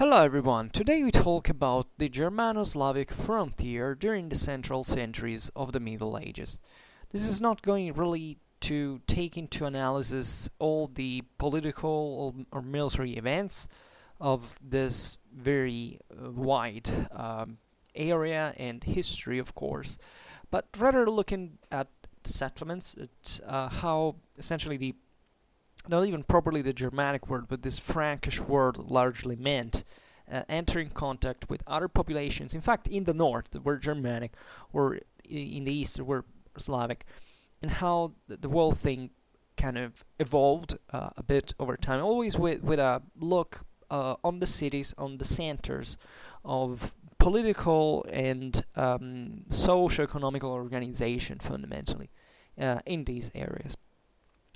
Hello everyone, today we talk about the German-Slavic frontier during the central centuries of the Middle Ages. This is not going really to take into analysis all the political or military events of this very wide area and history, of course, but rather looking at settlements, at how essentially not even properly the Germanic word, but this Frankish word largely meant entering contact with other populations. In fact, in the north, they were Germanic, or in the east, they were Slavic, and how the whole thing kind of evolved a bit over time, always with a look on the cities, on the centers of political and socio-economical organization fundamentally in these areas.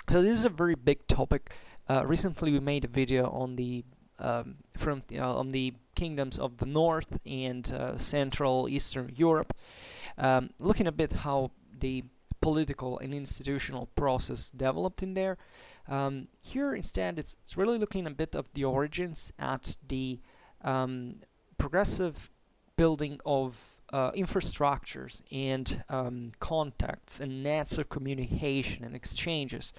So this is a very big topic. Recently, we made a video on the on the kingdoms of the North and Central Eastern Europe, looking a bit how the political and institutional process developed in there. Here, instead, it's really looking a bit of the origins at the progressive building of infrastructures and contacts and nets of communication and exchanges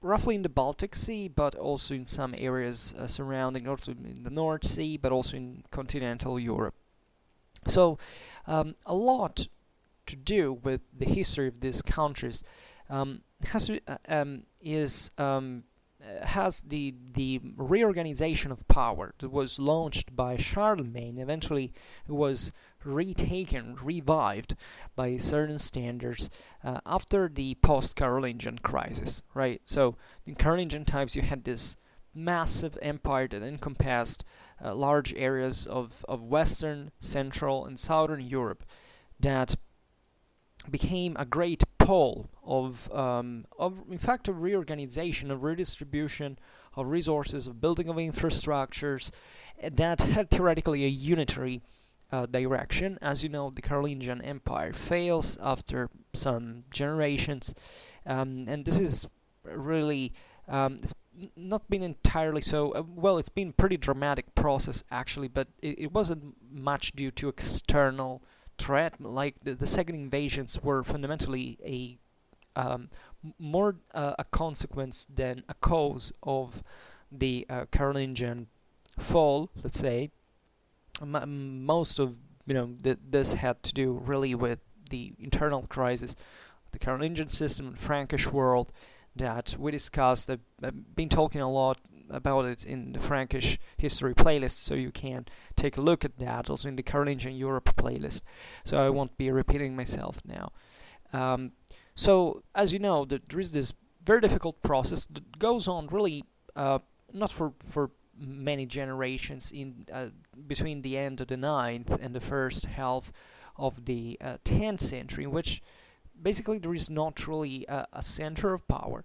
roughly in the Baltic Sea, but also in some areas surrounding, also in the North Sea, but also in continental Europe. So a lot to do with the history of these countries has the reorganization of power that was launched by Charlemagne. Eventually, it was revived by certain standards after the post-Carolingian crisis, right? So in Carolingian times, you had this massive empire that encompassed large areas of Western, Central, and Southern Europe that became a great pole of in fact, a reorganization, of redistribution of resources, of building of infrastructures that had theoretically a unitary direction. As you know, the Carolingian Empire fails after some generations, and this is really it's not been entirely so well. It's been a pretty dramatic process actually, but it wasn't much due to external threat. Like the second invasions were fundamentally a more a consequence than a cause of the Carolingian fall, let's say. Most of this had to do really with the internal crisis, the Carolingian system, the Frankish world that we discussed. I've been talking a lot about it in the Frankish history playlist, so you can take a look at that, also in the Carolingian Europe playlist, so I won't be repeating myself now. So as you know, there is this very difficult process that goes on really not for many generations in between the end of the 9th and the first half of the 10th century, in which basically there is not really a center of power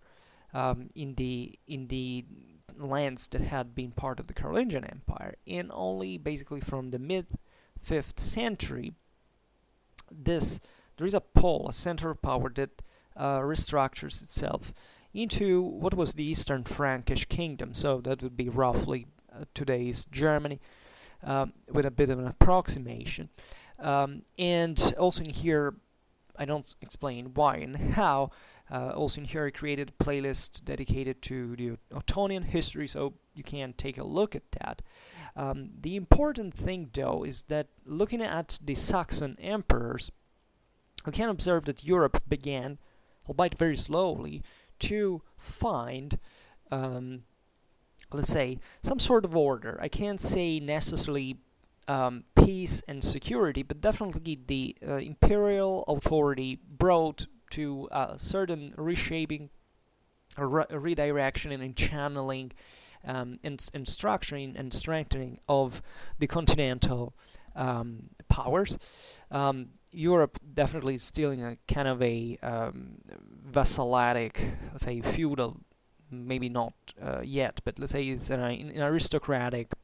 in the lands that had been part of the Carolingian Empire, and only basically from the mid-5th century there is a pole, a center of power that restructures itself into what was the Eastern Frankish kingdom. So that would be roughly today's Germany, with a bit of an approximation. And also in here, I don't explain why and how. Also in here I created a playlist dedicated to the Ottonian history, so you can take a look at that. The important thing though is that looking at the Saxon emperors, we can observe that Europe began, albeit very slowly, to find let's say some sort of order. I can't say necessarily peace and security, but definitely the imperial authority brought to a certain reshaping, a redirection and channeling and structuring and strengthening of the continental powers. Europe definitely is still in a kind of a vassalatic, let's say feudal, maybe not yet, but let's say it's an aristocratic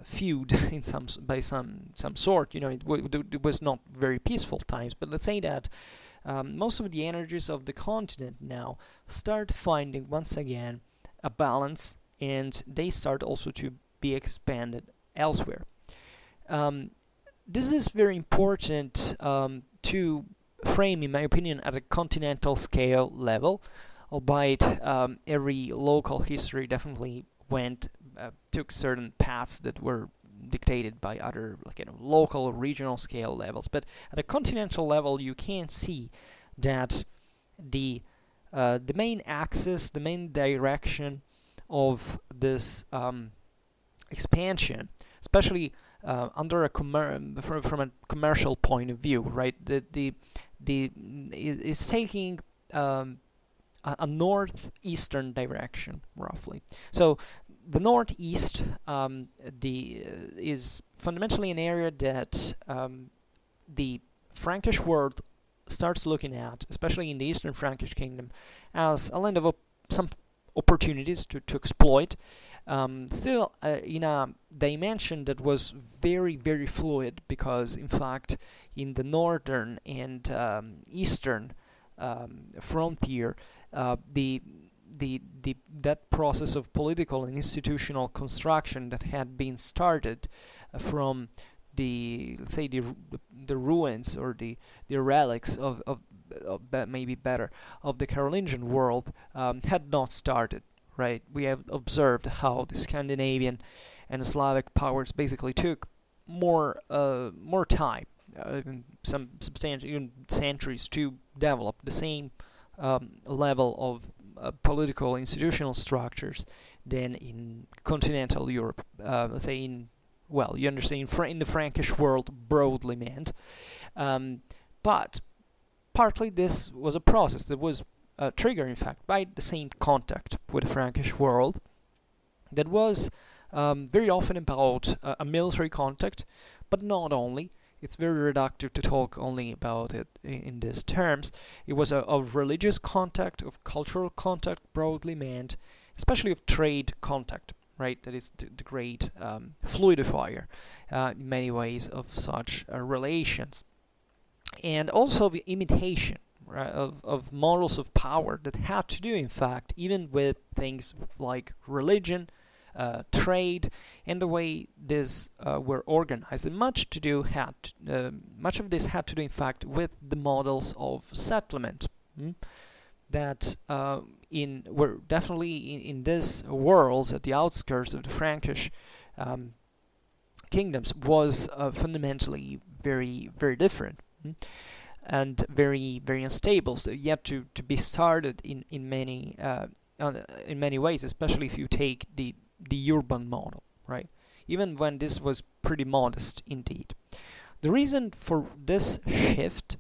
feud in some sort. It was not very peaceful times, but let's say that most of the energies of the continent now start finding once again a balance and they start also to be expanded elsewhere. This is very important to frame, in my opinion, at a continental scale level, albeit every local history definitely took certain paths that were dictated by other, like, local or regional scale levels. But at a continental level, you can see that the main axis, the main direction of this expansion, especially under from a commercial point of view, right? Is taking a northeastern direction, roughly. So the northeast is fundamentally an area that the Frankish world starts looking at, especially in the Eastern Frankish Kingdom, as a land of some opportunities to exploit. Still in a dimension that was very, very fluid, because in fact in the northern and eastern frontier, that process of political and institutional construction that had been started from let's say the ruins or the relics of maybe better of the Carolingian world had not started. Right, we have observed how the Scandinavian and Slavic powers basically took more time, some substantial, even centuries, to develop the same level of political institutional structures than in continental Europe. Let's say you understand, in the Frankish world, broadly meant. But partly this was a process that was triggered, in fact, by the same contact with the Frankish world, that was very often about a military contact, but not only. It's very reductive to talk only about it in these terms. It was of religious contact, of cultural contact, broadly meant, especially of trade contact, right? That is the great fluidifier in many ways of such relations. And also the imitation, right, of models of power that had to do, in fact, even with things like religion, trade, and the way these were organized. And much of this had to do, in fact, with the models of settlement that were definitely in these worlds at the outskirts of the Frankish kingdoms was fundamentally very, very different. And very, very unstable, so yet to be started in many ways, especially if you take the urban model, right? Even when this was pretty modest indeed. The reason for this shift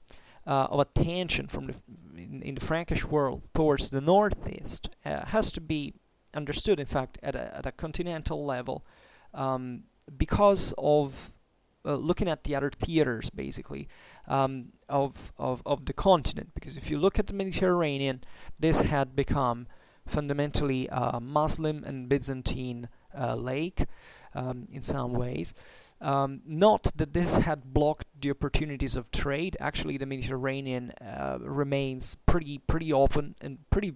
of attention from in the Frankish world towards the northeast has to be understood, in fact, at a continental level, because of looking at the other theaters, basically, of the continent. Because if you look at the Mediterranean, this had become fundamentally a Muslim and Byzantine lake in some ways. Not that this had blocked the opportunities of trade. Actually, the Mediterranean remains pretty open and pretty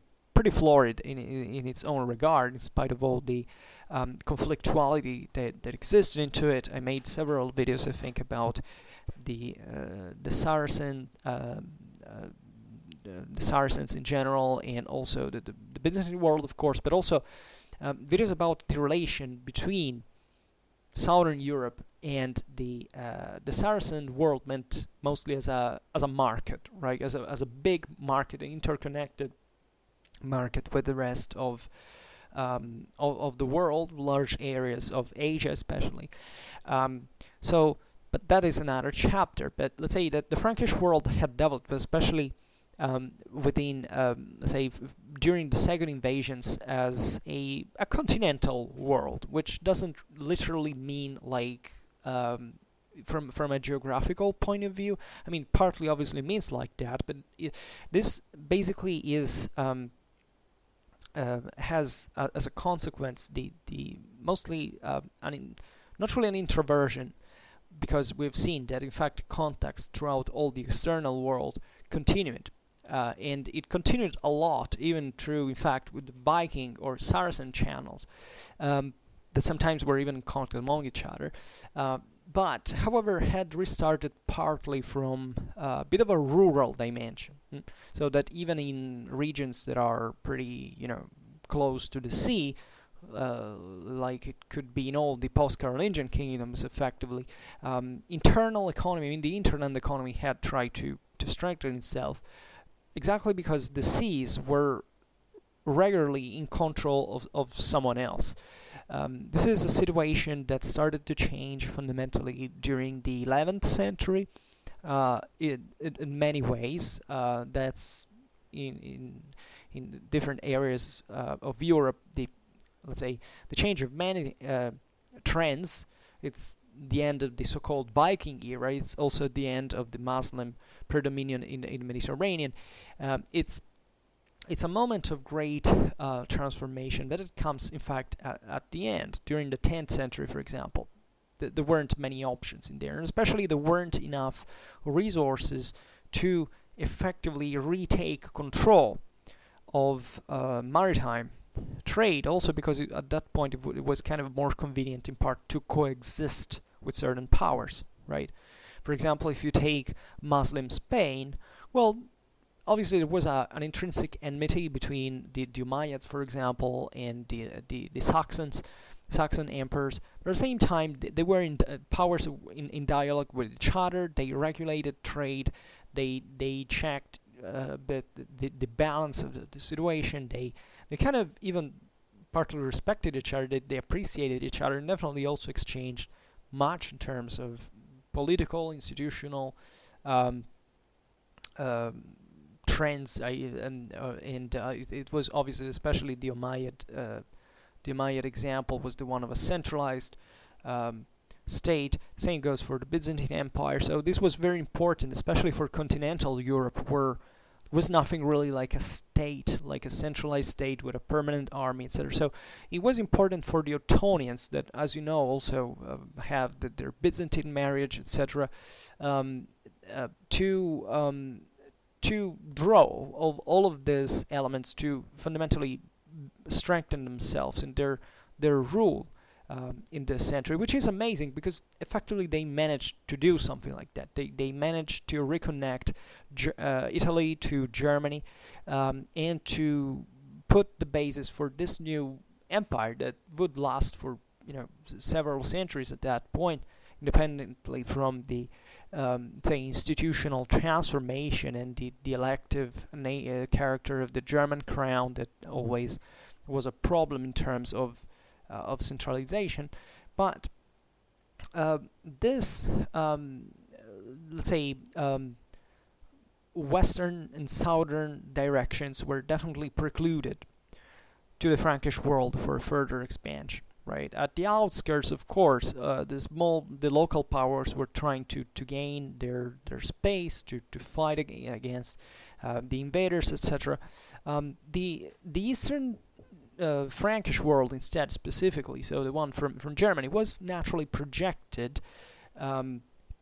florid in its own regard, in spite of all the conflictuality that existed into it. I made several videos, I think, about the Saracens in general, and also the Byzantine world, of course, but also videos about the relation between Southern Europe and the Saracen world, meant mostly as a market, right? As a big market, an interconnected market with the rest of the world, large areas of Asia especially. But that is another chapter. But let's say that the Frankish world had developed, especially within, let's say, during the second invasions, as a continental world, which doesn't literally mean like from a geographical point of view. I mean, partly obviously means like that, but this basically is has as a consequence the mostly not really an introversion, because we've seen that in fact contacts throughout all the external world continued and it continued a lot, even through, in fact, with the Viking or Saracen channels that sometimes were even in conflict among each other. But, however, had restarted partly from a bit of a rural dimension, so that even in regions that are pretty, close to the sea, like it could be in all the post-Carolingian kingdoms, effectively, internal economy, the interland economy had tried to strengthen itself, exactly because the seas were regularly in control of someone else. This is a situation that started to change fundamentally during the 11th century. In many ways, that's in different areas of Europe. Let's say the change of many trends. It's the end of the so-called Viking era. It's also the end of the Muslim predominion in the Mediterranean. It's a moment of great transformation, but it comes, in fact, at the end. During the 10th century, for example, there weren't many options in there, and especially there weren't enough resources to effectively retake control of maritime trade, also because at that point it was kind of more convenient in part to coexist with certain powers, right? For example, if you take Muslim Spain, well, obviously there was an intrinsic enmity between the Umayyads, for example, and the Saxon emperors. But at the same time, they were powers in dialogue with each other. They regulated trade. They checked the balance of the situation. They kind of even partly respected each other. They appreciated each other, and definitely also exchanged much in terms of political, institutional trends. It was obviously, especially the Umayyad example was the one of a centralized state. Same goes for the Byzantine Empire. So this was very important, especially for continental Europe, where was nothing really like a state, like a centralized state with a permanent army, etc. So it was important for the Ottonians, that, as you know, also have their Byzantine marriage, etc., to draw all of these elements to fundamentally strengthen themselves in their rule in this century, which is amazing because effectively they managed to do something like that. They managed to reconnect Italy to Germany and to put the basis for this new empire that would last for several centuries at that point, independently from the say institutional transformation and the elective character of the German crown that always was a problem in terms of centralization. But this, let's say, western and southern directions were definitely precluded to the Frankish world for further expansion. Right at the outskirts, of course, the local powers were trying to gain their space to fight against the invaders, etc. The eastern Frankish world, instead, specifically, so the one from Germany, was naturally projected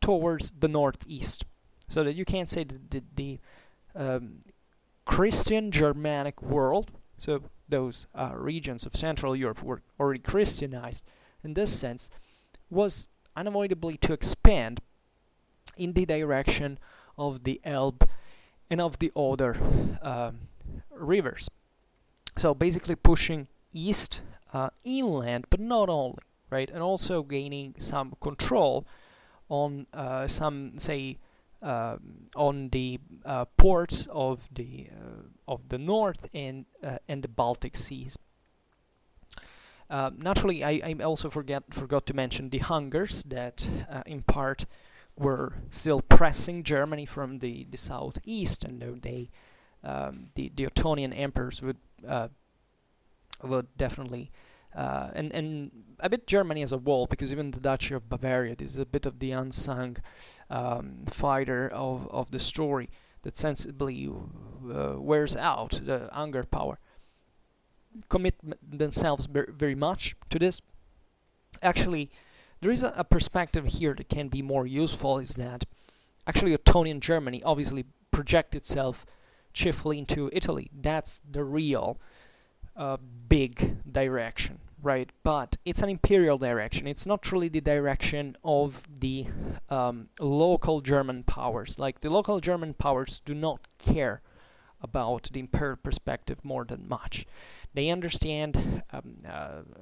towards the northeast, so that you can't say that the Christian Germanic world, so those regions of Central Europe were already Christianized in this sense, was unavoidably to expand in the direction of the Elbe and of the other rivers. So basically pushing east, inland, but not only, right? And also gaining some control on some, say, on the ports of the north and the Baltic seas. Naturally, I also forgot to mention the Hungars that in part were still pressing Germany from the southeast, and the Ottonian emperors would definitely and a bit Germany as a whole, because even the Duchy of Bavaria is a bit of the unsung fighter of the story that sensibly wears out the Ungar power. Commit themselves very much to this. Actually, there is a perspective here that can be more useful, is that actually Ottonian Germany obviously projects itself chiefly into Italy. That's the real big direction, right? But it's an imperial direction. It's not really the direction of the local German powers. Like, the local German powers do not care about the imperial perspective more than much. They understand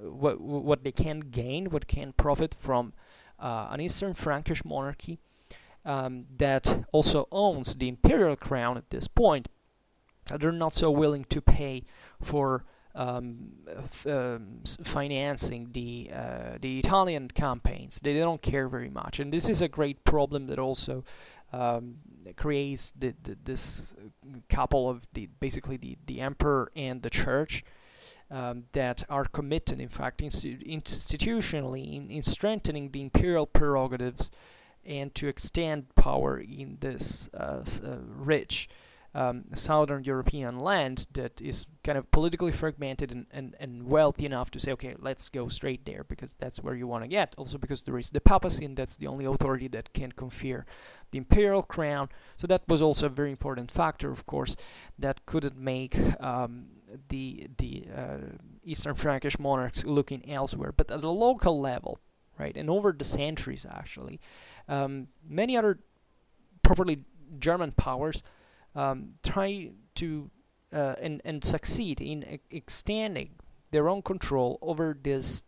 what they can gain, what can profit from an Eastern Frankish monarchy that also owns the imperial crown at this point. They're not so willing to pay for financing the Italian campaigns. They don't care very much, and this is a great problem that also creates this couple of basically the emperor and the church that are committed, in fact, institutionally in strengthening the imperial prerogatives and to extend power in this rich southern European land that is kind of politically fragmented and wealthy enough to say, okay, let's go straight there because that's where you want to get. Also because there is the papacy, and that's the only authority that can confer the imperial crown. So that was also a very important factor, of course, that couldn't make the Eastern Frankish monarchs looking elsewhere. But at a local level, right, and over the centuries actually, many other properly German powers try to and succeed in extending their own control over this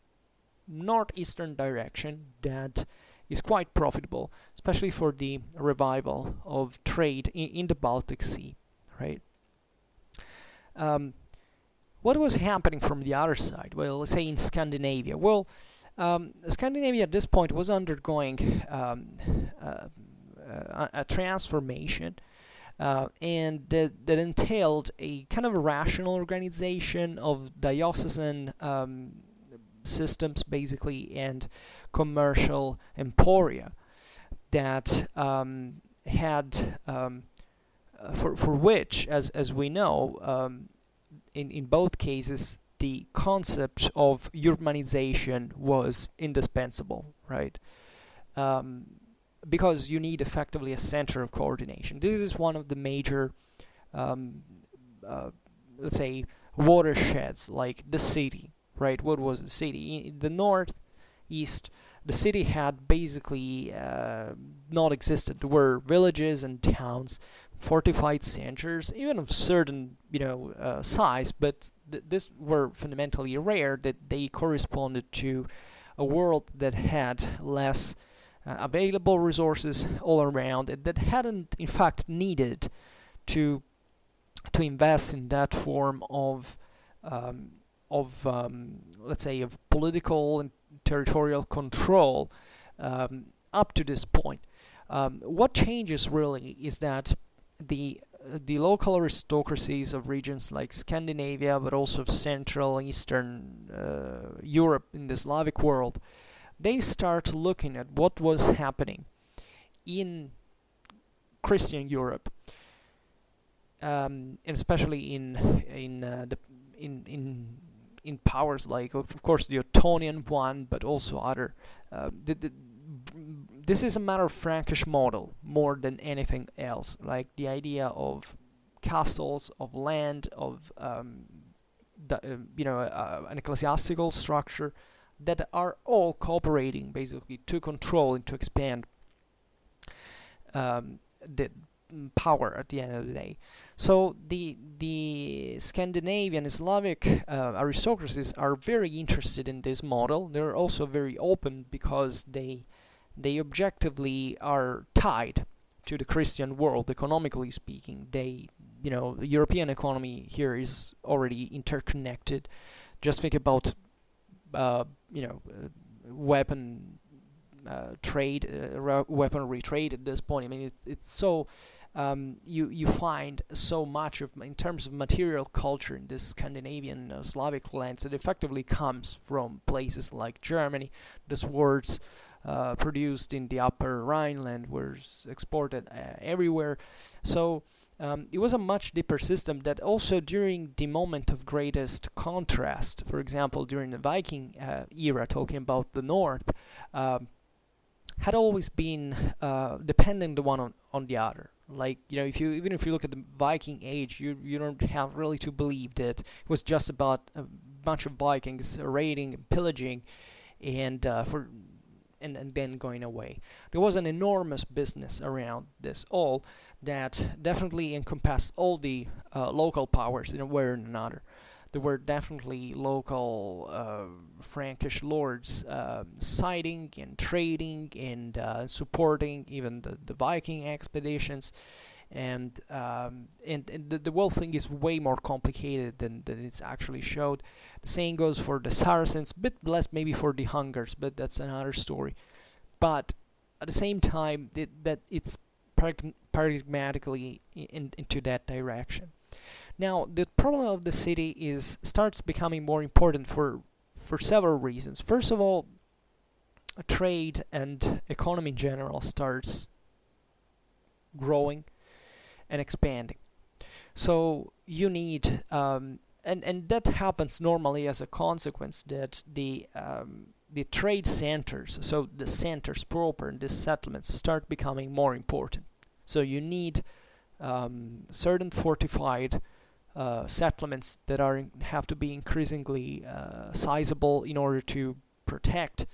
northeastern direction that is quite profitable, especially for the revival of trade in the Baltic Sea, right? What was happening from the other side? Well, let's say in Scandinavia. Well, Scandinavia at this point was undergoing a transformation, and that entailed a kind of a rational organization of diocesan systems, basically, and commercial emporia that had, for which, as we know, in both cases, the concept of urbanization was indispensable, right? Because you need effectively a center of coordination. This is one of the major, let's say, watersheds, like the city, right? What was the city? In the northeast, the city had basically not existed. There were villages and towns, fortified centers, even of certain, size, but these were fundamentally rare, that they corresponded to a world that had less available resources all around, and that hadn't in fact needed to invest in that form of let's say of political and territorial control up to this point. What changes really is that the local aristocracies of regions like Scandinavia, but also of Central and Eastern Europe in the Slavic world, they start looking at what was happening in Christian Europe, and especially in powers like, of course, the Ottonian one, but also other. This is a matter of Frankish model more than anything else. Like the idea of castles, of land, of an ecclesiastical structure that are all cooperating basically to control and to expand the power at the end of the day. So the Scandinavian Slavic aristocracies are very interested in this model. They're also very open because they objectively are tied to the Christian world, economically speaking. The European economy here is already interconnected. Just think about weapon trade, weaponry trade at this point. I mean, it's so you find so much of, in terms of material culture, in this Scandinavian Slavic lands, that effectively comes from places like Germany. The swords produced in the Upper Rhineland were exported everywhere. So it was a much deeper system that also, during the moment of greatest contrast, for example, during the Viking era, talking about the north, had always been dependent the one on the other, Like, if you even if you look at the Viking Age, you don't have really to believe that it was just about a bunch of Vikings raiding and pillaging, and and then going away. There was an enormous business around this all that definitely encompassed all the local powers in a way or another. There were definitely local Frankish lords siding and trading and supporting even the Viking expeditions, and the whole thing is way more complicated than it's actually showed. The same goes for the Saracens, bit less maybe for the Hungars, but that's another story. But at the same time, that it's paradigmatically into that direction. Now, the problem of the city starts becoming more important for several reasons. First of all, trade and economy in general starts growing and expanding. So you need, and that happens normally as a consequence that the trade centers, so the centers proper and the settlements start becoming more important. So you need certain fortified settlements that have to be increasingly sizable in order to protect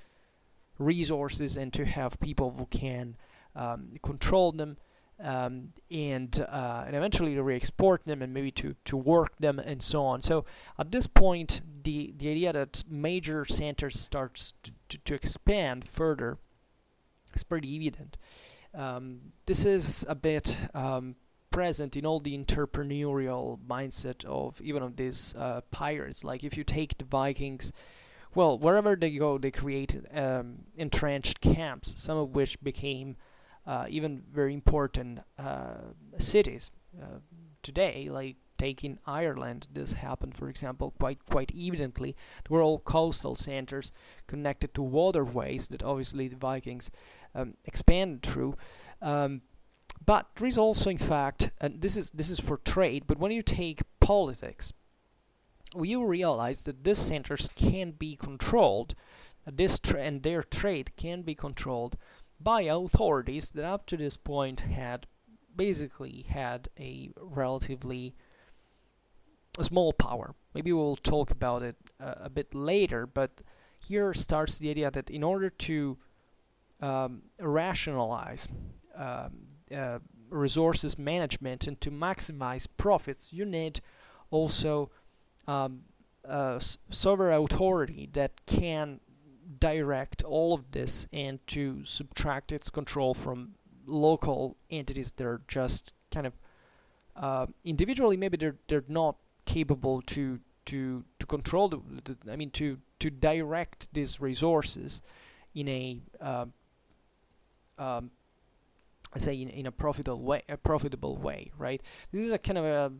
resources and to have people who can control them, and eventually to re-export them and maybe to work them and so on. So at this point, the idea that major centers starts to expand further is pretty evident. This is a bit present in all the entrepreneurial mindset of even of these pirates. Like if you take the Vikings, well, wherever they go, they created entrenched camps, some of which became even very important cities today. Like taking Ireland, this happened, for example, quite evidently. They were all coastal centers connected to waterways that obviously the Vikings expanded through. But there is also, in fact, and this is for trade, but when you take politics, you realize that these centers can be controlled, and their trade can be controlled by authorities that up to this point had basically had a relatively small power. Maybe we'll talk about it a bit later, but here starts the idea that in order to rationalize resources management and to maximize profits, you need also sovereign authority that can direct all of this and to subtract its control from local entities that are just kind of individually maybe they're not capable to control to direct these resources in a say in a profitable way, right? This is a kind of a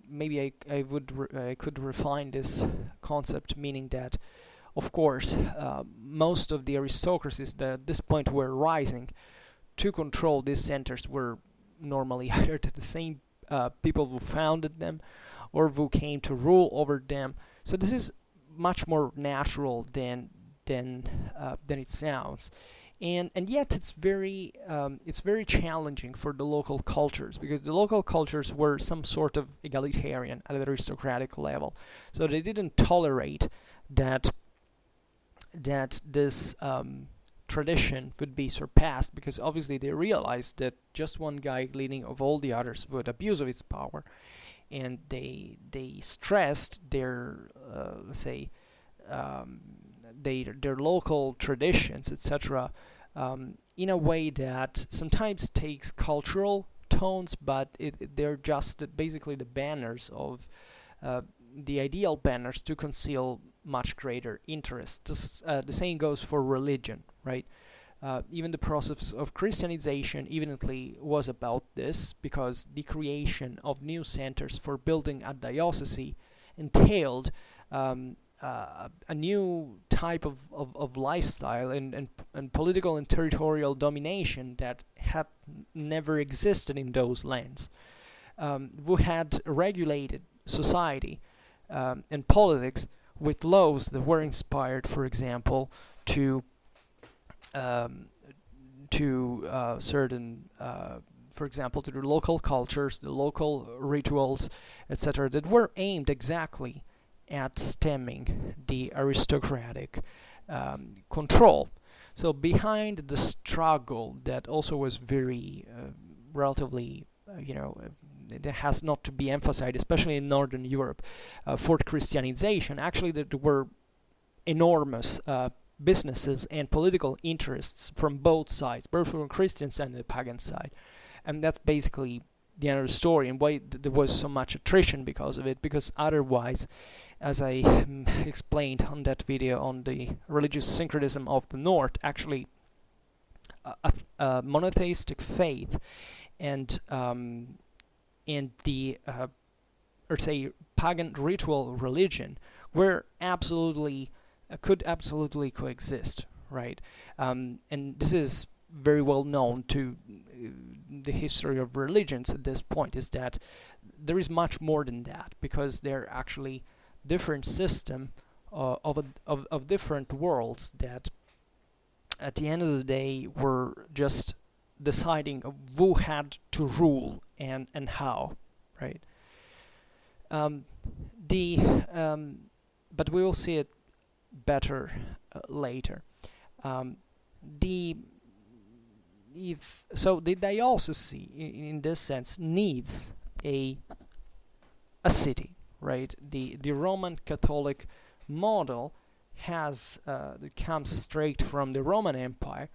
maybe I could refine this concept, meaning that of course most of the aristocracies that at this point were rising to control these centers were normally either the same people who founded them or who came to rule over them. So this is much more natural than it sounds. And yet it's very challenging for the local cultures, because the local cultures were some sort of egalitarian at the aristocratic level, so they didn't tolerate that this tradition would be surpassed, because obviously they realized that just one guy leading of all the others would abuse of its power, and they stressed their let's say their local traditions, etc., in a way that sometimes takes cultural tones, but they're just basically the banners of the ideal banners to conceal much greater interest. The same goes for religion, right? Even the process of Christianization evidently was about this, because the creation of new centers for building a diocese entailed a new type of lifestyle and political and territorial domination that had never existed in those lands. We had regulated society and politics with laws that were inspired, for example, to certain, for example, to the local cultures, the local rituals, etc., that were aimed exactly at stemming the aristocratic control. So behind the struggle that also was very relatively, it has not to be emphasized, especially in Northern Europe, for Christianization, actually there were enormous businesses and political interests from both sides, both from Christians and the pagan side. And that's basically the end of the story, and why there was so much attrition because of it, because otherwise, as I explained on that video on the religious syncretism of the North, actually a monotheistic faith and the let's say pagan ritual religion were absolutely could absolutely coexist, right? And this is very well known to the history of religions at this point, is that there is much more than that, because they're actually different system of different worlds that at the end of the day were just deciding who had to rule and how, right? But we will see it better later. The diocese, in this sense, needs a city, right? The Roman Catholic model it comes straight from the Roman Empire.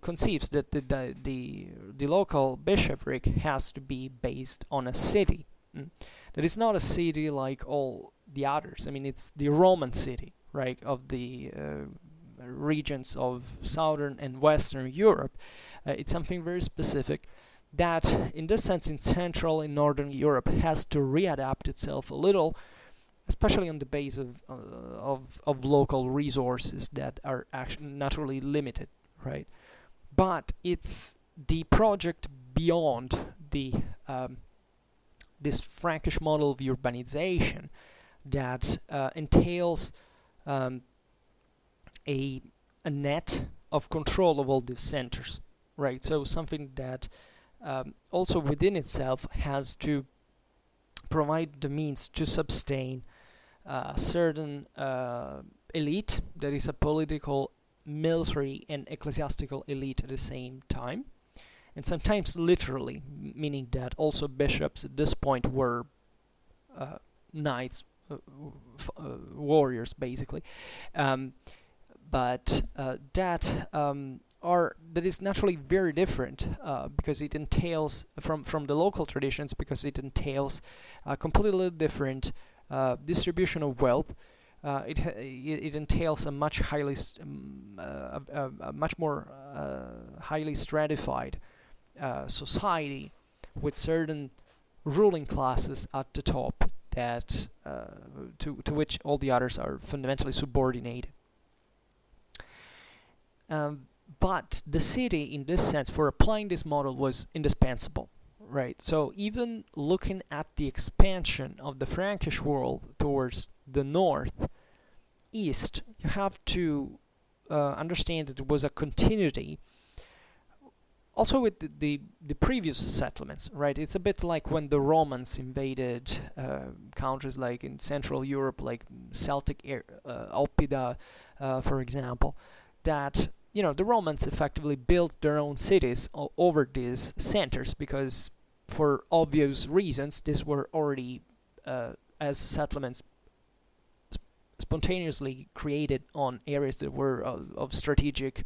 Conceives that the local bishopric has to be based on a city. That is not a city like all the others. I mean, it's the Roman city, right, of the regions of Southern and Western Europe. It's something very specific that, in this sense, in Central and Northern Europe, has to readapt itself a little, especially on the base of local resources that are actually naturally limited, right? But it's the project beyond the this Frankish model of urbanization that entails a net of control of all these centers, right? So something that also within itself has to provide the means to sustain a certain elite, that is a political, military and ecclesiastical elite at the same time, and sometimes literally, meaning that also bishops at this point were knights, warriors basically, but that is naturally very different because it entails from the local traditions, because it entails a completely different distribution of wealth. It entails a much more highly stratified society with certain ruling classes at the top that to which all the others are fundamentally subordinated. But the city, in this sense, for applying this model, was indispensable, right? So even looking at the expansion of the Frankish world towards the northeast, you have to understand that it was a continuity also with the previous settlements, right? It's a bit like when the Romans invaded countries like in Central Europe, like Celtic Alpida, for example, that the Romans effectively built their own cities over these centers, because for obvious reasons these were already as settlements spontaneously created on areas that were of strategic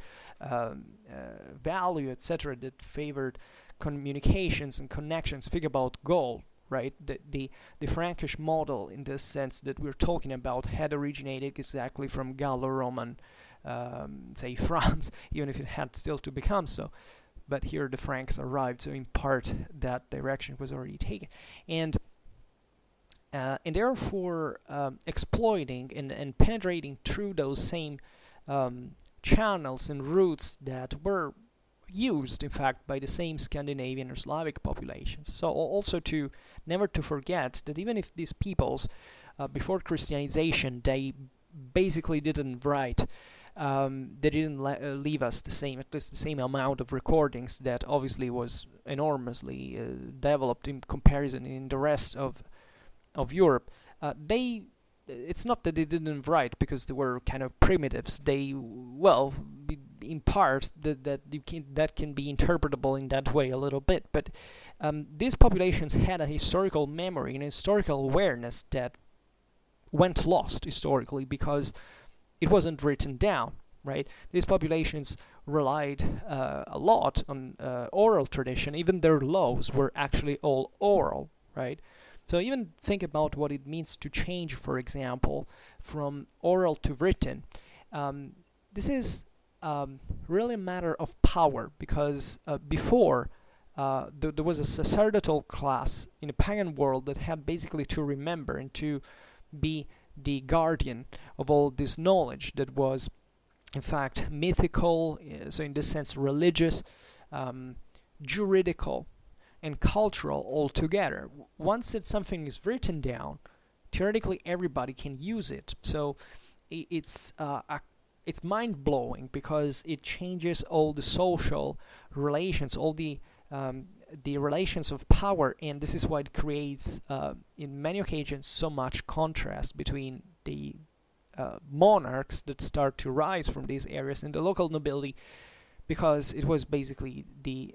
value, etc., that favored communications and connections. Think about gold, right? The Frankish model, in this sense that we're talking about, had originated exactly from Gallo-Roman, say, France, even if it had still to become so. But here the Franks arrived, so in part that direction was already taken. And therefore exploiting and penetrating through those same channels and routes that were used, in fact, by the same Scandinavian or Slavic populations. So also never to forget that even if these peoples, before Christianization, they basically didn't write they didn't leave us at least the same amount of recordings that obviously was enormously developed in comparison in the rest of Europe. It's not that they didn't write because they were kind of primitives. In part that can be interpretable in that way a little bit. But these populations had a historical memory and historical awareness that went lost historically because it wasn't written down. Right? These populations relied a lot on oral tradition. Even their laws were actually all oral. Right? So even think about what it means to change, for example, from oral to written. This is really a matter of power because before there was a sacerdotal class in the pagan world that had basically to remember and to be the guardian of all this knowledge that was in fact mythical, so in this sense religious, juridical, and cultural all together. Once that something is written down, theoretically everybody can use it. So it's mind-blowing because it changes all the social relations, all the relations of power, and this is why it creates, in many occasions, so much contrast between the monarchs that start to rise from these areas and the local nobility, because it was basically the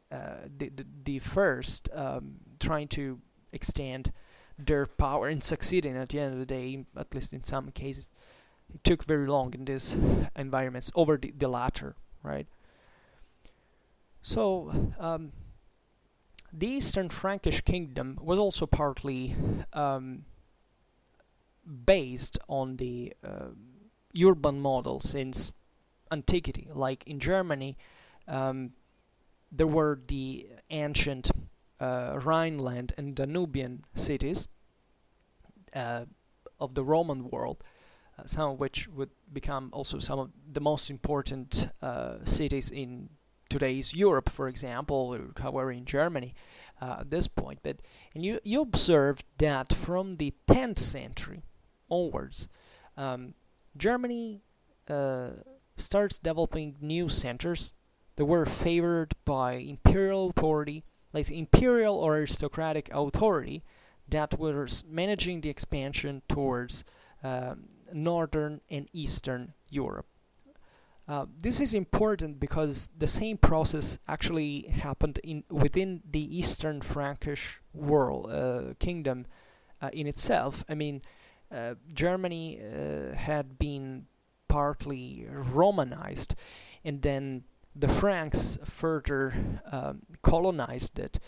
first trying to extend their power and succeeding at the end of the day, at least in some cases. It took very long in these environments over the latter, right? So the Eastern Frankish kingdom was also partly based on the urban model since antiquity. Like in Germany, there were the ancient Rhineland and Danubian cities of the Roman world, some of which would become also some of the most important cities in today's Europe, for example, or however in Germany at this point. And you observe that from the 10th century onwards, Germany starts developing new centers that were favored by imperial authority, like imperial or aristocratic authority, that was managing the expansion towards northern and eastern Europe. This is important because the same process actually happened within the Eastern Frankish world kingdom in itself. I mean, Germany had been partly Romanized, and then the Franks further colonized it,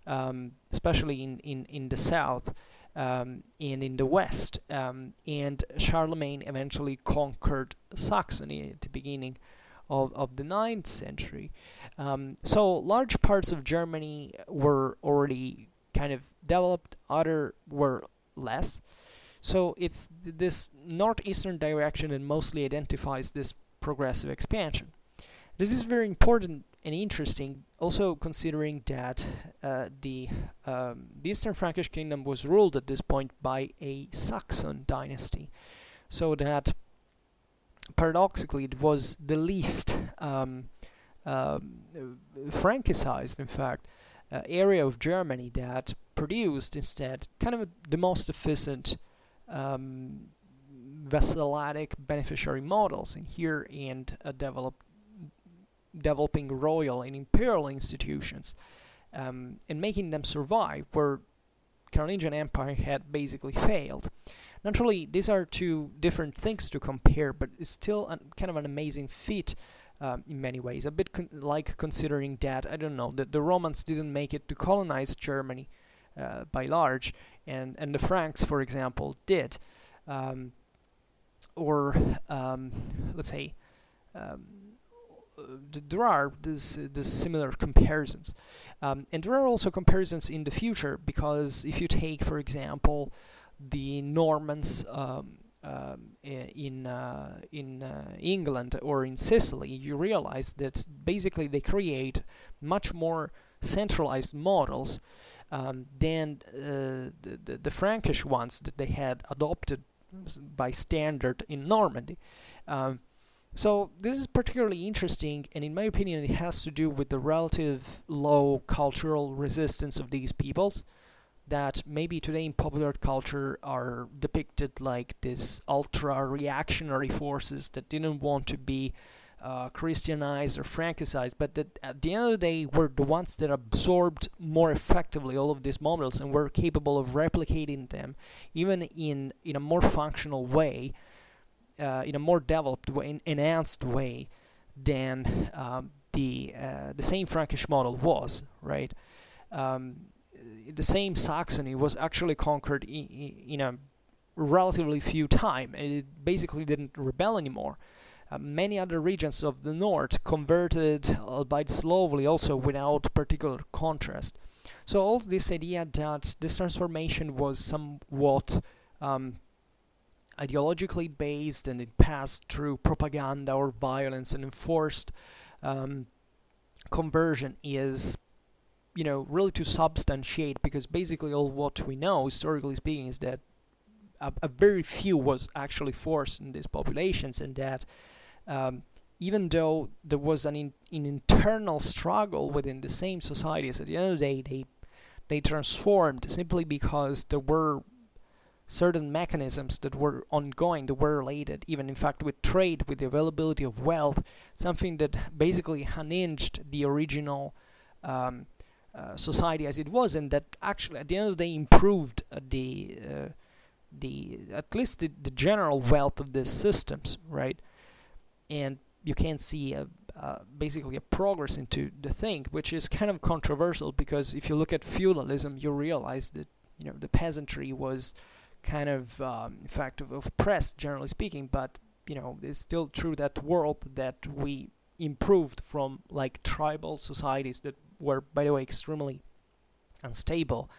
especially in the south and in the west. And Charlemagne eventually conquered Saxony at the beginning of the 9th century. So large parts of Germany were already kind of developed, other were less. So it's this northeastern direction that mostly identifies this progressive expansion. This is very important and interesting, also considering that the Eastern Frankish kingdom was ruled at this point by a Saxon dynasty, so that paradoxically it was the least Frankicized, in fact, area of Germany that produced instead kind of the most efficient vassalic beneficiary models in here, and developing royal and imperial institutions and making them survive where Carolingian Empire had basically failed. Naturally, these are two different things to compare, but it's still kind of an amazing feat in many ways. A bit like considering that, I don't know, that the Romans didn't make it to colonize Germany by large, and the Franks, for example, did. Let's say, there are this similar comparisons, and there are also comparisons in the future, because if you take, for example, the Normans in England or in Sicily, you realize that basically they create much more centralized models than the Frankish ones that they had adopted by standard in Normandy. So this is particularly interesting, and in my opinion, it has to do with the relative low cultural resistance of these peoples that maybe today in popular culture are depicted like this ultra reactionary forces that didn't want to be Christianized or Frankicized, but that at the end of the day were the ones that absorbed more effectively all of these models and were capable of replicating them even in a more functional way, in a more developed way, enhanced way than the same Frankish model was, right? The same Saxony was actually conquered in a relatively few time, and it basically didn't rebel anymore. Many other regions of the north converted, albeit slowly, also without particular contrast. So also this idea that this transformation was somewhat ideologically based and it passed through propaganda or violence and enforced conversion is, really to substantiate, because basically all what we know, historically speaking, is that a very few was actually forced in these populations, and that even though there was an internal struggle within the same societies, at the end of the day they transformed simply because there were certain mechanisms that were ongoing, that were related even in fact with trade, with the availability of wealth, something that basically unhinged the original society as it was, and that actually at the end of the day improved the at least the general wealth of these systems, right? And you can see basically a progress into the thing, which is kind of controversial, because if you look at feudalism, you realize that the peasantry was kind of in fact oppressed, generally speaking, but it's still true that world that we improved from like tribal societies that were, by the way, extremely unstable,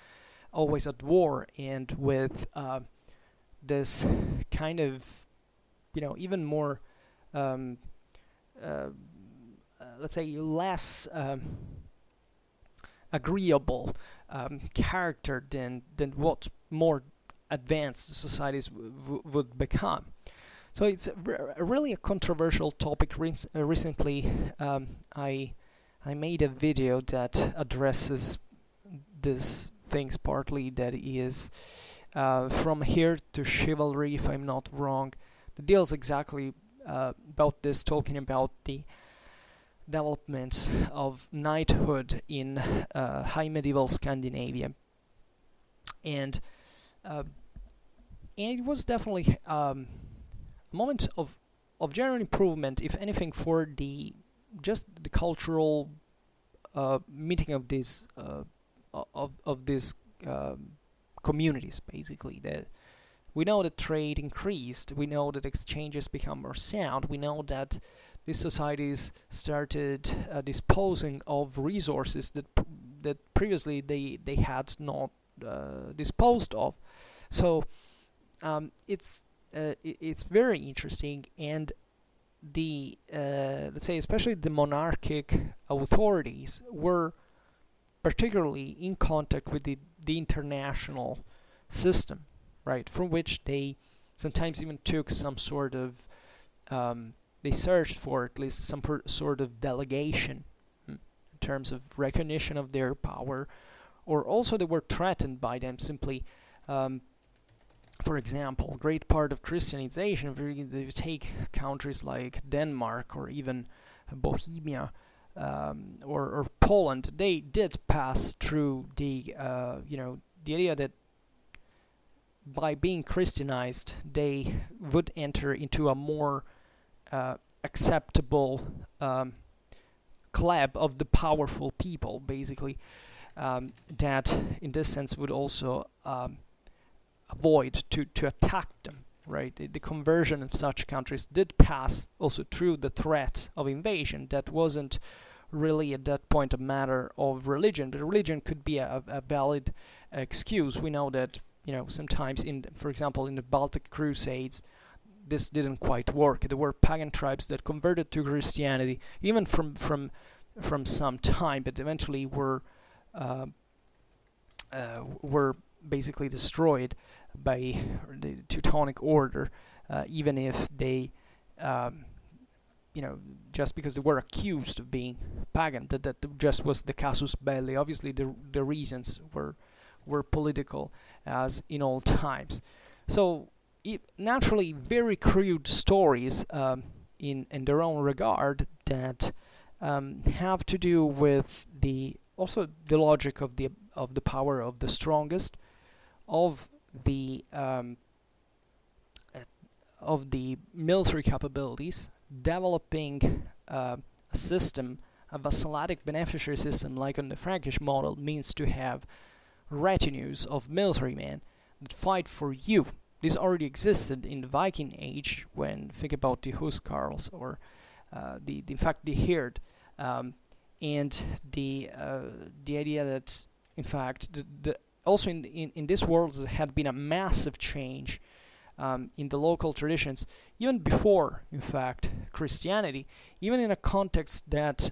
always at war, and with this kind of even more let's say less agreeable character than what more advanced societies would become. So it's really a controversial topic. Recently I made a video that addresses these things partly, that is From Here to Chivalry, if I'm not wrong, that deals exactly about this, talking about the developments of knighthood in high medieval Scandinavia, and it was definitely a moment of general improvement, if anything, for just the cultural meeting of these communities. Basically, that we know that trade increased, we know that exchanges become more sound, we know that these societies started disposing of resources that previously they had not disposed of. So it's very interesting, and the let's say especially the monarchic authorities were particularly in contact with the international system, right, from which they sometimes even took some sort of they searched for at least some sort of delegation in terms of recognition of their power, or also they were threatened by them simply. For example, a great part of Christianization, if you take countries like Denmark or even Bohemia or Poland, they did pass through the the idea that by being Christianized, they would enter into a more acceptable club of the powerful people, basically, that in this sense would also avoid to attack them, right? The conversion of such countries did pass also through the threat of invasion. That wasn't really at that point a matter of religion, but religion could be a valid excuse. We know that sometimes for example in the Baltic Crusades, this didn't quite work. There were pagan tribes that converted to Christianity even from some time, but eventually were basically destroyed by the Teutonic Order, even if they just because they were accused of being pagan, that just was the casus belli. Obviously, the reasons were political, as in all times. So naturally, very crude stories in their own regard that have to do with the logic of the power of the strongest, of the military capabilities, developing a system, a vassalitic beneficiary system like on the Frankish model, means to have retinues of military men that fight for you. This already existed in the Viking Age, when think about the huscarls, or in fact the Hird, and the idea that in fact also in this world there had been a massive change in the local traditions, even before, in fact, Christianity, even in a context that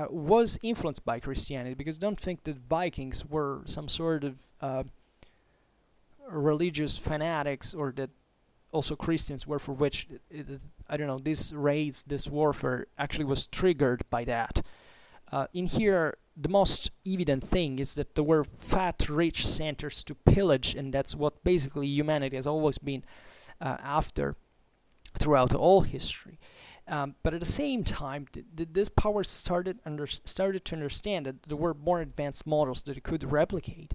was influenced by Christianity, because don't think that Vikings were some sort of religious fanatics, or that also Christians were, for which, I don't know, this raids, this warfare actually was triggered by that. In here, the most evident thing is that there were fat, rich centers to pillage, and that's what basically humanity has always been after throughout all history. But at the same time, this power started to understand that there were more advanced models that it could replicate.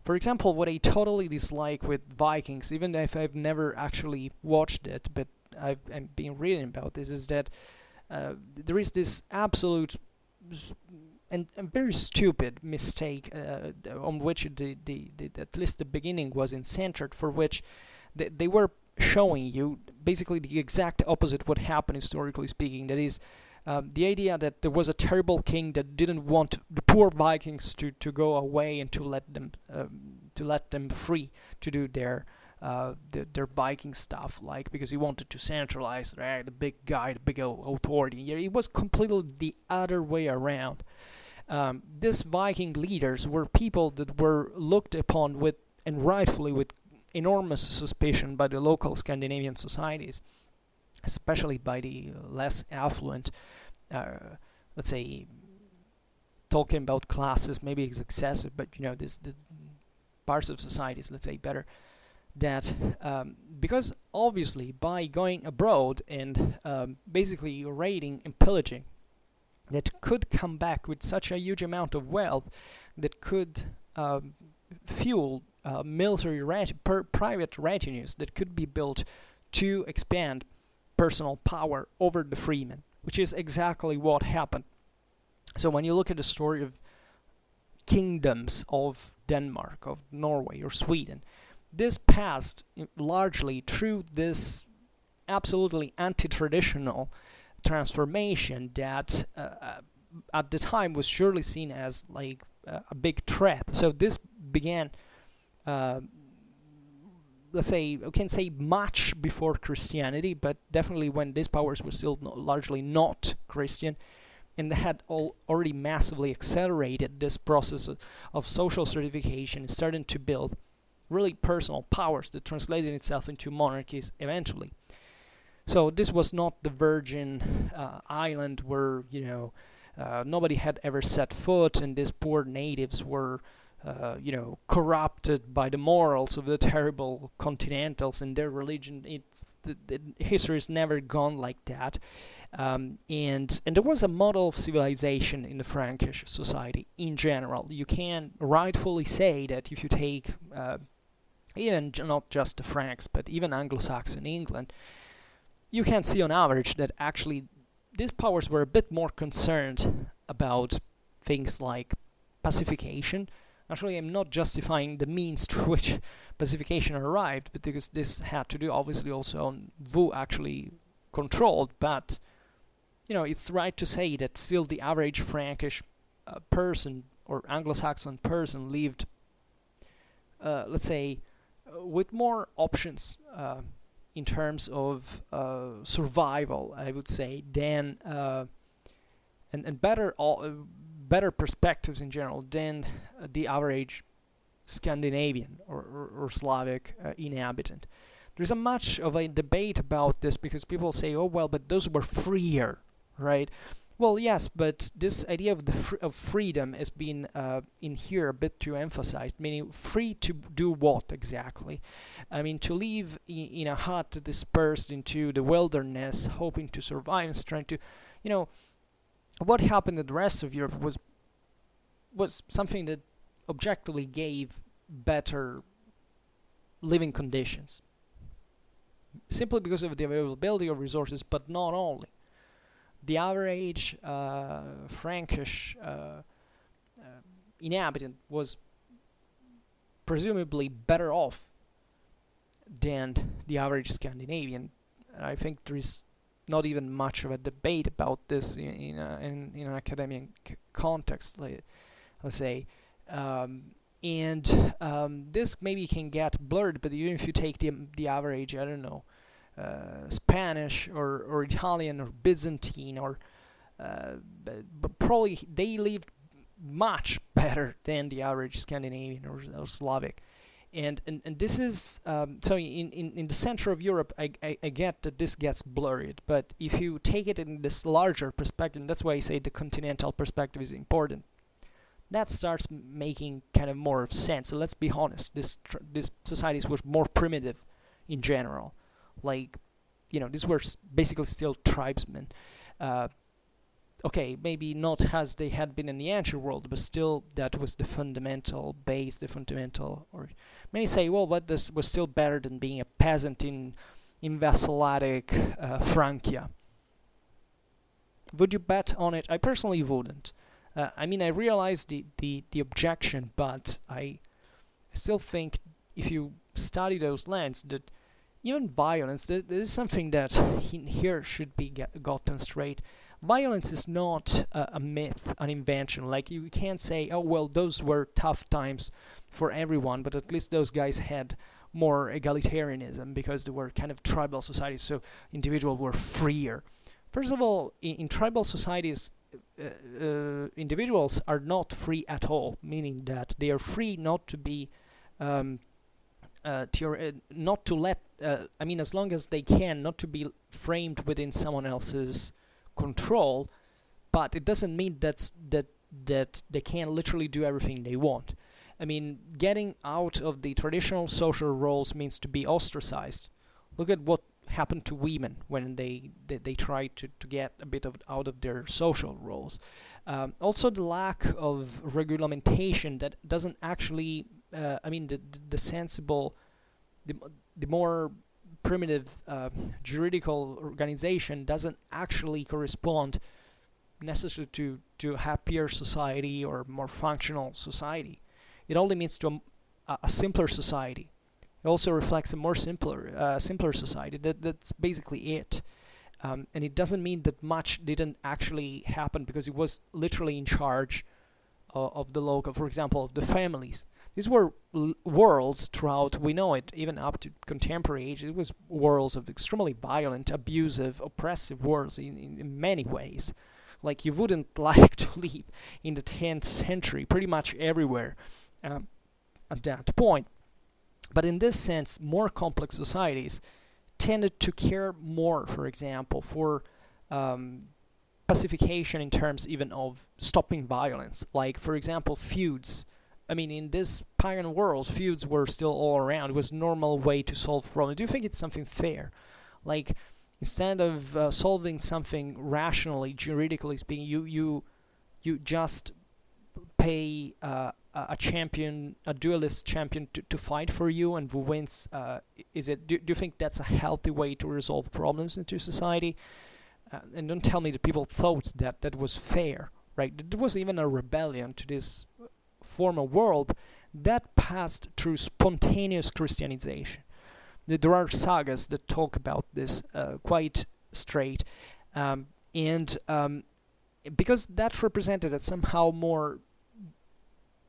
For example, what I totally dislike with Vikings, even if I've never actually watched it, but I've been reading about this, is that there is this absolute and very stupid mistake on which at least the beginning was centered, for which they were showing you basically the exact opposite what happened historically speaking. That is, the idea that there was a terrible king that didn't want the poor Vikings to go away and to let them free to do their Viking stuff, like, because he wanted to centralize the big guy, the big authority. It was completely the other way around. These Viking leaders were people that were looked upon with, and rightfully, with enormous suspicion by the local Scandinavian societies, especially by the less affluent, let's say, talking about classes maybe is excessive, but this parts of societies, let's say, better, that because obviously by going abroad and basically raiding and pillaging, that could come back with such a huge amount of wealth that could fuel military private retinues that could be built to expand personal power over the freemen, which is exactly what happened. So when you look at the story of kingdoms of Denmark, of Norway, or Sweden, this passed largely through this absolutely anti-traditional transformation that at the time was surely seen as like a big threat. So this began, let's say, I can't say much before Christianity, but definitely when these powers were still largely not Christian, and had already massively accelerated this process of social stratification, starting to build really personal powers that translated itself into monarchies eventually. So this was not the virgin island where nobody had ever set foot, and these poor natives were corrupted by the morals of the terrible continentals and their religion. The history has never gone like that, and there was a model of civilization in the Frankish society in general. You can rightfully say that if you take even not just the Franks, but even Anglo-Saxon England, you can see on average that actually these powers were a bit more concerned about things like pacification. Actually, I'm not justifying the means through which pacification arrived, but because this had to do obviously also on who actually controlled. But it's right to say that still the average Frankish person or Anglo-Saxon person lived, let's say, with more options in terms of survival, I would say, than and better perspectives in general than the average Scandinavian or Slavic inhabitant. there's a much of a debate about this, because people say, oh well, but those were freer, right? Well, yes, but this idea of of freedom has been in here a bit too emphasized, meaning free to do what exactly? I mean, to live in a hut dispersed into the wilderness, hoping to survive and trying to, you know, what happened in the rest of Europe was something that objectively gave better living conditions, simply because of the availability of resources, but not only. The average Frankish inhabitant was presumably better off than the average Scandinavian. I think there is not even much of a debate about this in an academic context, let's say. This maybe can get blurred, but even if you take the average, I don't know, Spanish or Italian or Byzantine, or but probably they lived much better than the average Scandinavian or Slavic, and this is so in the center of Europe. I get that this gets blurred, but if you take it in this larger perspective, that's why I say the continental perspective is important. That starts making kind of more of sense. So let's be honest, these societies were more primitive in general. Like, these were basically still tribesmen. Okay, maybe not as they had been in the ancient world, but still that was the fundamental base, or many say, well, but this was still better than being a peasant in vassalatic Francia. Would you bet on it? I personally wouldn't. I mean, I realize the objection, but I still think if you study those lands, that even violence, there is something that here should be gotten straight. Violence is not a myth, an invention. Like, you can't say, oh well, those were tough times for everyone, but at least those guys had more egalitarianism because they were kind of tribal societies, so individuals were freer. First of all, in tribal societies, individuals are not free at all, meaning that they are free not to be not to let as long as they can, not to be framed within someone else's control, but it doesn't mean that they can literally do everything they want. I mean, getting out of the traditional social roles means to be ostracized. Look at what happened to women when they tried to get a bit out of their social roles. Also, the lack of regulation that doesn't actually, the sensible, the more primitive juridical organization doesn't actually correspond necessarily to a happier society or more functional society. It only means to a simpler society. It also reflects a more simpler society. That's basically it. And it doesn't mean that much didn't actually happen because it was literally in charge of the local, for example, of the families. These were worlds throughout, we know it, even up to contemporary age, it was worlds of extremely violent, abusive, oppressive worlds in many ways. Like, you wouldn't like to live in the 10th century, pretty much everywhere at that point. But in this sense, more complex societies tended to care more, for example, for pacification in terms even of stopping violence. Like, for example, feuds. I mean, in this pagan world, feuds were still all around. It was a normal way to solve problems. Do you think it's something fair? Like, instead of solving something rationally, juridically speaking, you just pay a champion, a duelist champion, to fight for you, and who wins? Do you think that's a healthy way to resolve problems into society? And don't tell me that people thought that was fair, right? There was even a rebellion to this former world that passed through spontaneous Christianization. There are sagas that talk about this quite straight, because that represented a somehow more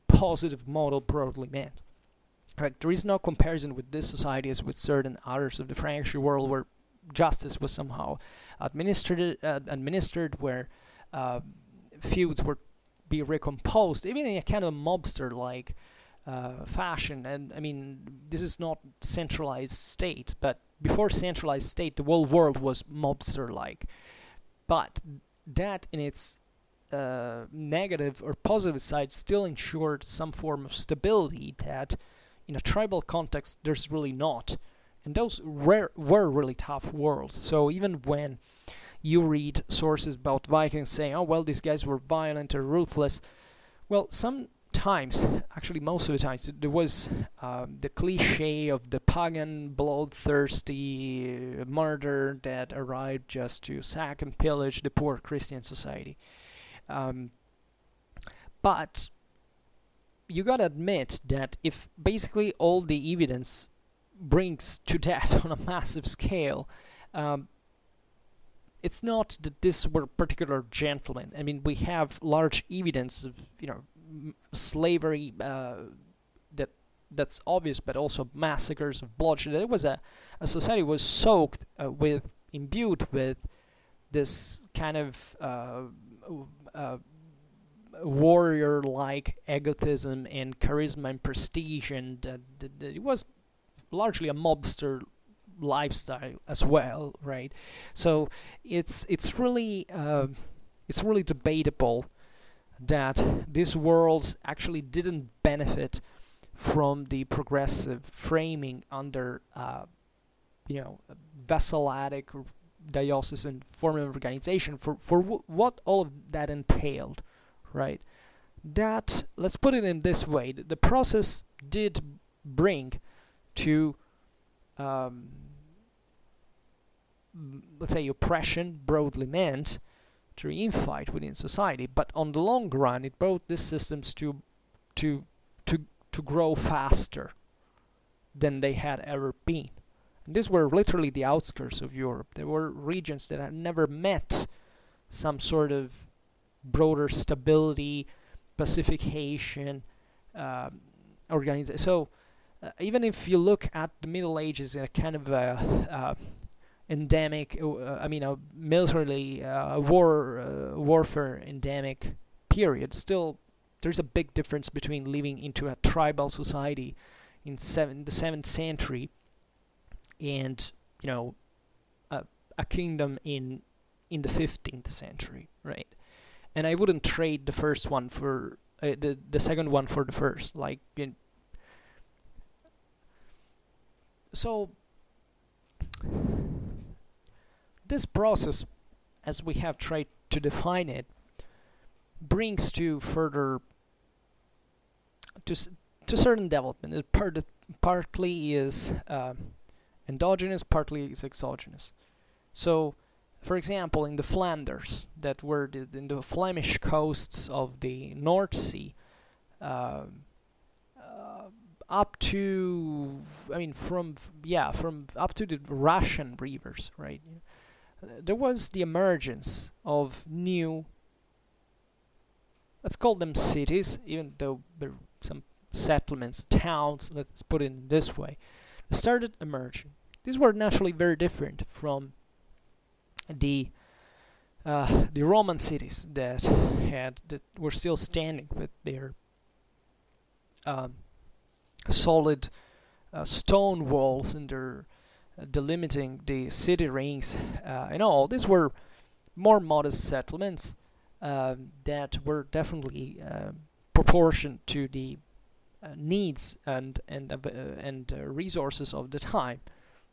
positive model, broadly meant. Right? There is no comparison with this society as with certain others of the Frankish world, where justice was somehow administered, where feuds were be recomposed, even in a kind of mobster-like fashion. And I mean, this is not centralized state, but before centralized state, the whole world was mobster-like. But that in its negative or positive side still ensured some form of stability that in a tribal context there's really not. And those were really tough worlds. So even when you read sources about Vikings saying, oh well, these guys were violent or ruthless, well, sometimes, actually most of the times, there was the cliche of the pagan, bloodthirsty murderer that arrived just to sack and pillage the poor Christian society. But you gotta admit that if basically all the evidence brings to that on a massive scale, it's not that these were particular gentlemen. I mean, we have large evidence of, slavery that's obvious, but also massacres of bloodshed. It was a society was soaked imbued with this kind of warrior-like egotism and charisma and prestige, and it was largely a mobster lifestyle as well, right? So it's really debatable that these worlds actually didn't benefit from the progressive framing under vassalatic or diocesan form of organization for what all of that entailed, right? That, let's put it in this way, the process did bring to let's say oppression, broadly meant to infight within society, but on the long run it brought these systems to grow faster than they had ever been. And these were literally the outskirts of Europe. There were regions that had never met some sort of broader stability, pacification, organization. So even if you look at the Middle Ages in a kind of a endemic, a militarily warfare endemic period, still there's a big difference between living into a tribal society in the 7th century and a kingdom in the 15th century, right? And I wouldn't trade the first one for the second one for the first, so this process, as we have tried to define it, brings to further to certain development. It partly is endogenous, partly is exogenous. So, for example, in the Flanders, that were in the Flemish coasts of the North Sea, up to, from up to the Russian rivers, right? There was the emergence of new, let's call them cities, even though there are some settlements, towns, let's put it this way, started emerging. These were naturally very different from the Roman cities that were still standing with their solid stone walls and their delimiting the city rings and all. These were more modest settlements that were definitely proportioned to the needs and resources of the time,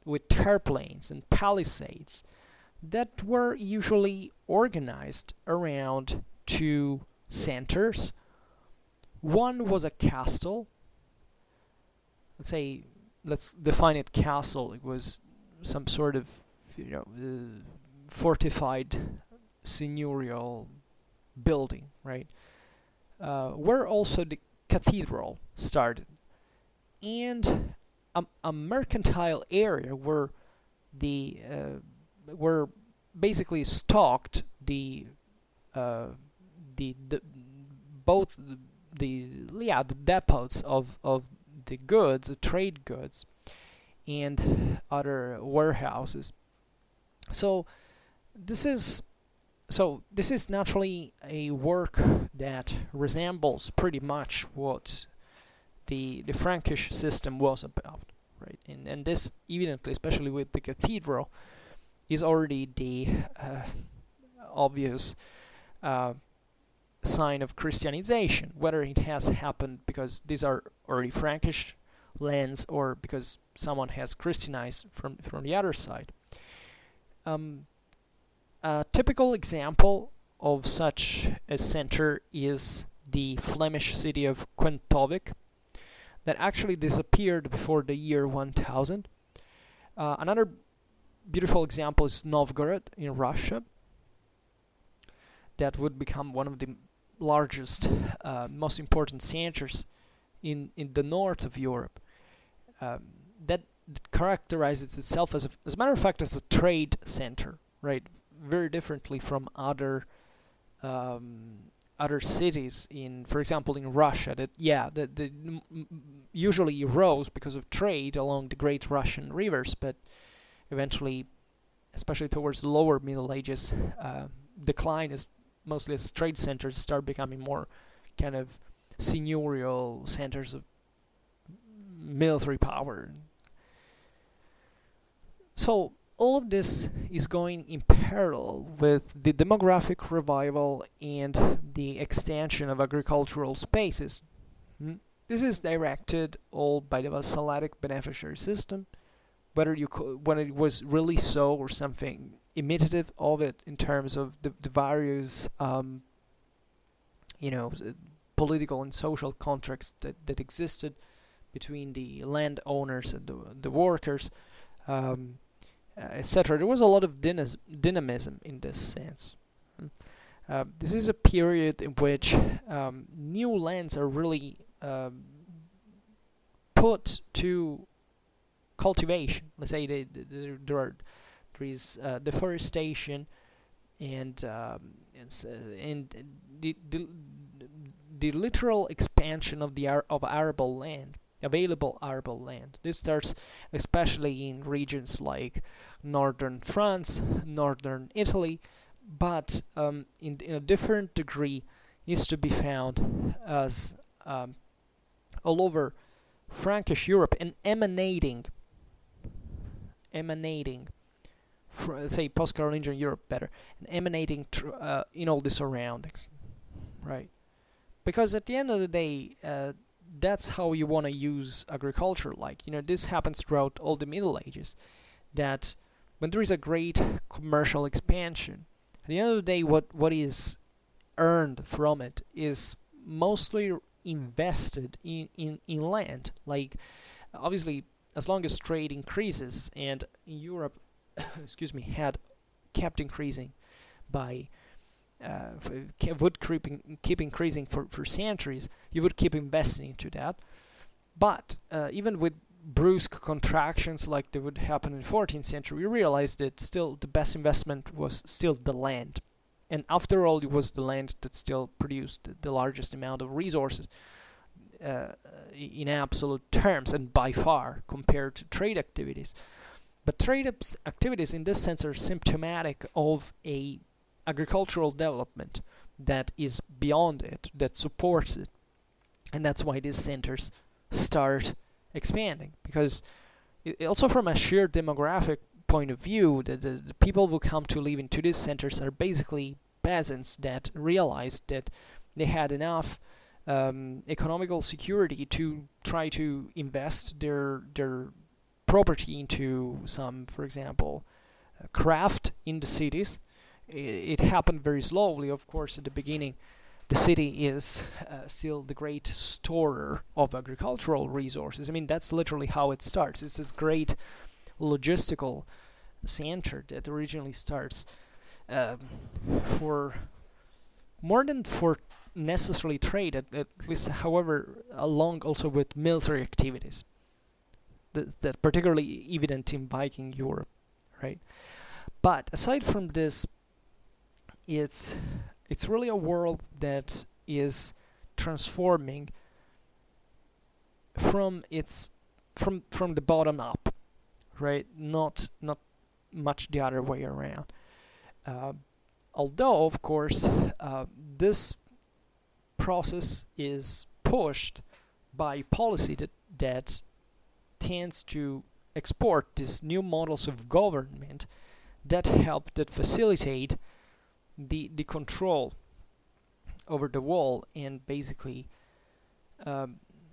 with terraplanes and palisades that were usually organized around two centers. One was a castle. Let's define it castle. It was some sort of fortified seigneurial building, right? Where also the cathedral started, and a mercantile area where were basically stocked both the depots of the goods, the trade goods, and other warehouses. So this is naturally a work that resembles pretty much what the Frankish system was about, right? And this evidently, especially with the cathedral, is already the obvious sign of Christianization, whether it has happened because these are already Frankish lands or because someone has Christianized from the other side. A typical example of such a center is the Flemish city of Quentovic, that actually disappeared before the year 1000. Another beautiful example is Novgorod in Russia, that would become one of the largest, most important centers in the north of Europe. That characterizes itself as a matter of fact, as a trade center, right? Very differently from other cities in, for example, in Russia, that usually rose because of trade along the great Russian rivers, but eventually, especially towards the lower Middle Ages, decline as mostly as trade centers start becoming more kind of seigneurial centers of military power. So all of this is going in parallel with the demographic revival and the extension of agricultural spaces. This is directed all by the vassalic beneficiary system, whether it was really so or something imitative of it in terms of the various political and social contracts that existed between the landowners and the workers, etc. There was a lot of dynamism in this sense. This is a period in which new lands are really put to cultivation. Let's say there is deforestation and the literal expansion of arable land, available arable land. This starts especially in regions like northern France, northern Italy, but in a different degree is to be found as all over Frankish Europe and emanating from, say, post-Carolingian Europe better, and emanating in all the surroundings, right? Because at the end of the day, that's how you want to use agriculture. Like, this happens throughout all the Middle Ages, that when there is a great commercial expansion, at the end of the day, what is earned from it is mostly invested in land. Like, obviously, as long as trade increases, and in Europe, had kept increasing by would keep increasing for centuries, you would keep investing into that. But even with brusque contractions like that would happen in the 14th century, we realized that still the best investment was still the land. And after all, it was the land that still produced the largest amount of resources in absolute terms, and by far, compared to trade activities. But trade activities in this sense are symptomatic of a agricultural development that is beyond it, that supports it. And that's why these centers start expanding, because also from a sheer demographic point of view, the people who come to live into these centers are basically peasants that realized that they had enough economical security to try to invest their property into some, for example, craft in the cities. It happened very slowly, of course. At the beginning, the city is still the great storer of agricultural resources. I mean, that's literally how it starts. It's this great logistical center that originally starts for more than for necessarily trade, at least, however, along also with military activities. That particularly evident in Viking Europe, right? But aside from this, it's really a world that is transforming from the bottom up, right? Not much the other way around. Although, of course, this process is pushed by policy that tends to export these new models of government that facilitate the control over the wall, and basically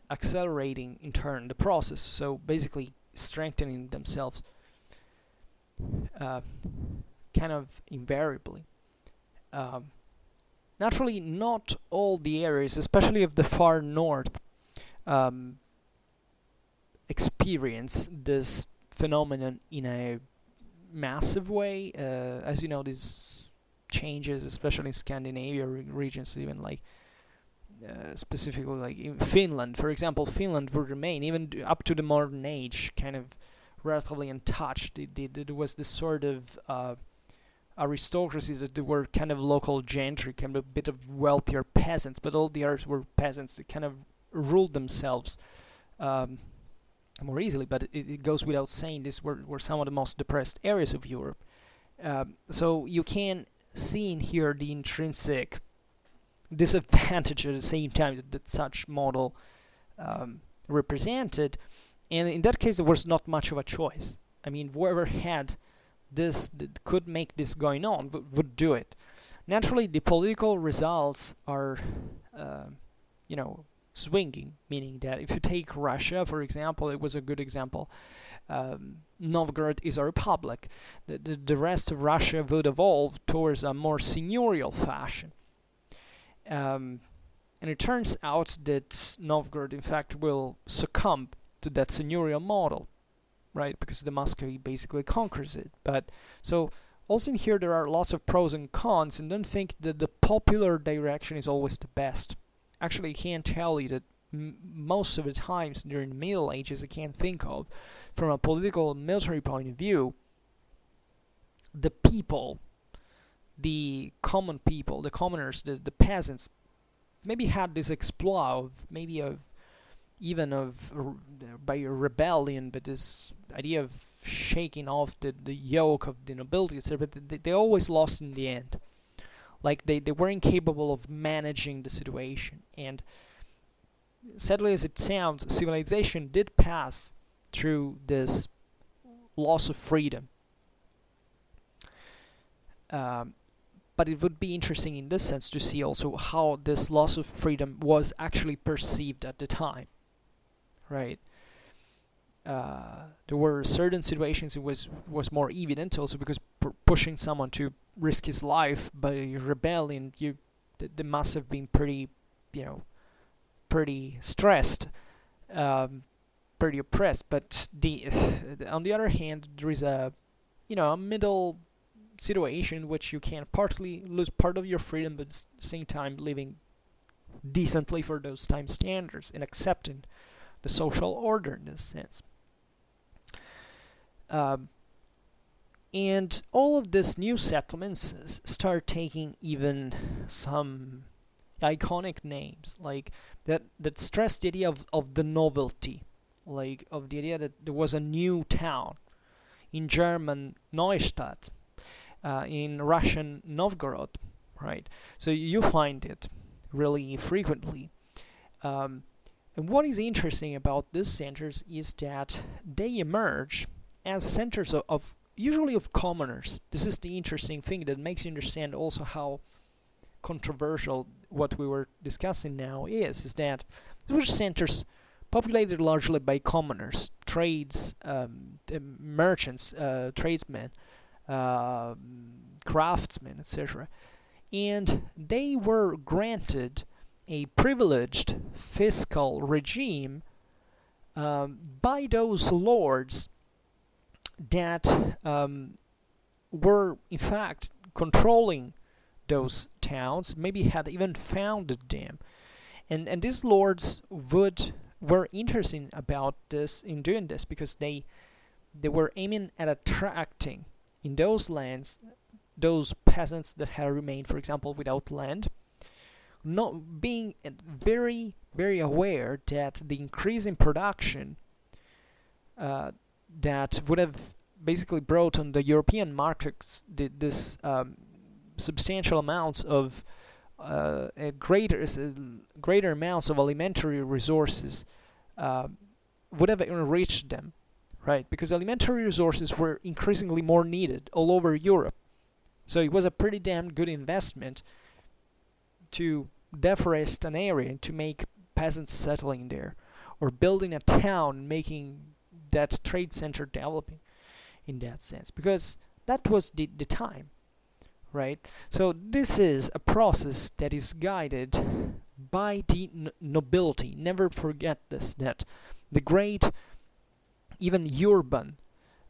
accelerating in turn the process, so basically strengthening themselves kind of invariably. Naturally, not all the areas, especially of the far north, experience this phenomenon in a massive way. As you know, these changes, especially in Scandinavia regions, even like specifically like in Finland, for example, Finland would remain even up to the modern age kind of relatively untouched. It was this sort of aristocracy that they were kind of local gentry, kind of a bit of wealthier peasants, but all the others were peasants that kind of ruled themselves more easily. But it goes without saying, these were some of the most depressed areas of Europe. So you can see in here the intrinsic disadvantage at the same time that such model represented. And in that case, there was not much of a choice. I mean, whoever had this that could make this going on would do it. Naturally, the political results are, swinging, meaning that if you take Russia, for example, it was a good example. Novgorod is a republic. The rest of Russia would evolve towards a more seigneurial fashion. And it turns out that Novgorod, in fact, will succumb to that seigneurial model, right? Because the Muscovy basically conquers it. But so also in here there are lots of pros and cons, and don't think that the popular direction is always the best. Actually, I can tell you that most of the times during the Middle Ages, I can't think of, from a political military point of view, the people, the common people, the commoners, the peasants, maybe had this exploit by a rebellion, but this idea of shaking off the yoke of the nobility, etc. But they always lost in the end. Like they were incapable of managing the situation. And sadly as it sounds, civilization did pass through this loss of freedom. But it would be interesting in this sense to see also how this loss of freedom was actually perceived at the time, right? There were certain situations it was more evident, also because pushing someone to risk his life by rebellion, they must have been pretty stressed, pretty oppressed. But on the other hand, there is a middle situation in which you can partly lose part of your freedom, but at the same time living decently for those time standards and accepting the social order in this sense. And all of these new settlements start taking even some iconic names, like that stress the idea of the novelty, like of the idea that there was a new town. In German, Neustadt, in Russian, Novgorod, right? So you find it really frequently. And what is interesting about these centers is that they emerge as centers of usually of commoners. This is the interesting thing that makes you understand also how controversial what we were discussing now is that these were centers populated largely by commoners, trades, merchants, tradesmen, craftsmen, etc. And they were granted a privileged fiscal regime by those lords that were in fact controlling those towns, maybe had even founded them. And these lords were interested about this, in doing this, because they were aiming at attracting in those lands those peasants that had remained, for example, without land, not being very, very aware that the increase in production that would have basically brought on the European markets this substantial amounts of greater amounts of alimentary resources would have enriched them, right? Because alimentary resources were increasingly more needed all over Europe. So it was a pretty damn good investment to deforest an area and to make peasants settling there, or building a town, making that trade center developing in that sense, because that was the time, right? So this is a process that is guided by the nobility. Never forget this, that the great, even urban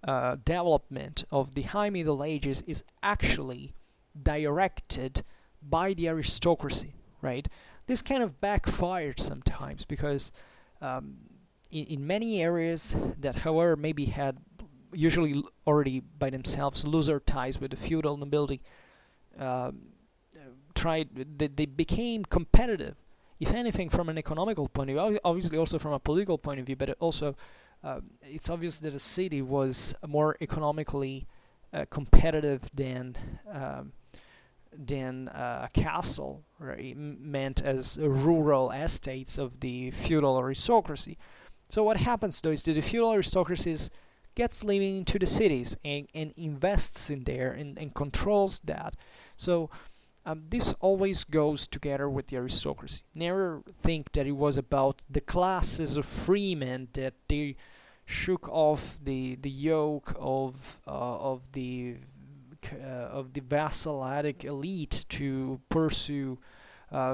development of the High Middle Ages is actually directed by the aristocracy, right? This kind of backfired sometimes, because in many areas that, however, maybe had usually already by themselves looser ties with the feudal nobility, they became competitive, if anything, from an economical point of view, obviously also from a political point of view, but also it's obvious that a city was more economically competitive than a castle, right? Meant as rural estates of the feudal aristocracy. So what happens though is that the feudal aristocracy gets living into the cities and invests in there and controls that. So this always goes together with the aristocracy. Never think that it was about the classes of freemen, that they shook off the yoke of the vassalic elite to pursue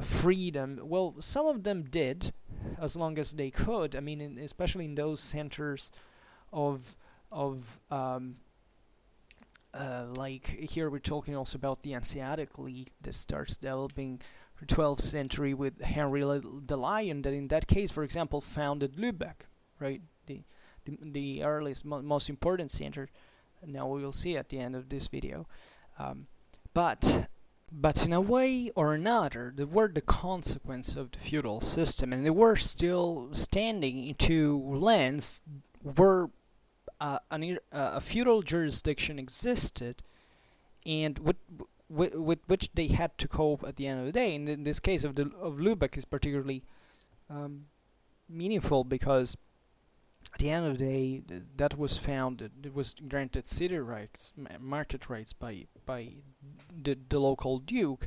freedom. Well, some of them did, as long as they could. I mean, especially in those centers of like here we're talking also about the Hanseatic League that starts developing for 12th century with Henry the Lion, that in that case, for example, founded Lübeck, right? The earliest, most important center. Now we will see at the end of this video. But in a way or another, they were the consequence of the feudal system, and they were still standing into lands where a feudal jurisdiction existed, and with which they had to cope at the end of the day. And in this case of Lübeck is particularly meaningful, because at the end of the day, that was founded, it was granted city rights, market rights by the local duke.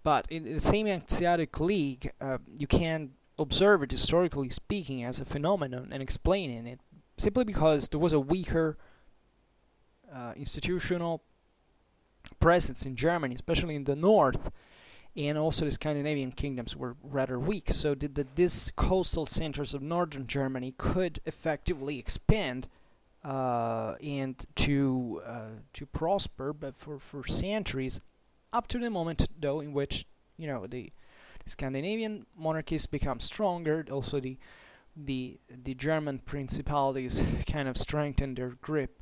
But in the same Hanseatic League, you can observe it, historically speaking, as a phenomenon and explaining it, simply because there was a weaker institutional presence in Germany, especially in the north, and also the Scandinavian kingdoms were rather weak, so these coastal centers of northern Germany could effectively expand and to prosper, but for centuries, up to the moment though in which, you know, the Scandinavian monarchies become stronger. Also the German principalities kind of strengthen their grip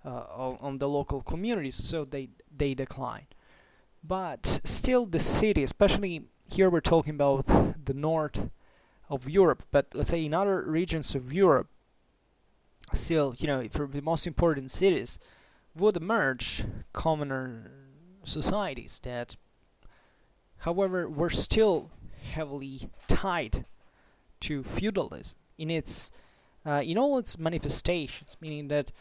on the local communities, so they decline. But still the city, especially here we're talking about the north of Europe, but let's say in other regions of Europe, still, you know, for the most important cities, would emerge commoner societies that, however, were still heavily tied to feudalism in all its manifestations, meaning that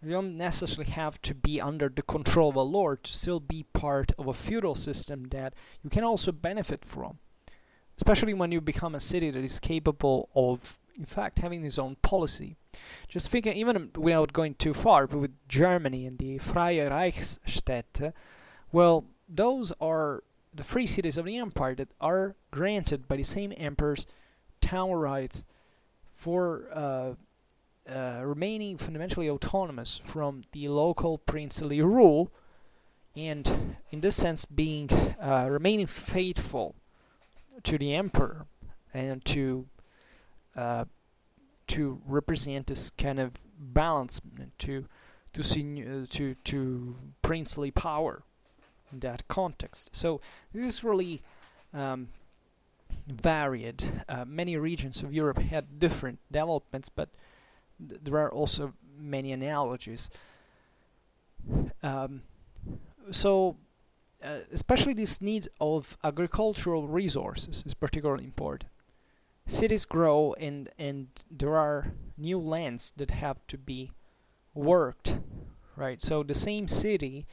you don't necessarily have to be under the control of a lord to still be part of a feudal system that you can also benefit from, especially when you become a city that is capable of, in fact, having its own policy. Just think, even without going too far, but with Germany and the Freie Reichsstädte, well, those are the free cities of the empire that are granted by the same emperors town rights for remaining fundamentally autonomous from the local princely rule, and in this sense being remaining faithful to the emperor and to represent this kind of balance to princely power in that context. So this is really varied. Many regions of Europe had different developments, but there are also many analogies. So especially this need of agricultural resources is particularly important. Cities grow, and there are new lands that have to be worked, right? So the same city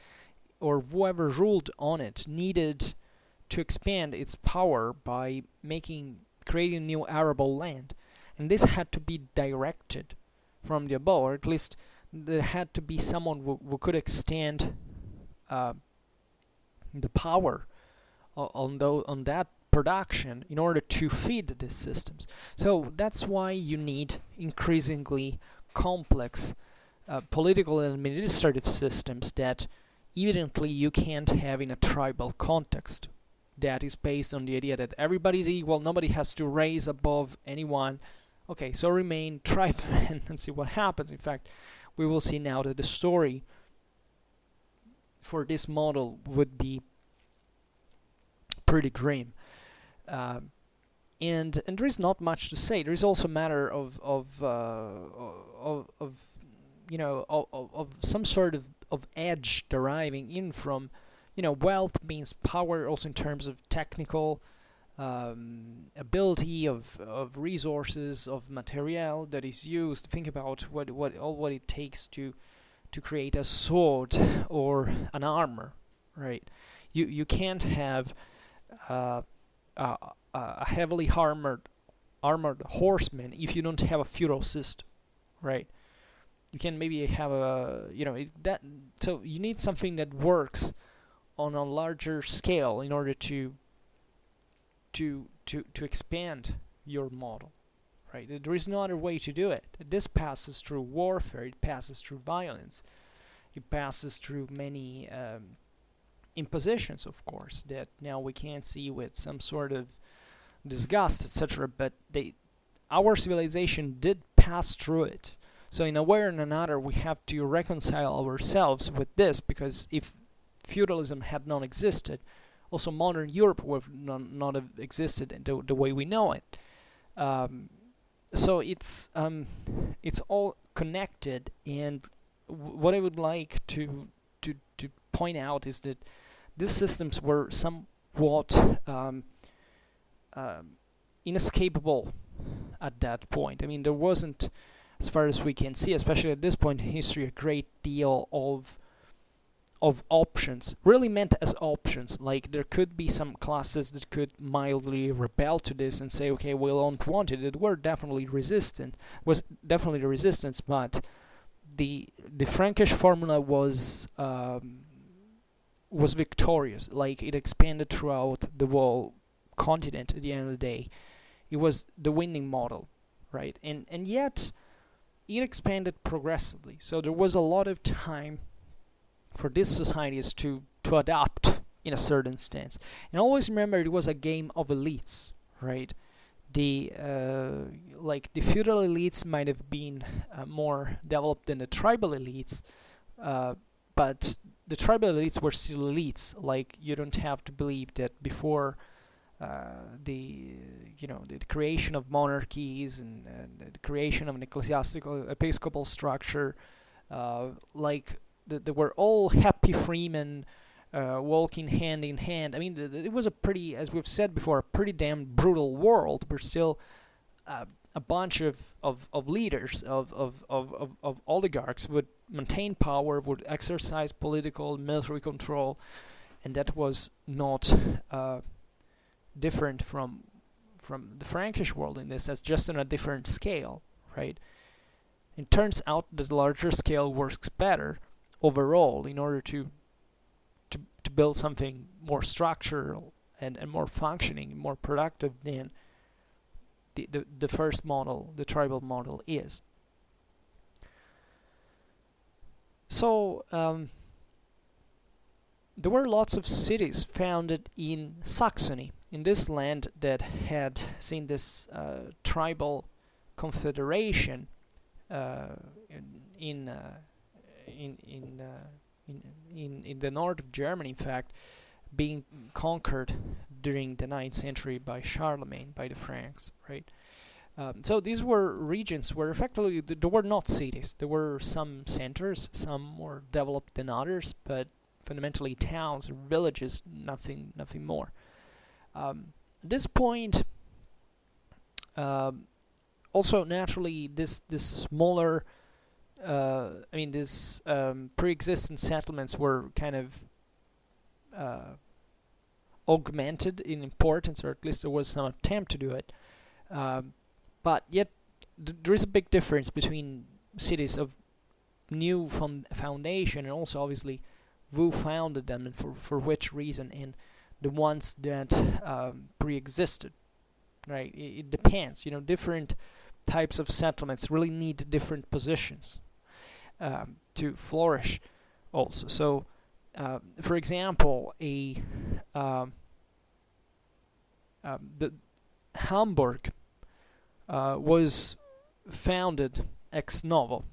or whoever ruled on it needed to expand its power by creating new arable land, and this had to be directed from the above, or at least there had to be someone who could extend the power on that production in order to feed these systems. So that's why you need increasingly complex political and administrative systems that evidently you can't have in a tribal context that is based on the idea that everybody's equal, nobody has to raise above anyone. Okay, so remain tribesmen and see what happens. In fact, we will see now that the story for this model would be pretty grim. And there is not much to say. There is also a matter of some sort of edge deriving in from, wealth means power, also in terms of technical ability, of resources, of material that is used. Think about what it takes to create a sword or an armor, right? You can't have a heavily armored horseman if you don't have a feudal system, right? You can maybe have so you need something that works on a larger scale in order to expand your model, right? There is no other way to do it. This passes through warfare, it passes through violence, it passes through many impositions, of course, that now we can't see with some sort of disgust, etc. But our civilization did pass through it. So in a way or another, we have to reconcile ourselves with this, because if feudalism had not existed, also modern Europe would not have existed the way we know it. So it's all connected, and what I would like to point out is that these systems were somewhat inescapable at that point. I mean, there wasn't, as far as we can see, especially at this point in history, a great deal of options, really meant as options. Like, there could be some classes that could mildly rebel to this and say, okay, we don't want it. It was definitely the resistance, but the Frankish formula was victorious. Like, it expanded throughout the whole continent at the end of the day. It was the winning model, right? And yet it expanded progressively, so there was a lot of time for these societies to adapt in a certain stance. And always remember, it was a game of elites, right? The feudal elites might have been more developed than the tribal elites, but the tribal elites were still elites. Like, you don't have to believe that before the creation of monarchies and the creation of an ecclesiastical episcopal structure, they were all happy freemen walking hand in hand. I mean, it was a pretty, as we've said before, a pretty damn brutal world, but still a bunch of leaders, of oligarchs would maintain power, would exercise political and military control, and that was not different from the Frankish world in this. That's just on a different scale, right? It turns out that the larger scale works better overall in order to build something more structural and more functioning, more productive than the first model, the tribal model, is. So there were lots of cities founded in Saxony, in this land that had seen this tribal confederation in the north of Germany, in fact, being conquered during the 9th century by Charlemagne, by the Franks, right? So these were regions where effectively there were not cities. There were some centers, some more developed than others, but fundamentally towns or villages, nothing more. At this point, also naturally, this smaller, this pre-existing settlements were kind of augmented in importance, or at least there was some attempt to do it. But yet, there is a big difference between cities of new foundation and also obviously who founded them and for which reason, and the ones that pre-existed. Right? It depends. Different types of settlements really need different positions to flourish. Also, so for example, the Hamburg was founded ex novo,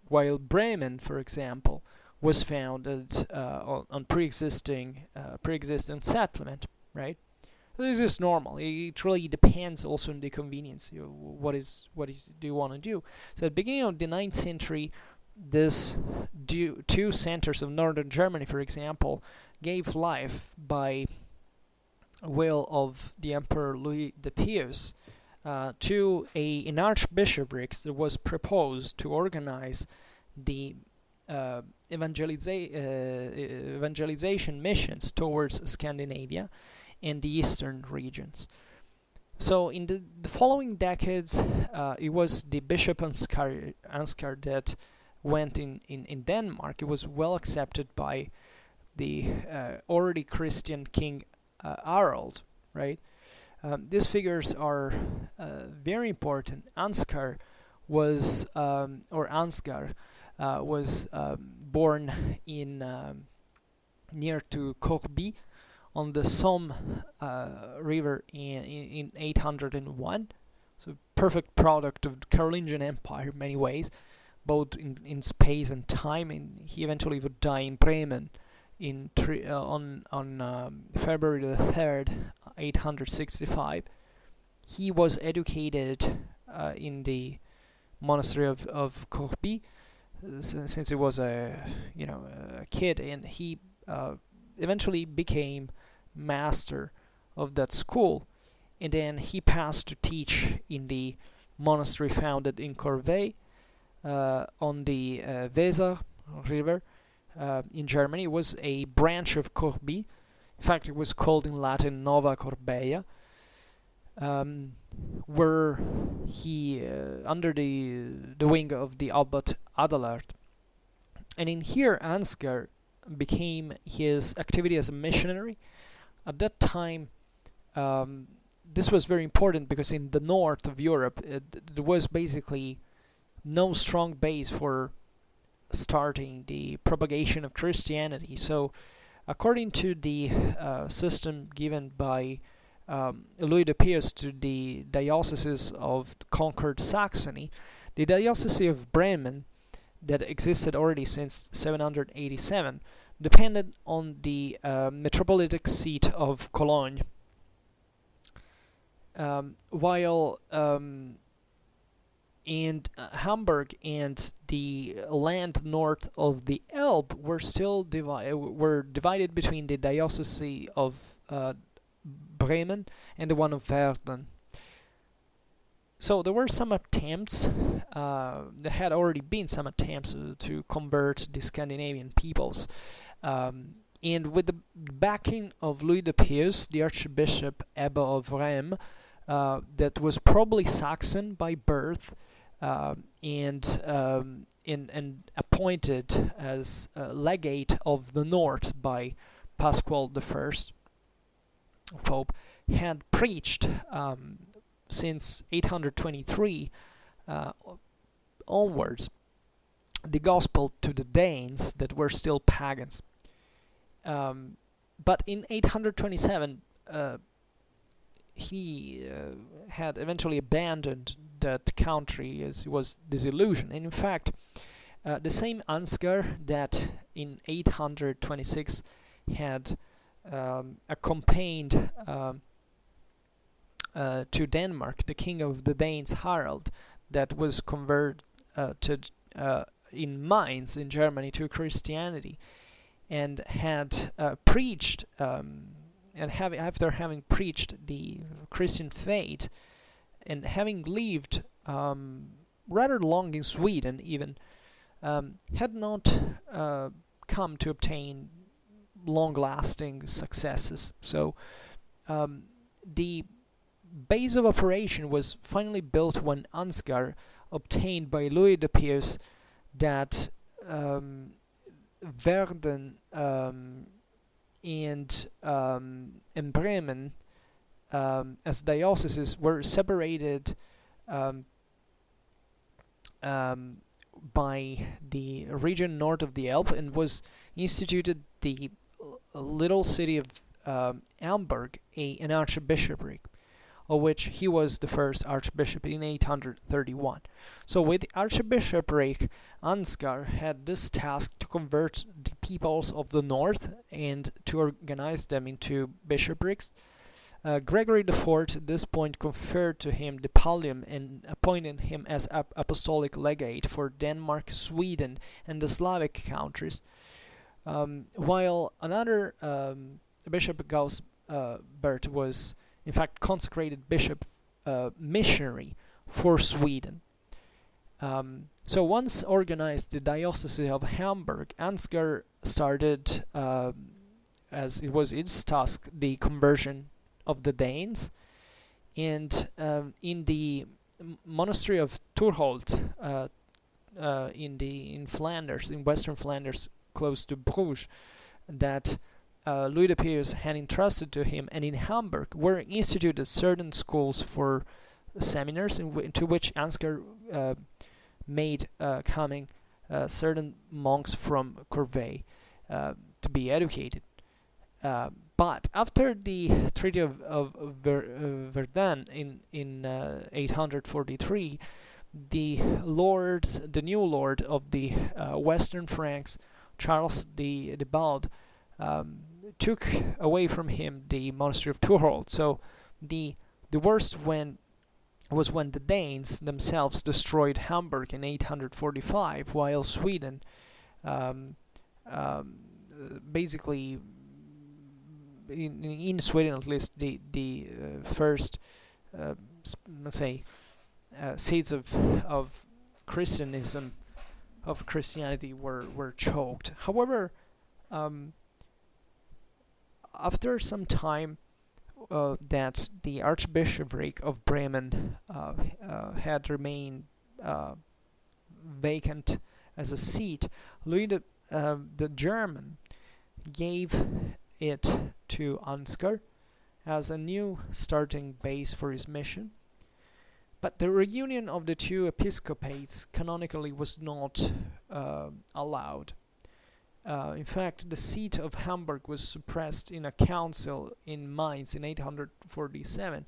while Bremen, for example, was founded on pre-existing settlement, right? So this is normal. It really depends also on the convenience. What do you want to do? So at the beginning of the 9th century, this two centers of northern Germany, for example, gave life by will of the Emperor Louis the Pious to an archbishopric that was proposed to organize the evangelization missions towards Scandinavia and the eastern regions. So in the following decades, it was the Bishop Ansgar that went in Denmark. It was well accepted by the already Christian King Harald, right? These figures are very important. Ansgar was born in near to Kochbi on the Somme river in 801. So perfect product of the Carolingian Empire in many ways, both in space and time. And he eventually would die in Bremen on February the 3rd, 865. He was educated in the monastery of Kochbi since he was a kid, and he eventually became master of that school, and then he passed to teach in the monastery founded in Corvey on the Weser river in Germany. It was a branch of Corbie. In fact, it was called in Latin Nova Corbeia, where he under the wing of the abbot Adalbert. And in here, Ansgar became his activity as a missionary. At that time, this was very important because in the north of Europe, there was basically no strong base for starting the propagation of Christianity. So, according to the system given by Louis the Pious to the dioceses of conquered Saxony, the diocese of Bremen, that existed already since 787, depended on the metropolitic seat of Cologne, while Hamburg and the land north of the Elbe were still divided between the diocese of Bremen and the one of Verden. So there were some attempts, there had already been some attempts to convert the Scandinavian peoples. And with the backing of Louis the Pious, the Archbishop Ebbe of Rheims, that was probably Saxon by birth, and appointed as legate of the North by Pasqual I, Pope, had preached since 823 onwards the gospel to the Danes that were still pagans. But in 827 he had eventually abandoned that country as he was disillusioned. And in fact, the same Ansgar that in 826 had accompanied to Denmark the king of the Danes Harald, that was converted in Mainz in Germany to Christianity. and had preached, after having preached the Christian faith, and having lived rather long in Sweden even, had not come to obtain long-lasting successes. So the base of operation was finally built when Ansgar obtained by Louis de Pius that Verden and Bremen as dioceses were separated by the region north of the Alps, and was instituted the little city of Hamburg, an archbishopric, of which he was the first archbishop in 831. So with the archbishopric, Ansgar had this task to convert the peoples of the north and to organize them into bishoprics. Gregory IV at this point conferred to him the pallium and appointed him as apostolic legate for Denmark, Sweden, and the Slavic countries, while another Bishop Adalbert was in fact consecrated bishop missionary for Sweden. So once organized the diocese of Hamburg, Ansgar started, as it was its task, the conversion of the Danes, and in the monastery of Thurholt in Flanders, in western Flanders, close to Bruges, that Louis de Pius had entrusted to him, and in Hamburg were instituted certain schools for seminars into which Ansgar made coming certain monks from Corvey to be educated. But after the Treaty of Verdun in 843, the new lord of the Western Franks, Charles the Bald, took away from him the monastery of Thurholt. So the worst was when the Danes themselves destroyed Hamburg in 845, while Sweden basically, in Sweden at least, the first let's say seeds of Christianism, of Christianity, were choked. However, after some time that the Archbishopric of Bremen had remained vacant as a seat, Louis the German gave it to Ansgar as a new starting base for his mission. But the reunion of the two episcopates canonically was not allowed. In fact, the seat of Hamburg was suppressed in a council in Mainz in 847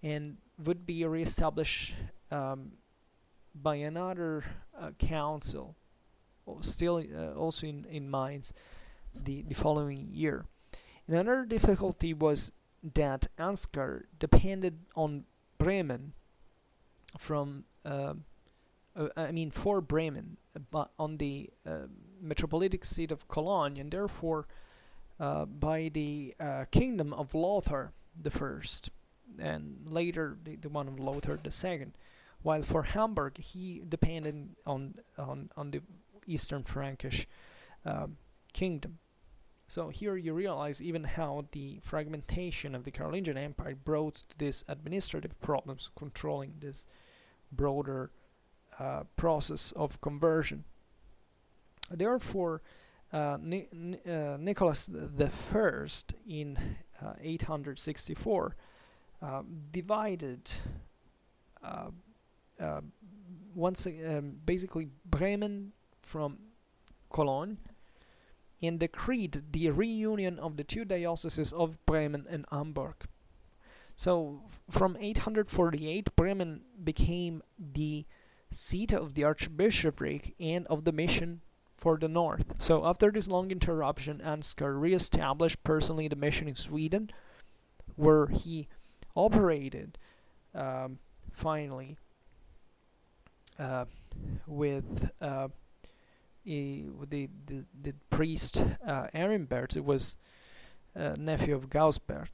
and would be re-established by another council, still also in Mainz, the following year. Another difficulty was that Ansgar depended on Bremen for Bremen, but on the metropolitic seat of Cologne, and therefore by the kingdom of Lothar the First, and later the one of Lothar the Second. While for Hamburg, he depended on the Eastern Frankish kingdom. So here you realize even how the fragmentation of the Carolingian Empire brought to these administrative problems controlling this broader process of conversion. Therefore, Nicholas I in 864 divided basically Bremen from Cologne, and decreed the reunion of the two dioceses of Bremen and Hamburg. So from 848, Bremen became the seat of the archbishopric and of the mission for the north. So after this long interruption, Ansgar re-established personally the mission in Sweden, where he operated finally with the priest Adalbert, it was nephew of Gausbert,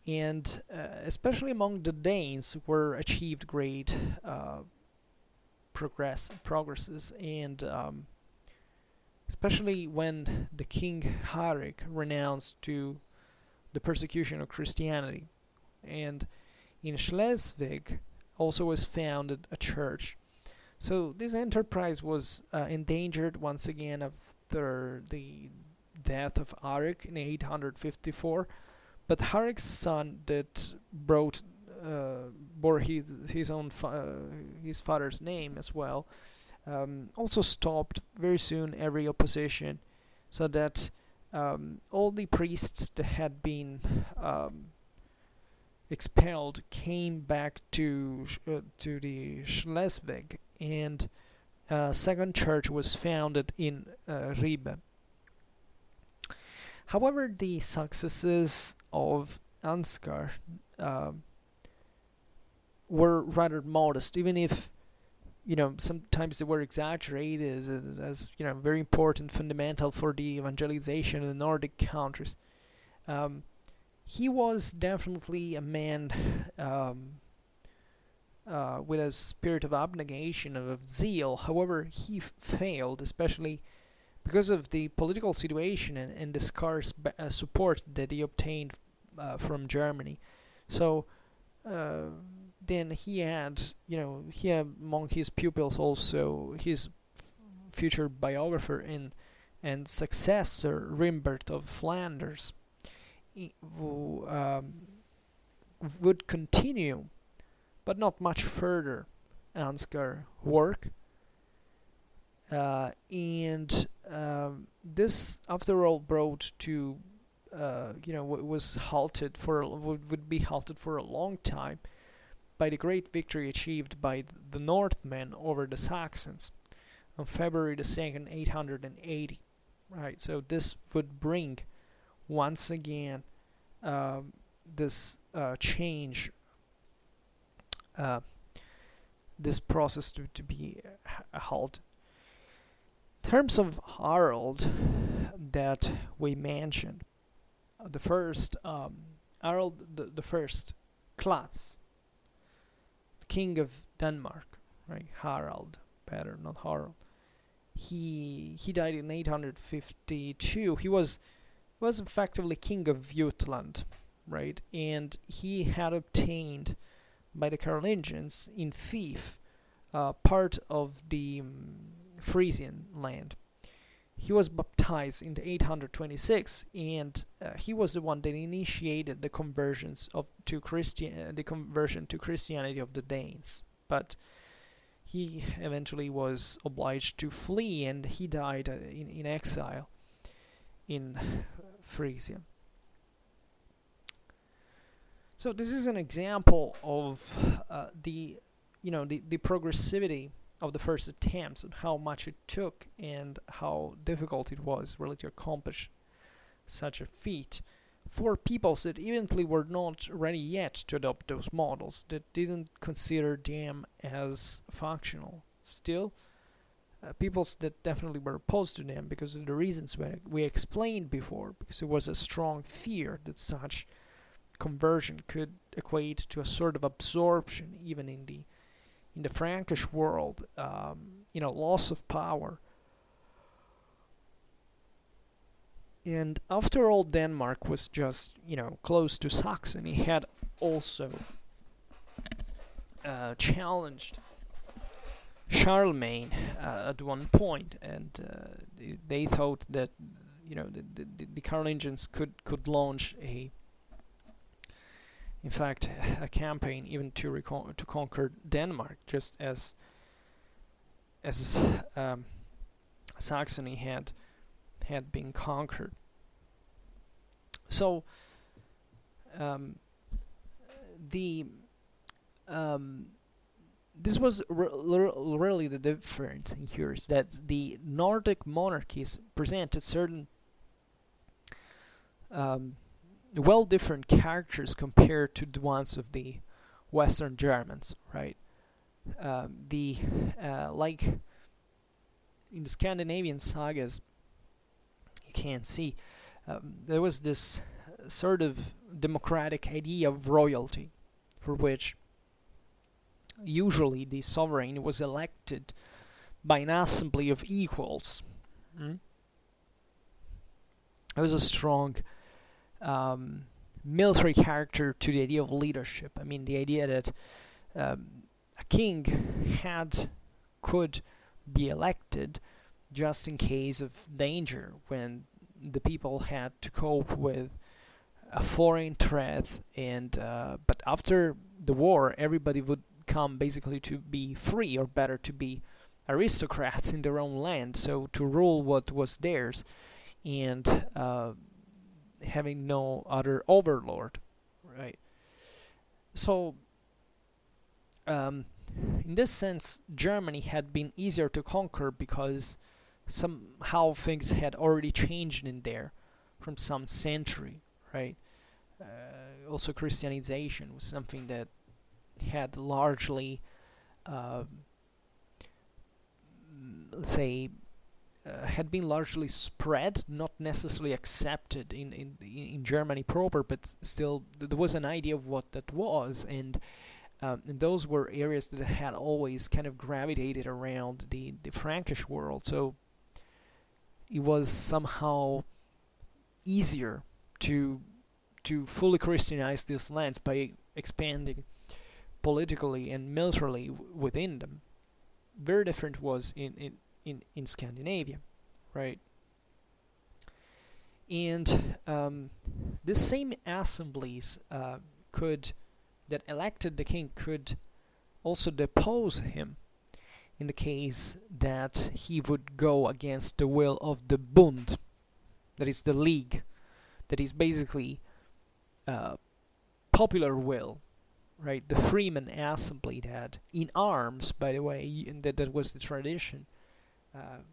and especially among the Danes were achieved great progresses, and especially when the king Harik renounced to the persecution of Christianity, and in Schleswig also was founded a church. So this enterprise was endangered once again after the death of Arik in 854, but Harik's son that bore his father's name as well, also stopped very soon every opposition, so that all the priests that had been expelled came back to the Schleswig, and a second church was founded in Ribe. However, the successes of Ansgar were rather modest, even if sometimes they were exaggerated as very important, fundamental for the evangelization in the Nordic countries. He was definitely a man with a spirit of abnegation, of zeal. However, he failed, especially because of the political situation and the scarce support that he obtained from Germany. So then he had among his pupils also his future biographer and successor Rimbert of Flanders, who would continue, but not much further, Ansgar work. And this, after all, brought to was halted for would be halted for a long time by the great victory achieved by the Northmen over the Saxons on February the 2nd, 880. Right, so this would bring once again this change, this process to be halted. In terms of Harald that we mentioned, the first Harald the first Klats, king of Denmark, right? Harald, better, not Harald. He died in 852. He was effectively king of Jutland, right? And he had obtained by the Carolingians in fief part of the Frisian land. He was baptized in 826, and he was the one that initiated the conversion to Christianity of the Danes. But he eventually was obliged to flee, and he died in exile in Frisia. So this is an example of the progressivity of the first attempts, and how much it took and how difficult it was really to accomplish such a feat for peoples that evidently were not ready yet to adopt those models, that didn't consider them as functional. Still, peoples that definitely were opposed to them because of the reasons we explained before, because it was a strong fear that such conversion could equate to a sort of absorption, even in the Frankish world, loss of power. And after all, Denmark was just, close to Saxony. He had also challenged Charlemagne at one point, and they thought that, the Carolingians could launch in fact, a campaign even to conquer Denmark, just as Saxony had been conquered. So this was really the difference here, is that the Nordic monarchies presented certain different characters compared to the ones of the Western Germans, right? in the Scandinavian sagas, you can see there was this sort of democratic idea of royalty, for which usually the sovereign was elected by an assembly of equals. Mm? There was a strong military character to the idea of leadership. I mean, the idea that a king could be elected just in case of danger, when the people had to cope with a foreign threat, and but after the war, everybody would come basically to be free, or better, to be aristocrats in their own land, so to rule what was theirs, and having no other overlord, right? So in this sense, Germany had been easier to conquer because somehow things had already changed in there from some century, right? Also, Christianization was something that had largely, let's say, had been largely spread, not necessarily accepted in Germany proper, but still there was an idea of what that was, and those were areas that had always kind of gravitated around the Frankish world. So it was somehow easier to fully Christianize these lands by expanding politically and militarily within them. Very different was in Scandinavia, right? And the same assemblies that elected the king could also depose him in the case that he would go against the will of the Bund, that is the league, that is basically popular will, right? The freeman assembly that, in arms, by the way, and that was the tradition, had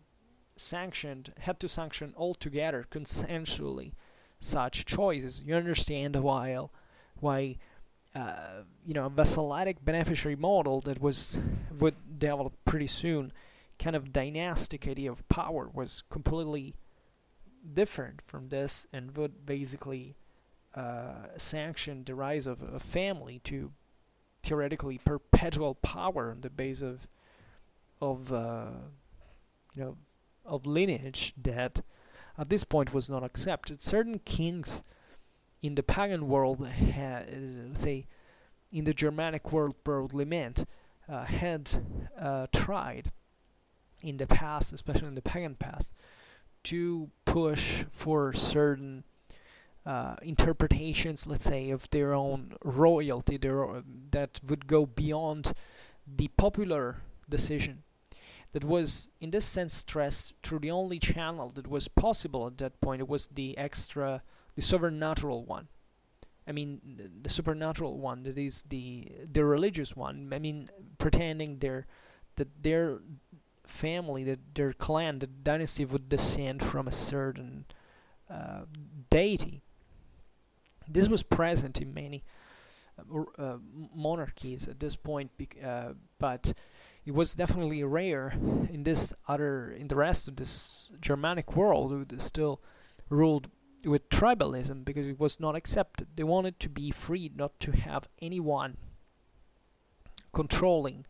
to sanction altogether consensually such choices. You understand why a vassalitic beneficiary model that would develop pretty soon, kind of dynastic idea of power, was completely different from this, and would basically sanction the rise of a family to theoretically perpetual power on the base of lineage that at this point was not accepted. Certain kings in the pagan world had, say, in the Germanic world broadly meant, had tried in the past, especially in the pagan past, to push for certain interpretations, let's say, of their own royalty, that would go beyond the popular decision, that was, in this sense, stressed through the only channel that was possible at that point. It was the supernatural one. I mean, the supernatural one, that is the religious one. I mean, pretending that their family, that their clan, the dynasty would descend from a certain deity. This was present in many monarchies at this point, but it was definitely rare in the rest of this Germanic world. It still ruled with tribalism because it was not accepted. They wanted to be free, not to have anyone controlling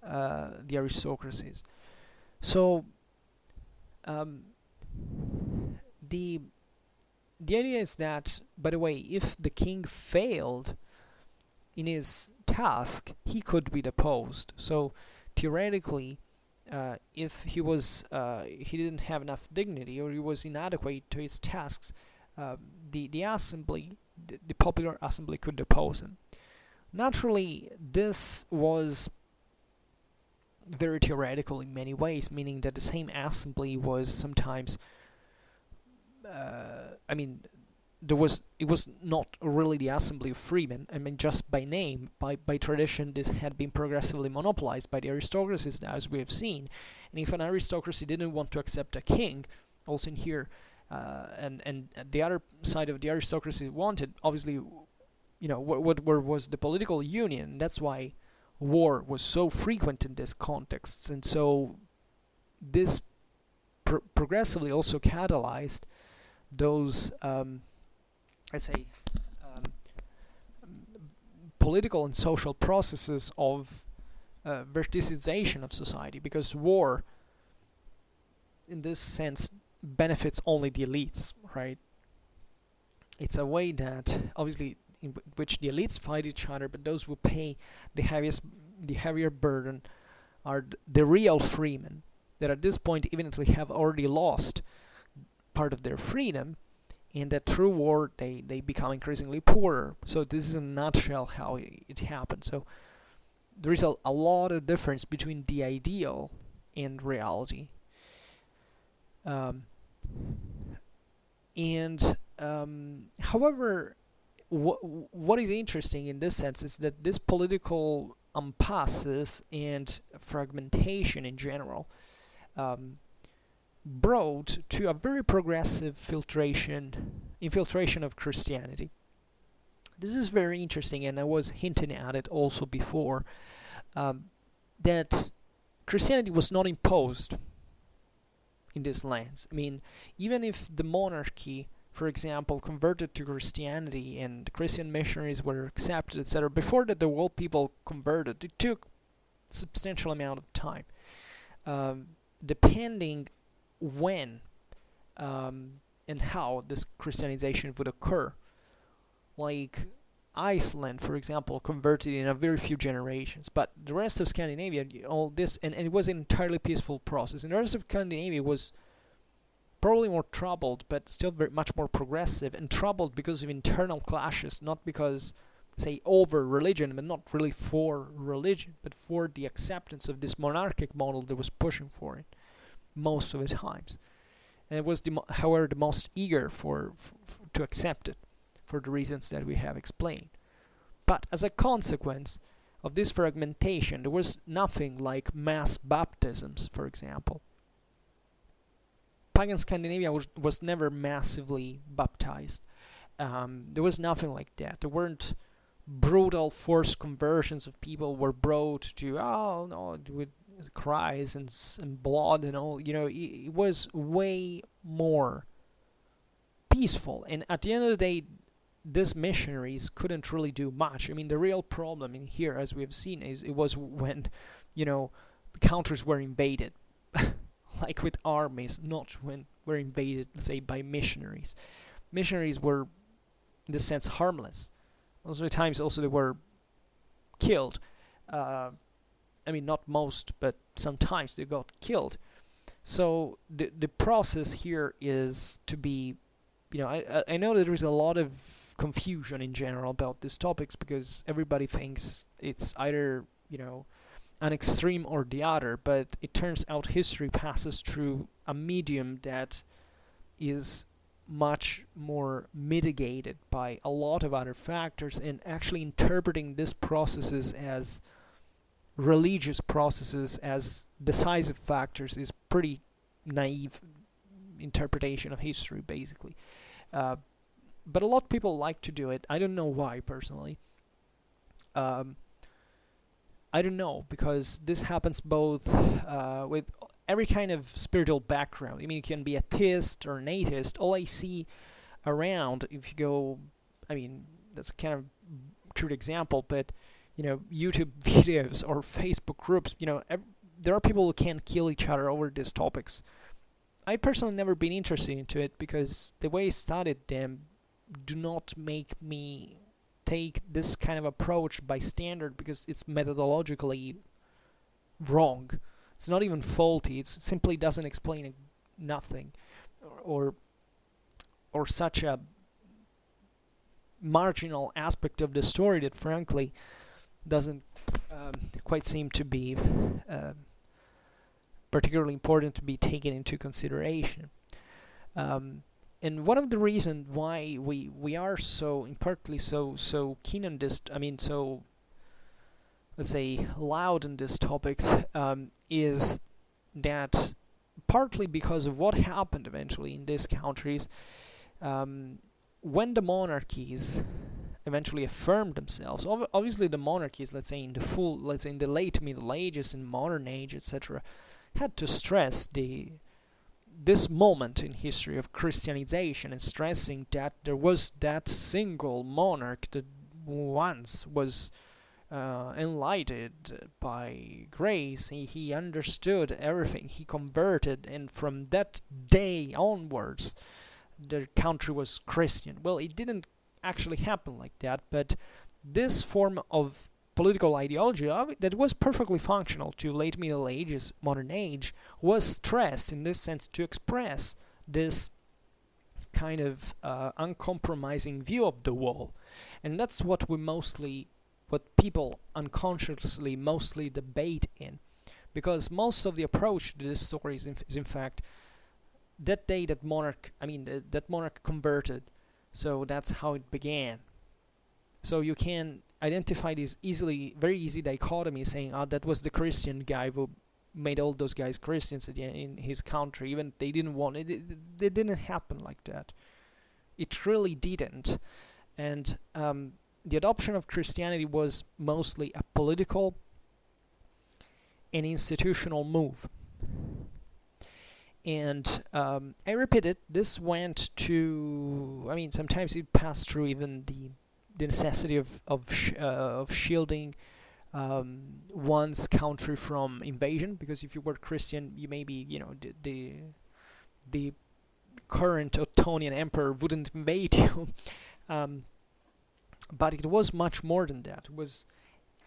the aristocracies. So the idea is that, by the way, if the king failed in his task, he could be deposed. So theoretically, if he didn't have enough dignity, or he was inadequate to his tasks, the assembly, the popular assembly, could depose him. Naturally, this was very theoretical in many ways, meaning that the same assembly was sometimes, it was not really the assembly of freemen. I mean, just by name, by tradition, this had been progressively monopolized by the aristocracies, as we have seen. And if an aristocracy didn't want to accept a king, also in here, and the other side of the aristocracy wanted, obviously, what was the political union. That's why war was so frequent in this context, and so this progressively also catalyzed those, let's say, political and social processes of verticization of society, because war, in this sense, benefits only the elites, right? It's a way that, obviously, in which the elites fight each other, but those who pay the heavier burden are the real freemen, that at this point even if they have already lost part of their freedom, and that through war they become increasingly poorer. So this is in a nutshell how it happened. So there is a lot of difference between the ideal and reality. However, what is interesting in this sense is that this political impasses and fragmentation in general brought to a very progressive infiltration of Christianity. This is very interesting, and I was hinting at it also before, that Christianity was not imposed in these lands. I mean, even if the monarchy, for example, converted to Christianity and Christian missionaries were accepted, etc., before that the world people converted, it took a substantial amount of time. Depending when and how this Christianization would occur. Like Iceland, for example, converted in a very few generations, but the rest of Scandinavia, all this, and it was an entirely peaceful process. And the rest of Scandinavia was probably more troubled, but still very much more progressive, and troubled because of internal clashes, not because, say, over religion, but not really for religion, but for the acceptance of this monarchic model that was pushing for it most of the times. And it was, however, the most eager to accept it, for the reasons that we have explained. But as a consequence of this fragmentation, there was nothing like mass baptisms, for example. Pagan Scandinavia was never massively baptized. There was nothing like that. There weren't brutal forced conversions of people were brought to, oh no, with cries and blood and all. You know, it was way more peaceful. And at the end of the day, these missionaries couldn't really do much. I mean, the real problem in here, as we have seen, is it was when, you know, the countries were invaded, like with armies, not when were invaded, let's say, by missionaries. Missionaries were, in this sense, harmless. Most of the times, also, they were killed. I mean, not most, but sometimes they got killed. So the process here is to be, you know, I know that there is a lot of confusion in general about these topics, because everybody thinks it's either, you know, an extreme or the other, but it turns out history passes through a medium that is much more mitigated by a lot of other factors, and actually interpreting these processes as religious processes, as decisive factors, is pretty naive interpretation of history, basically. But a lot of people like to do it. I don't know why, personally. I don't know, because this happens both with every kind of spiritual background. I mean, you can be a theist or an atheist. All I see around, if you go, I mean, that's a kind of crude example, but, you know, YouTube videos or Facebook groups, you know, there are people who can kill each other over these topics. I personally never been interested into it, because the way I studied them do not make me take this kind of approach by standard, because it's methodologically wrong. It's not even faulty. It simply doesn't explain nothing, or such a marginal aspect of the story that, frankly, doesn't quite seem to be particularly important to be taken into consideration. And one of the reasons why we are so, in partly so keen on this, I mean, so, let's say, loud on these topics, is that partly because of what happened eventually in these countries, when the monarchies eventually affirmed themselves. Obviously, the monarchies, let's say in the late Middle Ages and modern age, etc., had to stress the this moment in history of Christianization and stressing that there was that single monarch that once was enlightened by grace. He understood everything. He converted, and from that day onwards, the country was Christian. Well, it didn't actually happen like that, but this form of political ideology that was perfectly functional to late Middle Ages, modern age, was stressed in this sense to express this kind of uncompromising view of the world. And that's what people unconsciously mostly debate in, because most of the approach to this story is in fact that day that monarch converted, so that's how it began. So you can identify this very easy dichotomy, saying, that was the Christian guy who made all those guys Christians in his country, even they didn't want it. It didn't happen like that. It really didn't. And the adoption of Christianity was mostly a political and institutional move. And I repeat it, this went to, sometimes it passed through even the necessity of shielding one's country from invasion, because if you were Christian, you maybe, the current Ottonian emperor wouldn't invade you. But it was much more than that. It was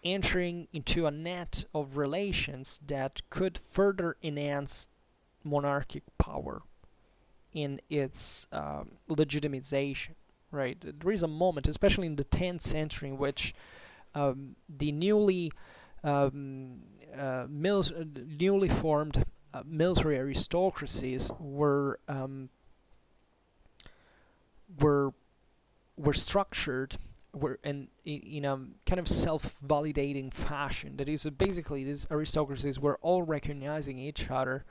entering into a net of relations that could further enhance monarchic power in its legitimization. Right, there is a moment, especially in the 10th century, in which the newly formed military aristocracies were structured in a kind of self-validating fashion. That is, basically, these aristocracies were all recognizing each other,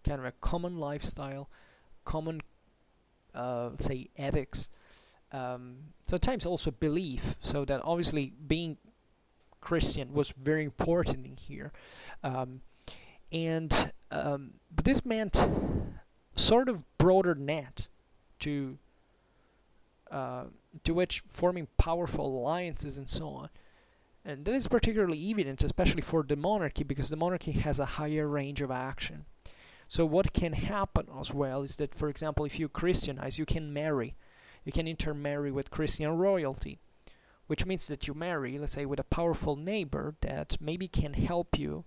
kind of a common lifestyle, common, let's say, ethics. Sometimes also belief, so that obviously being Christian was very important in here, but this meant sort of broader net to which forming powerful alliances and so on. And that is particularly evident, especially for the monarchy, because the monarchy has a higher range of action. So what can happen as well is that, for example, if you Christianize, you can intermarry with Christian royalty, which means that you marry, let's say, with a powerful neighbor that maybe can help you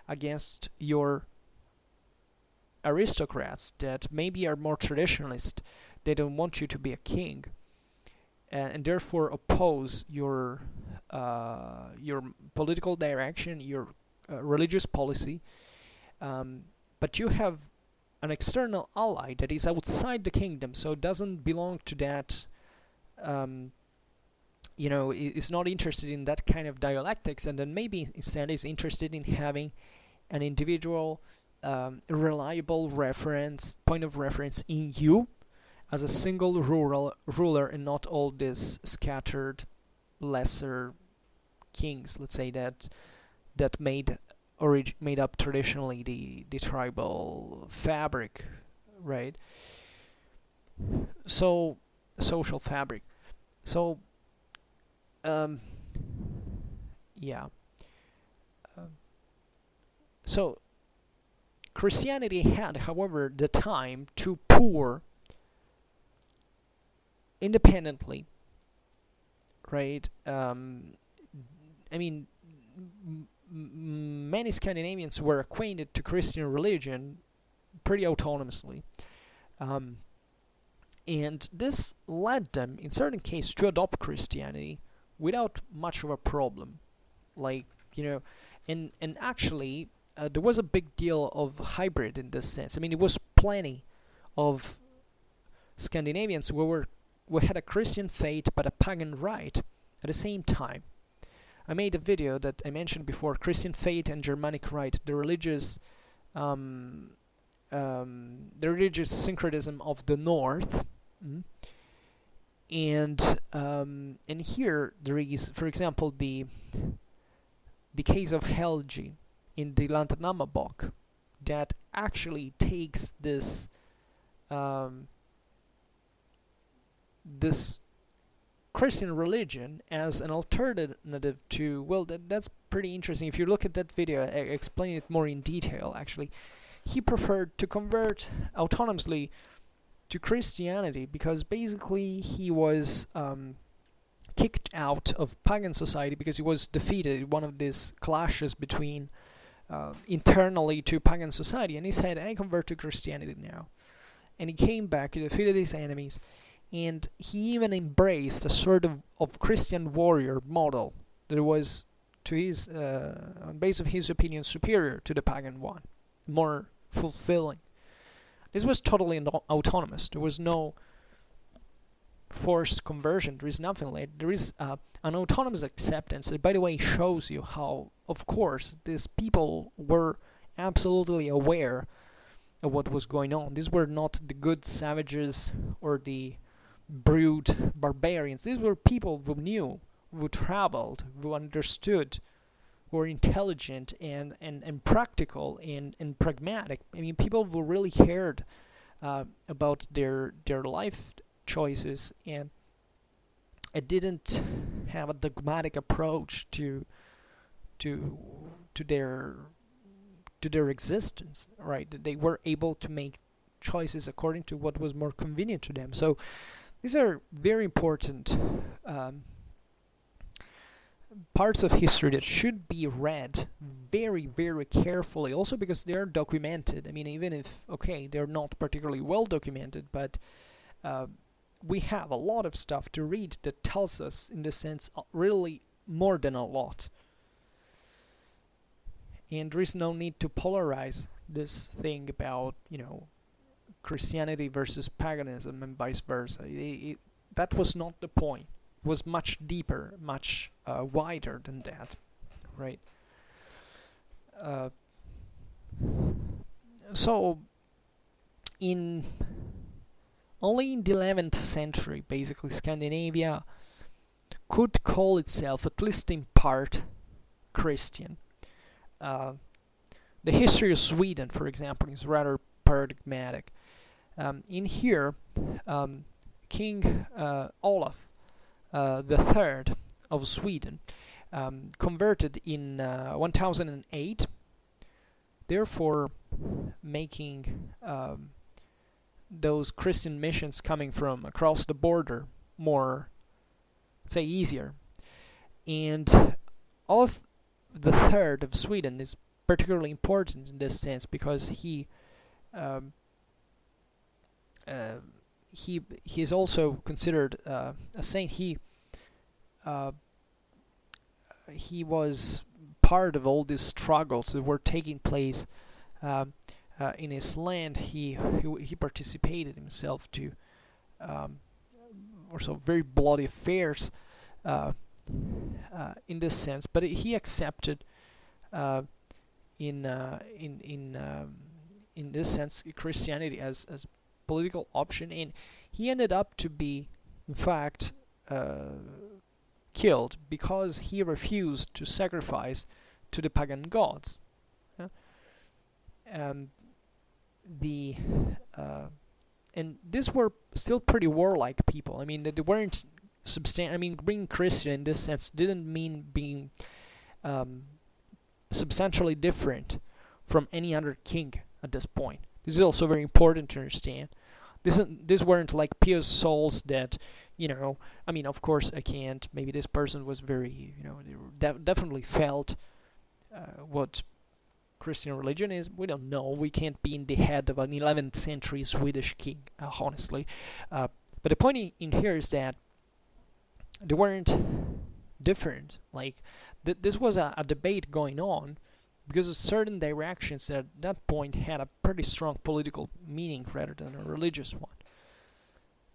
against your aristocrats that maybe are more traditionalist. They don't want you to be a king, and therefore oppose your political direction, your religious policy. But you have an external ally that is outside the kingdom, so doesn't belong to that, is not interested in that kind of dialectics, and then maybe instead is interested in having an individual, reliable point of reference in you as a single ruler, and not all these scattered lesser kings, let's say, that made up traditionally the tribal fabric, right? So social fabric. So so Christianity had, however, the time to pour independently, right? Many Scandinavians were acquainted to Christian religion pretty autonomously, and this led them, in certain cases, to adopt Christianity without much of a problem. And actually, there was a big deal of hybrid in this sense. It was plenty of Scandinavians who had a Christian faith but a pagan rite at the same time. I made a video that I mentioned before, Christian faith and Germanic rite, the religious syncretism of the North. And here there is, for example, the case of Helgi in the Landnamabok that actually takes this this Christian religion as an alternative to, well, that's pretty interesting. If you look at that video, I explain it more in detail, actually. He preferred to convert autonomously to Christianity because basically he was kicked out of pagan society because he was defeated in one of these clashes between internally to pagan society, and he said, I convert to Christianity now. And he came back, he defeated his enemies, and he even embraced a sort of Christian warrior model that was, to his, on base of his opinion, superior to the pagan one, more fulfilling. This was totally autonomous. There was no forced conversion. There is nothing like that. There is an autonomous acceptance that, by the way, shows you how, of course, these people were absolutely aware of what was going on. These were not the good savages or the brute barbarians. These were people who knew, who traveled, who understood, who were intelligent and practical and pragmatic. I mean, people who really cared about their life choices, and it didn't have a dogmatic approach to their existence, right? They were able to make choices according to what was more convenient to them. So these are very important parts of history that should be read very, very carefully, also because they're documented. I mean, even if, okay, they're not particularly well documented, but we have a lot of stuff to read that tells us, in this sense, really more than a lot. And there is no need to polarize this thing about, Christianity versus paganism and vice versa. That was not the point. It was much deeper, much wider than that, right? So, only in the 11th century, basically, Scandinavia could call itself, at least in part, Christian. The history of Sweden, for example, is rather paradigmatic. In here, King Olaf the III of Sweden converted in 1008, therefore making those Christian missions coming from across the border more, let's say, easier. And Olaf the III of Sweden is particularly important in this sense because he is also considered a saint. He was part of all these struggles that were taking place in his land. He participated himself to also very bloody affairs in this sense, but he accepted in this sense Christianity as political option, and he ended up to be, in fact, killed because he refused to sacrifice to the pagan gods. And these were still pretty warlike people. I mean, they weren't being Christian in this sense didn't mean being substantially different from any other king at this point. This is also very important to understand. These weren't like pious souls that, I mean, of course, I can't. Maybe this person was very, they definitely felt what Christian religion is. We don't know. We can't be in the head of an 11th century Swedish king, honestly. But the point in here is that they weren't different. Like, this was a debate going on because of certain directions that at that point had a pretty strong political meaning rather than a religious one.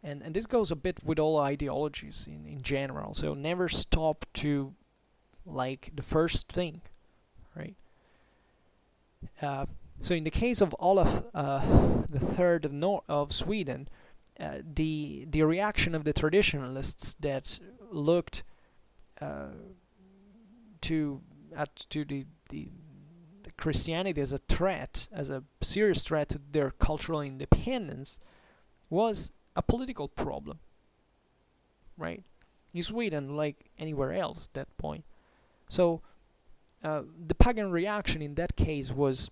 And this goes a bit with all ideologies in general. So never stop to like the first thing, right? So in the case of Olaf the Third of Sweden, the reaction of the traditionalists that looked to the Christianity as a threat, as a serious threat to their cultural independence, was a political problem, right? In Sweden, like anywhere else at that point. So the pagan reaction in that case was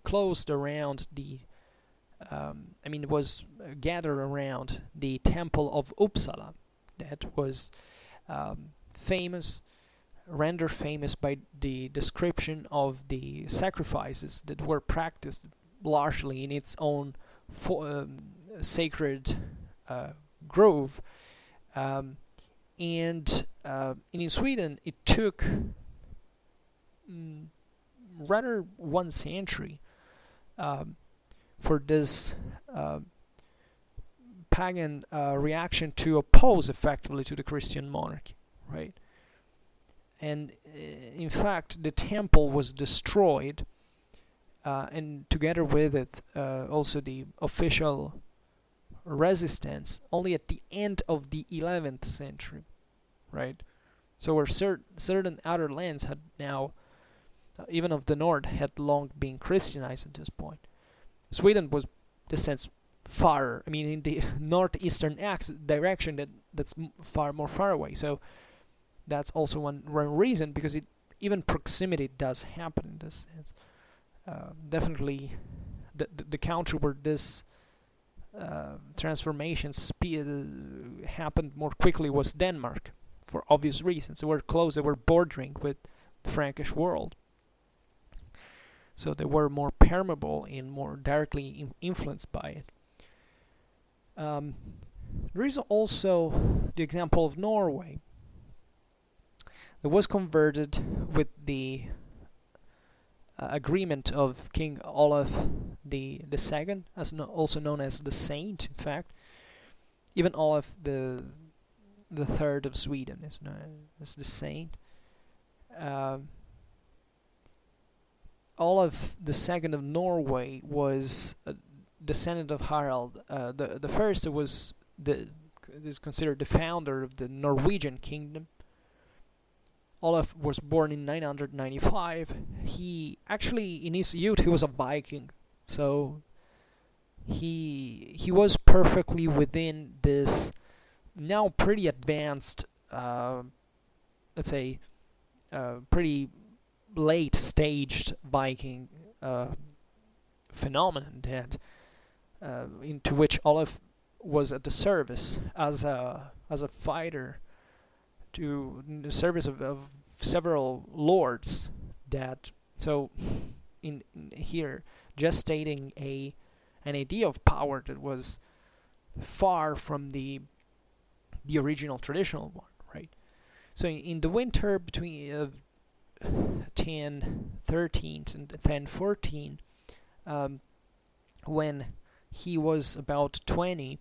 closed around the it was gathered around the temple of Uppsala, that was famous, rendered famous by the description of the sacrifices that were practiced largely in its own sacred grove. And in Sweden, it took rather 1 century for this pagan reaction to oppose effectively to the Christian monarchy, right? And in fact, the temple was destroyed, and together with it, also the official resistance, only at the end of the 11th century, right? So where certain other lands had now, even of the north, had long been Christianized at this point. Sweden was, in this sense, far. I mean, in the northeastern direction, that's far away. So that's also one reason, because even proximity does happen in this sense. Definitely, the country where this transformation happened more quickly was Denmark, for obvious reasons. They were close. They were bordering with the Frankish world. So they were more permeable and more directly influenced by it. There is also the example of Norway. It was converted with the agreement of King Olaf the Second, also known as the Saint. In fact, even Olaf the Third of Sweden is known as the Saint. Olaf the Second of Norway was a descendant of Harald the First, who was is considered the founder of the Norwegian kingdom. Olaf was born in 995. He actually, in his youth, he was a Viking, so he was perfectly within this now pretty advanced, let's say, pretty late staged Viking phenomenon that into which Olaf was at the service as a fighter, to the service of several lords. That so in here just stating an idea of power that was far from the original traditional one, right? So in the winter between 1013 and 1014, when he was about 20,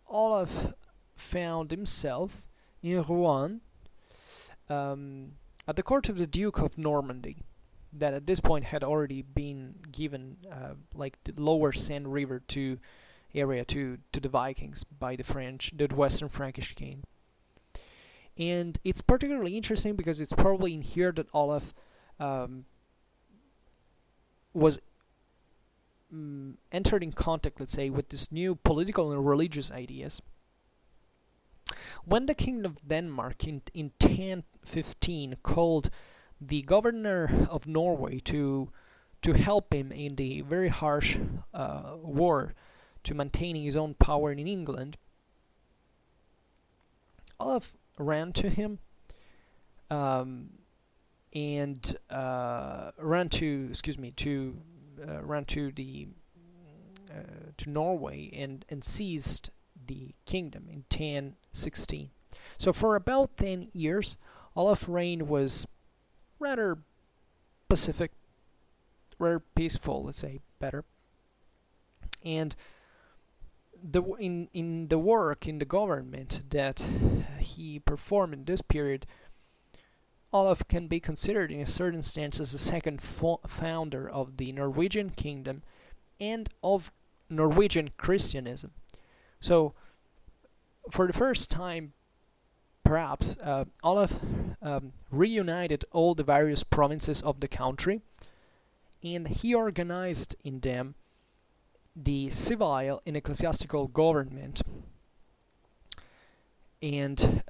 Olaf found himself in Rouen, at the court of the Duke of Normandy, that at this point had already been given like the lower Seine River area to the Vikings by the Western Frankish king. And it's particularly interesting because it's probably in here that Olaf was entered in contact, let's say, with this new political and religious ideas. When the Kingdom of Denmark in 1015 called the governor of Norway to help him in the very harsh war to maintaining his own power in England, Olaf ran to him and ran to Norway and seized the kingdom in 1016. So for about 10 years, Olaf's reign was rather pacific, rather peaceful, let's say, better. And in the work in the government that he performed in this period, Olaf can be considered in a certain sense as the second founder of the Norwegian kingdom and of Norwegian Christianism. So, for the first time, perhaps, Olaf reunited all the various provinces of the country and he organized in them the civil and ecclesiastical government. And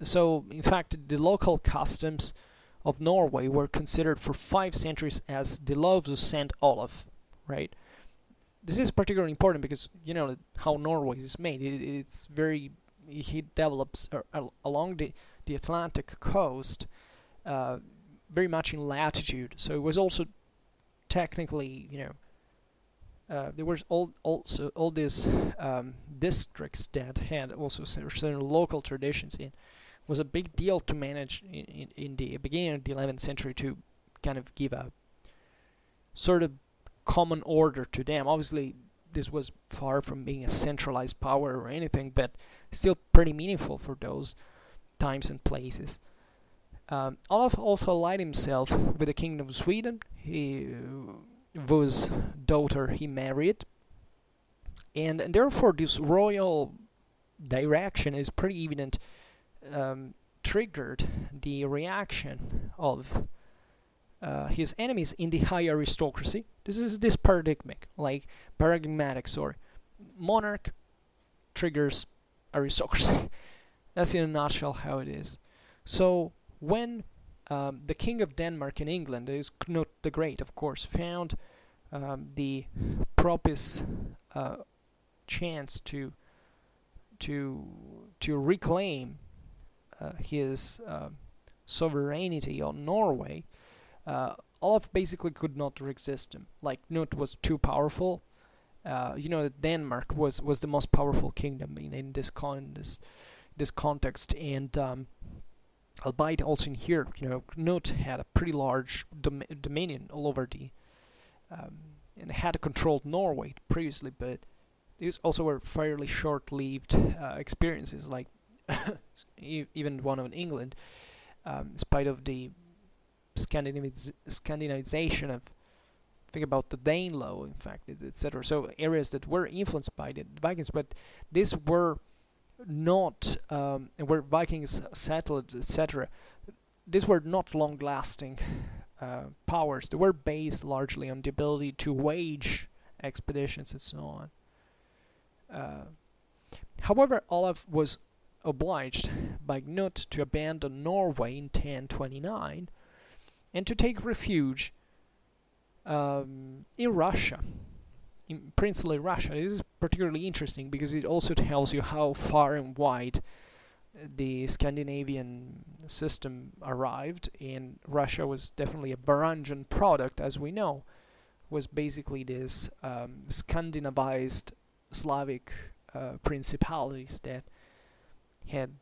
so, in fact, the local customs of Norway were considered for 5 centuries as the laws of Saint Olaf, right? This is particularly important because you know how Norway is made. It's very, he develops along the Atlantic coast, very much in latitude. So it was also technically, there was also all these districts that had also certain local traditions in. It was a big deal to manage in the beginning of the 11th century to kind of give a sort of common order to them. Obviously, this was far from being a centralized power or anything, but still pretty meaningful for those times and places. Olaf also allied himself with the Kingdom of Sweden, whose daughter he married, and therefore this royal direction is pretty evident, triggered the reaction of his enemies in the high aristocracy. This is this paradigmatic, monarch triggers aristocracy. That's in a nutshell how it is. So when the King of Denmark in England, is Knut the Great, of course, found the propitious chance to reclaim his sovereignty on Norway, Olaf basically could not resist him. Like, Knut was too powerful. That Denmark was the most powerful kingdom in this context, and albeit also in here, Knut had a pretty large dominion all over and had controlled Norway previously, but these also were fairly short-lived experiences, like even one of England, in spite of the Scandinavization of, think about the Danelaw, in fact, etc. So areas that were influenced by the Vikings, but these were not, where Vikings settled, etc. These were not long-lasting powers. They were based largely on the ability to wage expeditions and so on. However, Olaf was obliged by Knut to abandon Norway in 1029 and to take refuge in Russia, in princely Russia. This is particularly interesting because it also tells you how far and wide the Scandinavian system arrived, and Russia was definitely a Varangian product, as we know. Was basically this Scandinavized Slavic principalities that had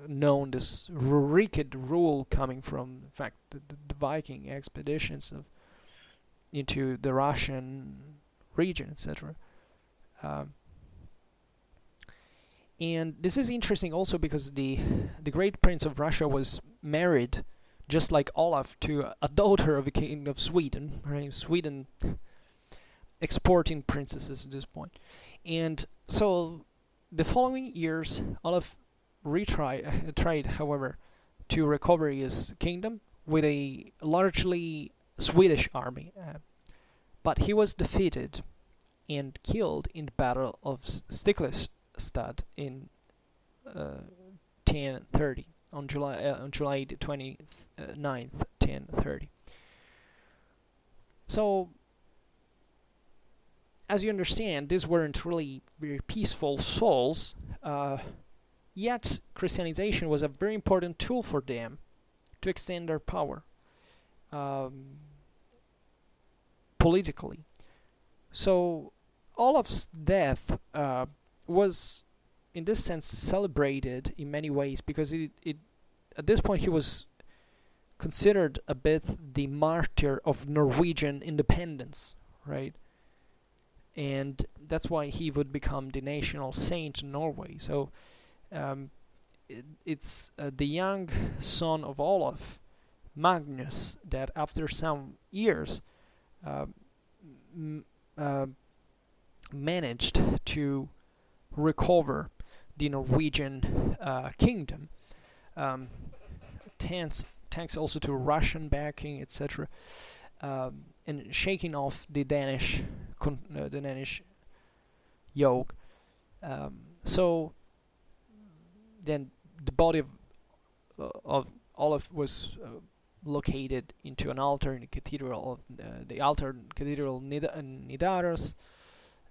known this Rurikic rule coming from, in fact, the Viking expeditions into the Russian region, etc. And this is interesting also because the great prince of Russia was married, just like Olaf, to a daughter of the king of Sweden. Right? Sweden exporting princesses at this point. And so the following years, Olaf tried, however, to recover his kingdom with a largely Swedish army. But he was defeated and killed in the Battle of Stiklestad in 1030, on July 29th, 1030. So, as you understand, these weren't really very peaceful souls, yet Christianization was a very important tool for them to extend their power politically. So Olaf's death was, in this sense, celebrated in many ways because it at this point he was considered a bit the martyr of Norwegian independence, right? And that's why he would become the national saint in Norway. So it's the young son of Olaf, Magnus, that after some years managed to recover the Norwegian kingdom, thanks also to Russian backing, etc. and shaking off the Danish yoke. So then the body of Olaf was located into an altar in the cathedral of the altar cathedral Nidaros,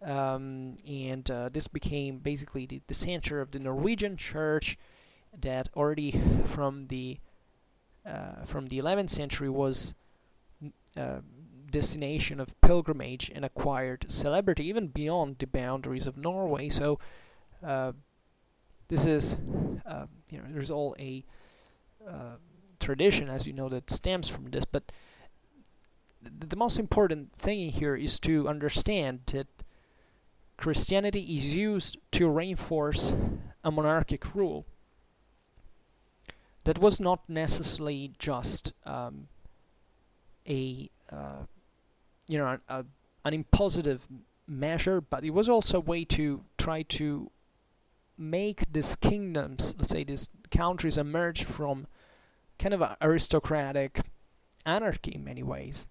and this became basically the center of the Norwegian church that already from the 11th century was destination of pilgrimage and acquired celebrity even beyond the boundaries of Norway. So this is there's all a tradition, as you know, that stems from this, but the most important thing here is to understand that Christianity is used to reinforce a monarchic rule that was not necessarily just an impositive measure, but it was also a way to try to make these kingdoms, let's say these countries, emerge from kind of an aristocratic anarchy in many ways.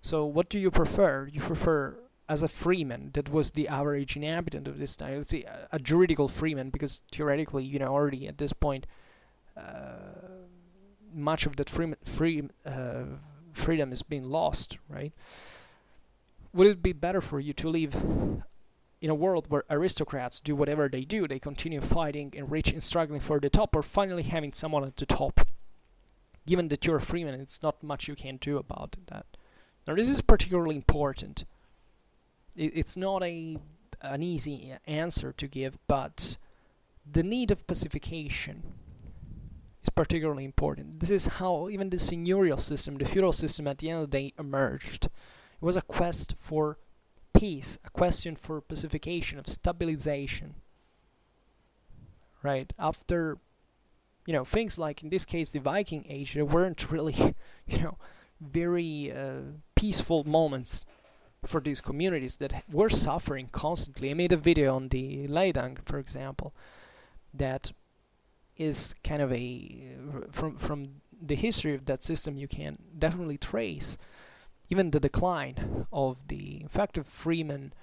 So what do you prefer? You prefer as a freeman, that was the average inhabitant of this time, let's say a juridical freeman, because theoretically, already at this point, much of that freedom is being lost, right? Would it be better for you to live in a world where aristocrats do whatever they do, they continue fighting and rich and struggling for the top, or finally having someone at the top? Given that you're a freeman, it's not much you can do about that. Now, this is particularly important. It's not an easy answer to give, but the need of pacification is particularly important. This is how even the seigneurial system, the feudal system, at the end of the day emerged. It was a quest for peace, a question for pacification, of stabilization. Right? After, things like, in this case, the Viking Age, there weren't really, very peaceful moments for these communities that were suffering constantly. I made a video on the Leidang, for example, that is kind of from the history of that system, you can definitely trace even the decline of the effective freeman,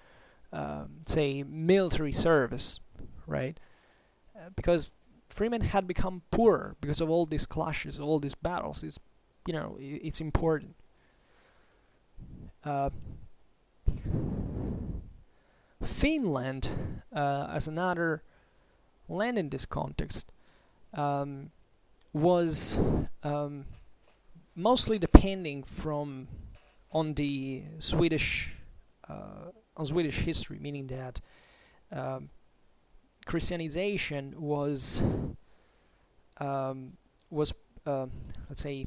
say, military service, right? Because freemen had become poorer because of all these clashes, all these battles. It's important. Finland, as another land in this context, was mostly depending on the Swedish history, meaning that Christianization was let's say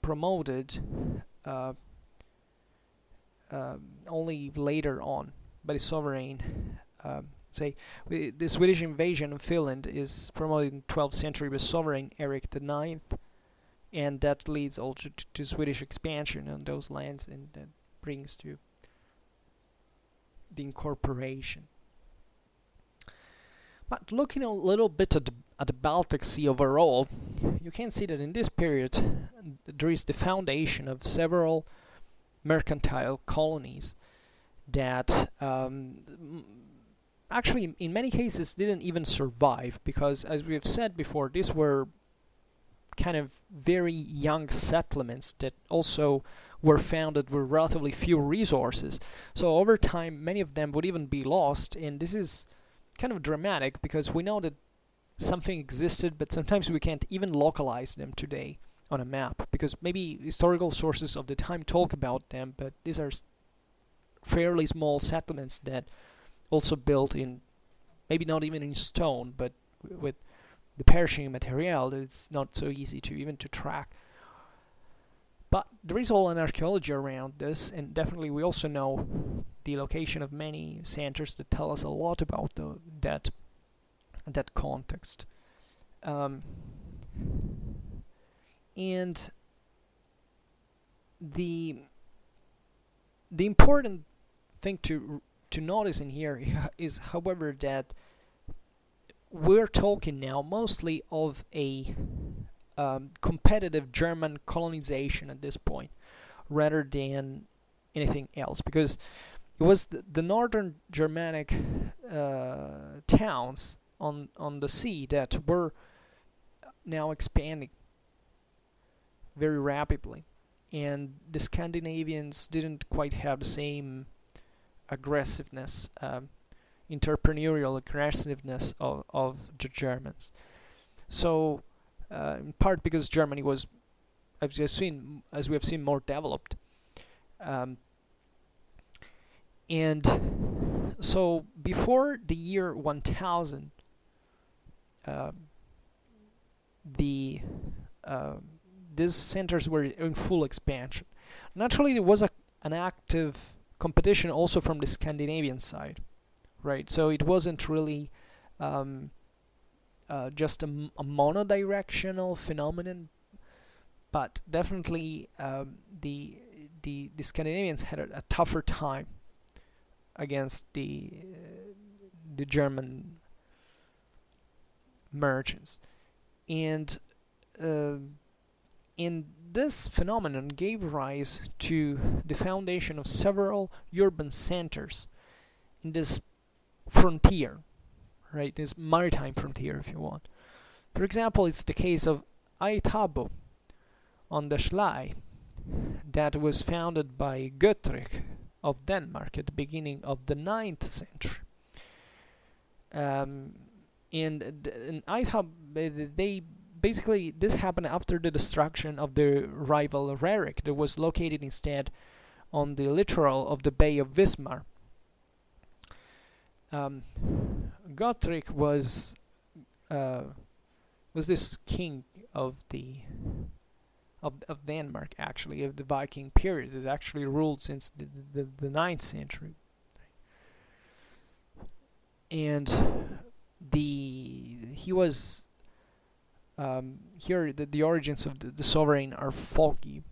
promoted only later on by the sovereign. The Swedish invasion of Finland is promoted in 12th century by sovereign Erik IX, and that leads also to Swedish expansion on those lands, and that brings to the incorporation. But looking a little bit at the Baltic Sea overall, you can see that in this period there is the foundation of several mercantile colonies that actually in many cases didn't even survive, because, as we have said before, these were kind of very young settlements that also were founded with relatively few resources. So over time, many of them would even be lost, and this is kind of dramatic because we know that something existed, but sometimes we can't even localize them today on a map, because maybe historical sources of the time talk about them, but these are fairly small settlements that also built in, maybe not even in stone, but with the perishing material, it's not so easy to track. But there is all an archaeology around this, and definitely we also know the location of many centers that tell us a lot about that context. And the important thing to notice in here is, however, that we're talking now mostly of a competitive German colonization at this point, rather than anything else, because it was the northern Germanic towns on the sea that were now expanding very rapidly, and the Scandinavians didn't quite have the same aggressiveness, entrepreneurial aggressiveness of the Germans. So, in part because Germany was, as we have seen, more developed, and so before the year 1000, the these centers were in full expansion. Naturally, there was an active competition also from the Scandinavian side, right? So it wasn't really just a monodirectional phenomenon, but definitely the Scandinavians had a tougher time against the German merchants, and this phenomenon gave rise to the foundation of several urban centers in this frontier, right? This maritime frontier, if you want. For example, it's the case of Haithabu on the Schlei, that was founded by Guthrich of Denmark at the beginning of the 9th century. And Haithabu, they basically, this happened after the destruction of the rival Rerik that was located instead on the littoral of the Bay of Wismar. Guthrich was this king of Denmark, actually, of the Viking period. It actually ruled since the 9th century, and he was here. The origins of the sovereign are foggy,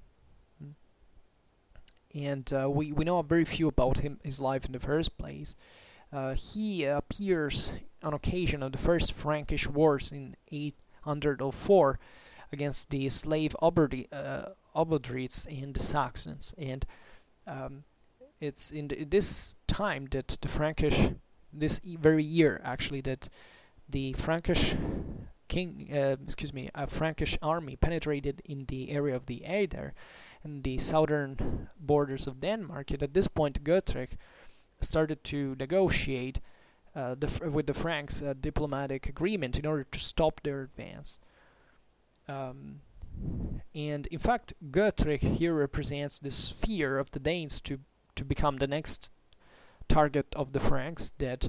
and we know very few about his life in the first place. He appears on occasion of the first Frankish Wars in 804 against the slave Obodrites and the Saxons, and it's in this time that the Frankish, this very year actually, that the Frankish Frankish army penetrated in the area of the Eider and the southern borders of Denmark. And at this point, Guthrich started to negotiate with the Franks a diplomatic agreement in order to stop their advance. And in fact, Guthrich here represents this fear of the Danes to become the next target of the Franks, that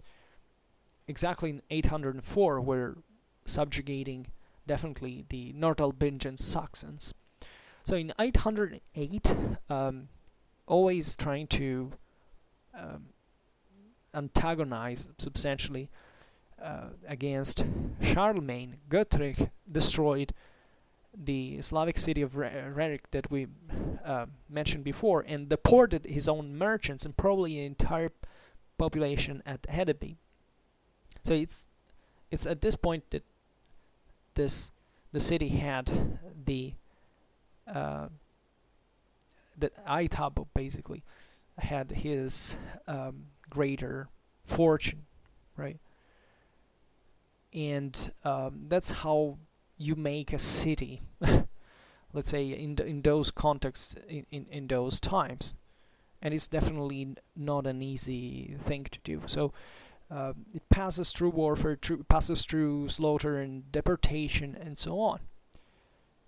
exactly in 804 were subjugating definitely the Nordalbingen Saxons. So in 808, always trying to antagonize substantially against Charlemagne, Guthrich destroyed the Slavic city of Rerik that we mentioned before, and deported his own merchants and probably the entire population at Haithabu. So it's at this point that the city had that Haithabu basically had his greater fortune, right? And that's how you make a city, let's say in those contexts, in those times, and it's definitely not an easy thing to do. So it passes through warfare, passes through slaughter and deportation and so on.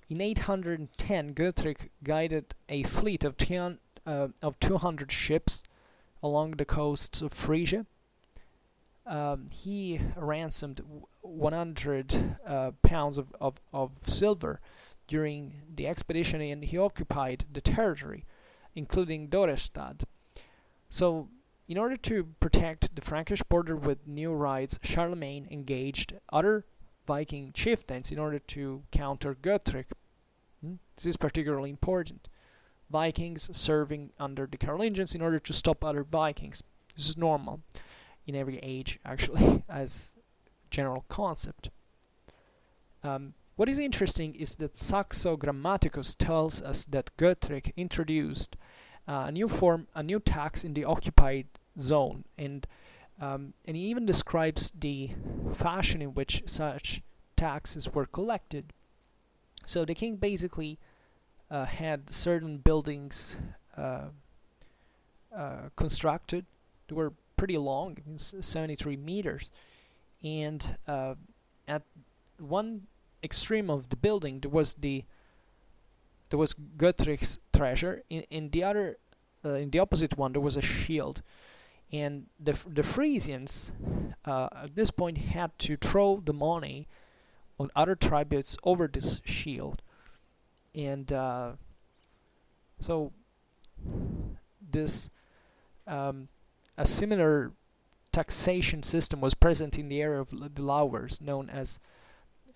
In 810, Guthrich guided a fleet of 200 ships along the coasts of Frisia. He ransomed 100 pounds of silver during the expedition, and he occupied the territory, including Dorestad. So, in order to protect the Frankish border with new rights, Charlemagne engaged other Viking chieftains in order to counter Guthrich. This is particularly important. Vikings serving under the Carolingians in order to stop other Vikings. This is normal in every age, actually, as general concept. what is interesting is that Saxo Grammaticus tells us that Götrich introduced a new tax in the occupied zone, and he even describes the fashion in which such taxes were collected. So the king basically had certain buildings constructed. They were pretty long, 73 meters, and at one extreme of the building there was Götrich's treasure. In the other, in the opposite one, there was a shield, and the Frisians at this point had to throw the money on other tributes over this shield, and so this a similar taxation system was present in the area of the Lauwers, known as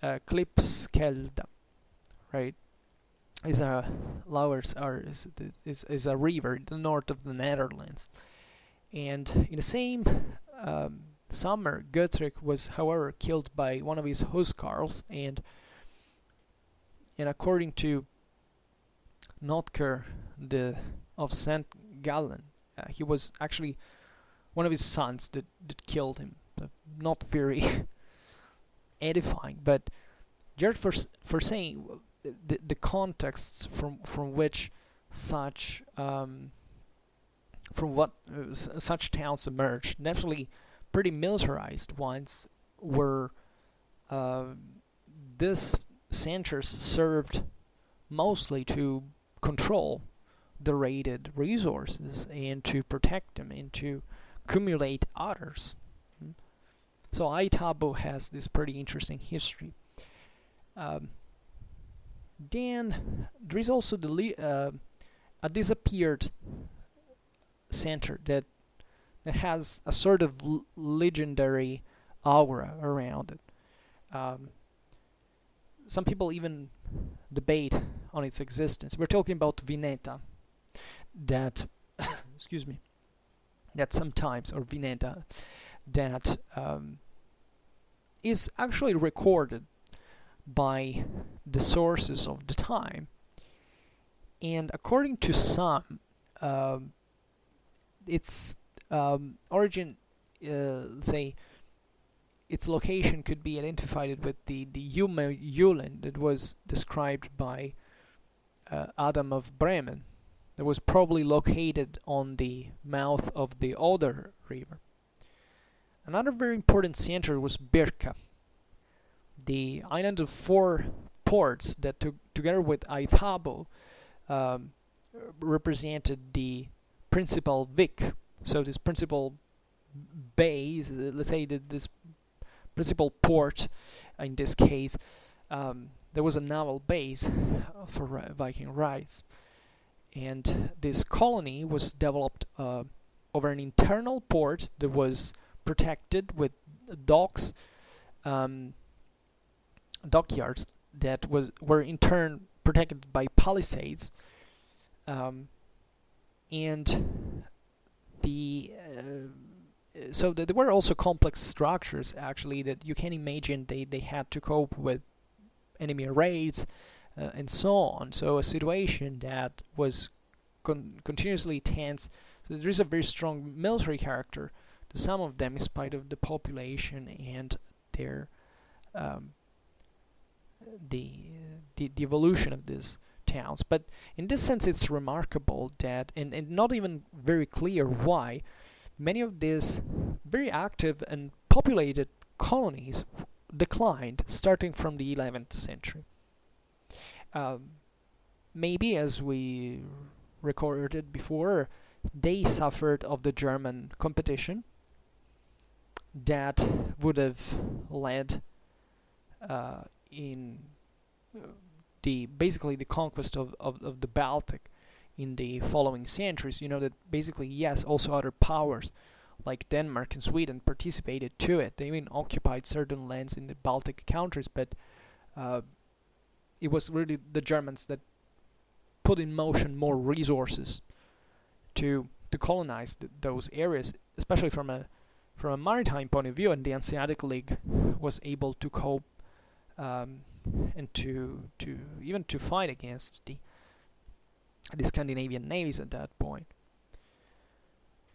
Klipskelde, right? Lauwers is a river in the north of the Netherlands, and in the same summer, Götrich was, however, killed by one of his huscarls, and according to Notker of St. Gallen, he was actually one of his sons that killed him. Not very edifying, but just for saying the contexts from which such such towns emerged. Definitely pretty militarized ones were. This centers served mostly to control the raided resources and to protect them and to accumulate others. So Haithabu has this pretty interesting history. Then there is also a disappeared center that has a sort of legendary aura around it. Some people even debate on its existence. We're talking about Vineta, that excuse me, that sometimes, or Vineta, that is actually recorded by the sources of the time, and according to some, its origin, let's say, its location could be identified with the Jumme that was described by Adam of Bremen, that was probably located on the mouth of the Oder River. Another very important center was Birka, the island of 4 ports that together with Haithabu represented the principal Vik. So this principal base, let's say that this principal port, in this case, there was a naval base for Viking rights, and this colony was developed over an internal port that was protected with docks, dockyards that were in turn protected by palisades, and so there were also complex structures actually that you can imagine they had to cope with enemy raids and so on. So a situation that was continuously tense. So there is a very strong military character to some of them, in spite of the population and their the evolution of these towns. But in this sense, it's remarkable that, and not even very clear why, many of these very active and populated colonies declined starting from the 11th century. Maybe, as we recorded before, they suffered of the German competition that would have led in basically the conquest of the Baltic in the following centuries. You know that basically, yes, also other powers like Denmark and Sweden participated to it. They even occupied certain lands in the Baltic countries, but it was really the Germans that put in motion more resources to colonize those areas, especially from a maritime point of view, and the Hanseatic League was able to cope and to even to fight against the Scandinavian navies at that point.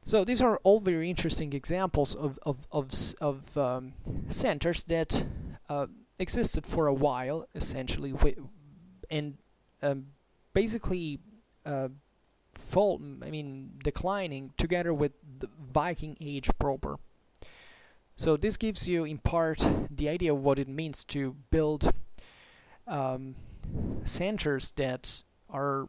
So these are all very interesting examples of centers that existed for a while, essentially, and basically declining together with the Viking Age proper. So this gives you, in part, the idea of what it means to build centers that are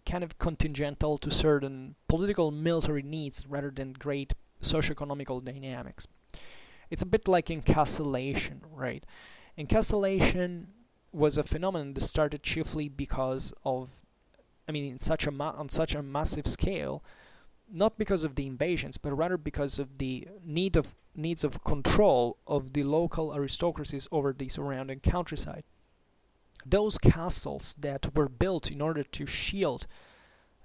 kind of contingental to certain political military needs rather than great socio-economical dynamics. It's a bit like encapsulation, right? Encapsulation was a phenomenon that started chiefly because of, on such a massive scale, not because of the invasions, but rather because of the needs of control of the local aristocracies over the surrounding countryside. Those castles that were built in order to shield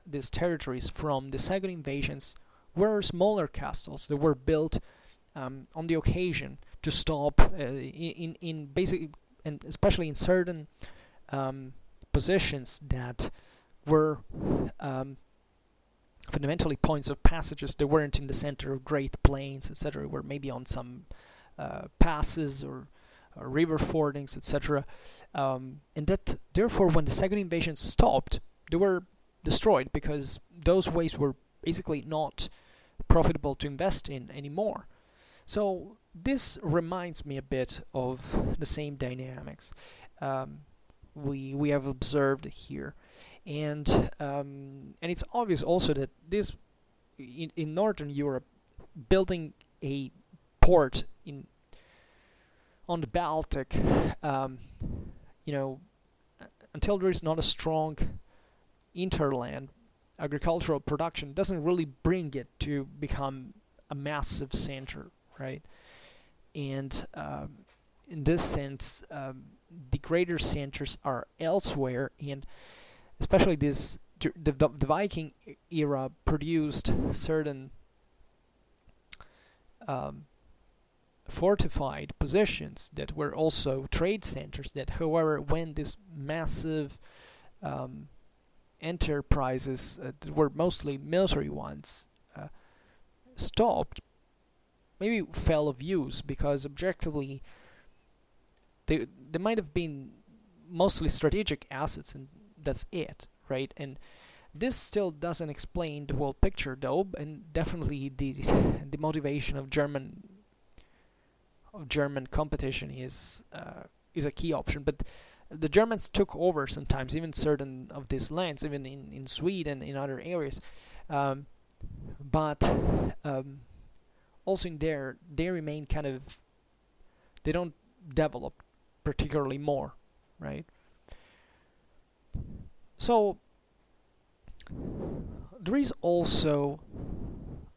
these territories from the second invasions were smaller castles that were built on the occasion to stop in basic, and especially in certain positions that were fundamentally points of passages that weren't in the center of great plains, etc., were maybe on some passes or river fordings, etc. And that, therefore, when the second invasion stopped, they were destroyed because those ways were basically not profitable to invest in anymore. So this reminds me a bit of the same dynamics we have observed here, and it's obvious also that this in Northern Europe, building a port on the Baltic, until there is not a strong interland agricultural production, doesn't really bring it to become a massive center, right? And in this sense, the greater centers are elsewhere, and especially the Viking era produced certain fortified positions that were also trade centers that, however, when these massive enterprises that were mostly military ones stopped, maybe fell of use, because objectively they might have been mostly strategic assets, and that's it, right? And this still doesn't explain the whole picture, though, and definitely the motivation of German competition is a key option. But the Germans took over sometimes even certain of these lands, even in Sweden, in other areas, but also in there they remain kind of, they don't develop particularly more, right? So there is also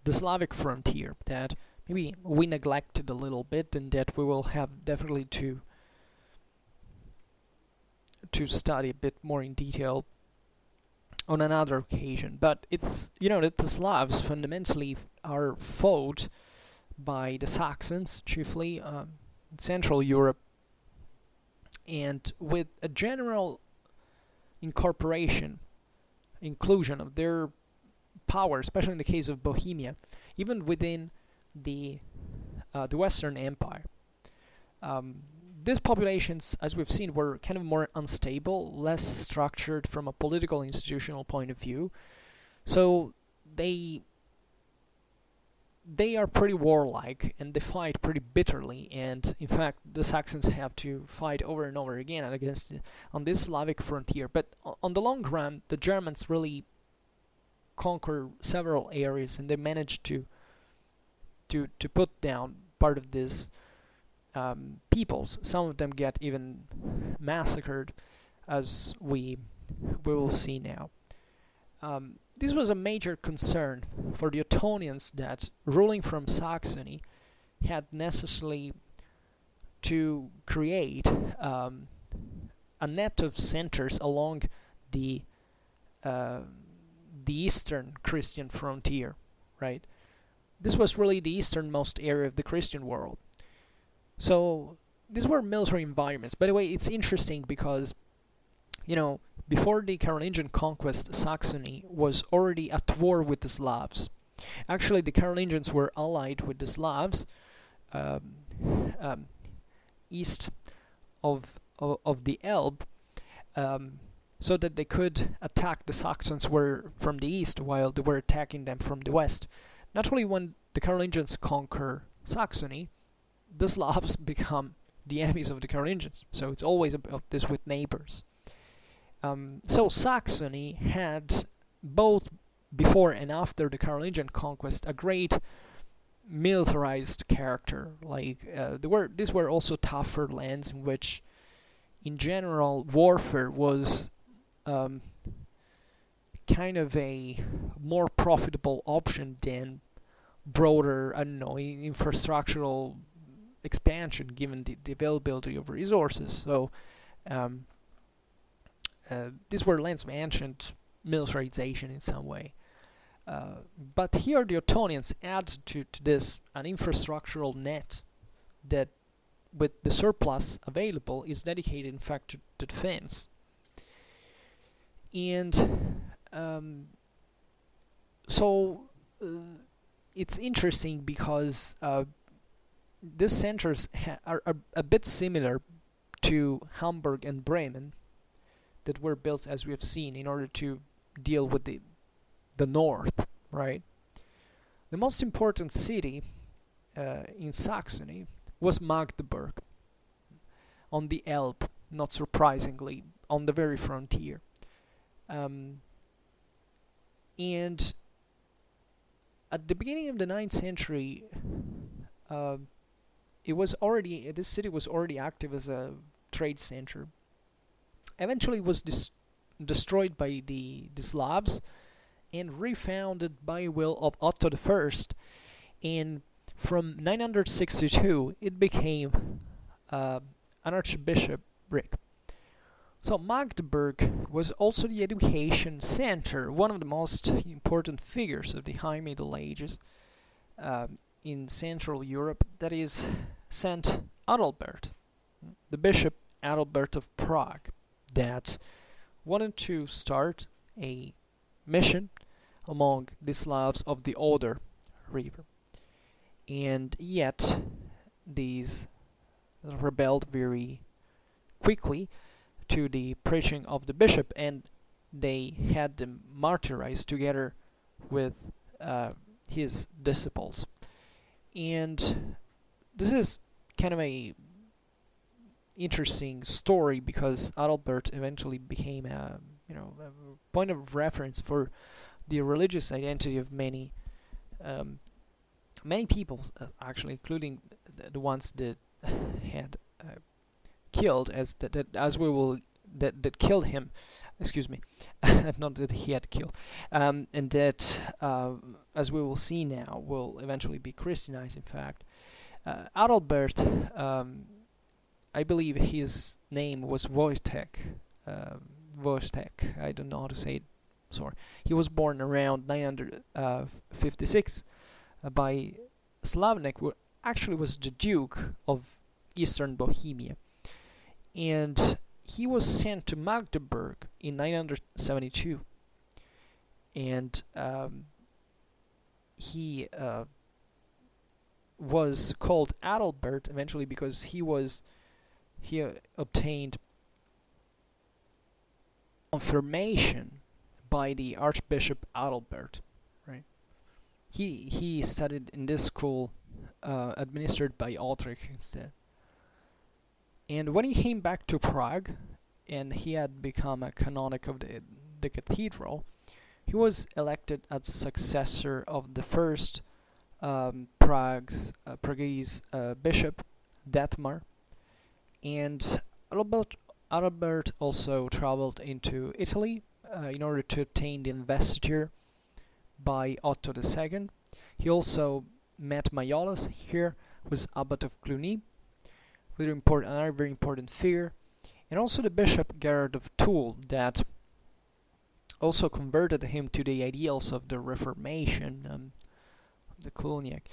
the Slavic frontier that maybe we neglected a little bit, and that we will have definitely to study a bit more in detail on another occasion. But it's, that the Slavs fundamentally are fought by the Saxons, chiefly in Central Europe, and with a general inclusion of their power, especially in the case of Bohemia, even within the Western Empire. These populations, as we've seen, were kind of more unstable, less structured from a political institutional point of view. So they are pretty warlike, and they fight pretty bitterly, and in fact the Saxons have to fight over and over again on this Slavic frontier. But on the long run, the Germans really conquer several areas, and they manage to put down part of these peoples. Some of them get even massacred, as we will see now. This was a major concern for the Ottonians, that ruling from Saxony had necessarily to create a net of centers along the eastern Christian frontier, right? This was really the easternmost area of the Christian world. So these were military environments. By the way, it's interesting because, before the Carolingian conquest, Saxony was already at war with the Slavs. Actually, the Carolingians were allied with the Slavs east of the Elbe, so that they could attack the Saxons from the east while they were attacking them from the west. Naturally, when the Carolingians conquer Saxony, the Slavs become the enemies of the Carolingians. So it's always about this with neighbors. So Saxony had, both before and after the Carolingian conquest, a great militarized character. These were also tougher lands in which, in general, warfare was kind of a more profitable option than broader, infrastructural expansion, given the availability of resources. So these were lands of ancient militarization in some way. But here the Ottonians add to this an infrastructural net that, with the surplus available, is dedicated in fact to defense. And so it's interesting because these centers are a bit similar to Hamburg and Bremen, that were built, as we have seen, in order to deal with the north, right? The most important city in Saxony was Magdeburg, on the Elbe, not surprisingly, on the very frontier. And at the beginning of the 9th century, this city was already active as a trade center. Eventually was destroyed by the Slavs and refounded by will of Otto I, and from 962 it became an archbishopric. So Magdeburg was also the education center, one of the most important figures of the High Middle Ages in Central Europe, that is Saint Adalbert, the Bishop Adalbert of Prague, that wanted to start a mission among the Slavs of the Oder River. And yet these rebelled very quickly to the preaching of the bishop, and they had them martyrized together with his disciples. And this is kind of a interesting story, because Adalbert eventually became a point of reference for the religious identity of many people, actually, including the ones that had killed that killed him. Excuse me, not that he had killed, and that, as we will see now, will eventually be Christianized. In fact, Adalbert, I believe his name was Wojtek. Wojtek, I don't know how to say it. Sorry. He was born around 956 by Slavnik, who actually was the Duke of Eastern Bohemia, and he was sent to Magdeburg in 972, and he was called Adalbert eventually because he obtained confirmation by the Archbishop Adalbert, right? He studied in this school administered by Ulrich instead. And when he came back to Prague, and he had become a canonic of the cathedral, he was elected as successor of the first Prague's bishop, Detmar. And Adalbert also traveled into Italy in order to obtain the investiture by Otto II. He also met Majolas here, who was Abbot of Cluny, another very important figure, and also the Bishop Gerard of Toul, that also converted him to the ideals of the Reformation, the Cluniac,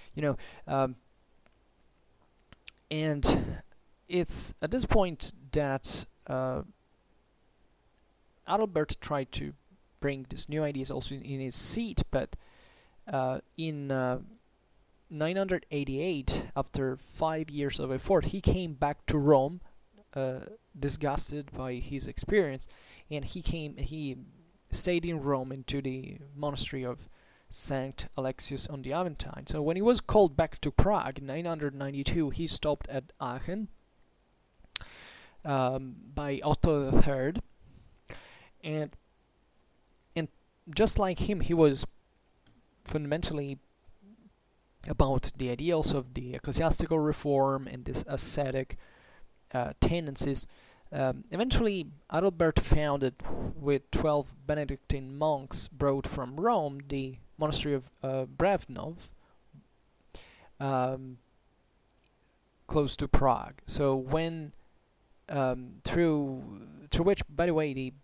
and it's at this point that Adalbert tried to bring these new ideas also in his seat, but in 988, after 5 years of effort, he came back to Rome, disgusted by his experience, and he stayed in Rome into the monastery of Saint Alexius on the Aventine. So when he was called back to Prague in 992, he stopped at Aachen by Otto III, and just like him, he was fundamentally about the ideals of the ecclesiastical reform and this ascetic tendencies. Eventually, Adalbert founded, with 12 Benedictine monks brought from Rome, the monastery of Brevnov, close to Prague. So when through which, by the way, the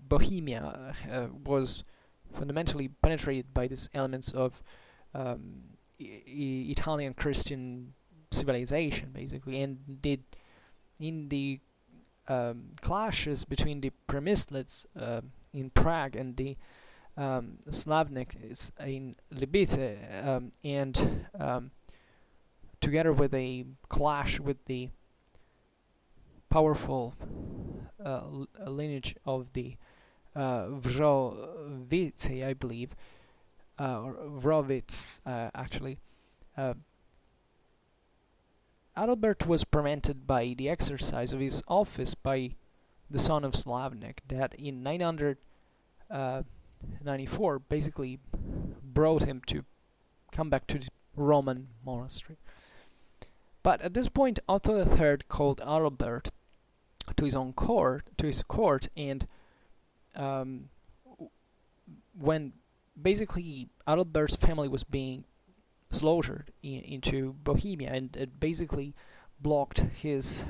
Bohemia was fundamentally penetrated by these elements of Italian Christian civilization, basically, and did in the clashes between the Przemyslids in Prague and the Slavniks in Libice, and together with a clash with the powerful lineage of the Wrowice, I believe, or Wrowitz, actually. Adalbert was prevented by the exercise of his office by the son of Slavnik, that in 994 basically brought him to come back to the Roman monastery. But at this point, Otto III called Adalbert to his court, and when basically Adalbert's family was being slaughtered into Bohemia, and it basically blocked his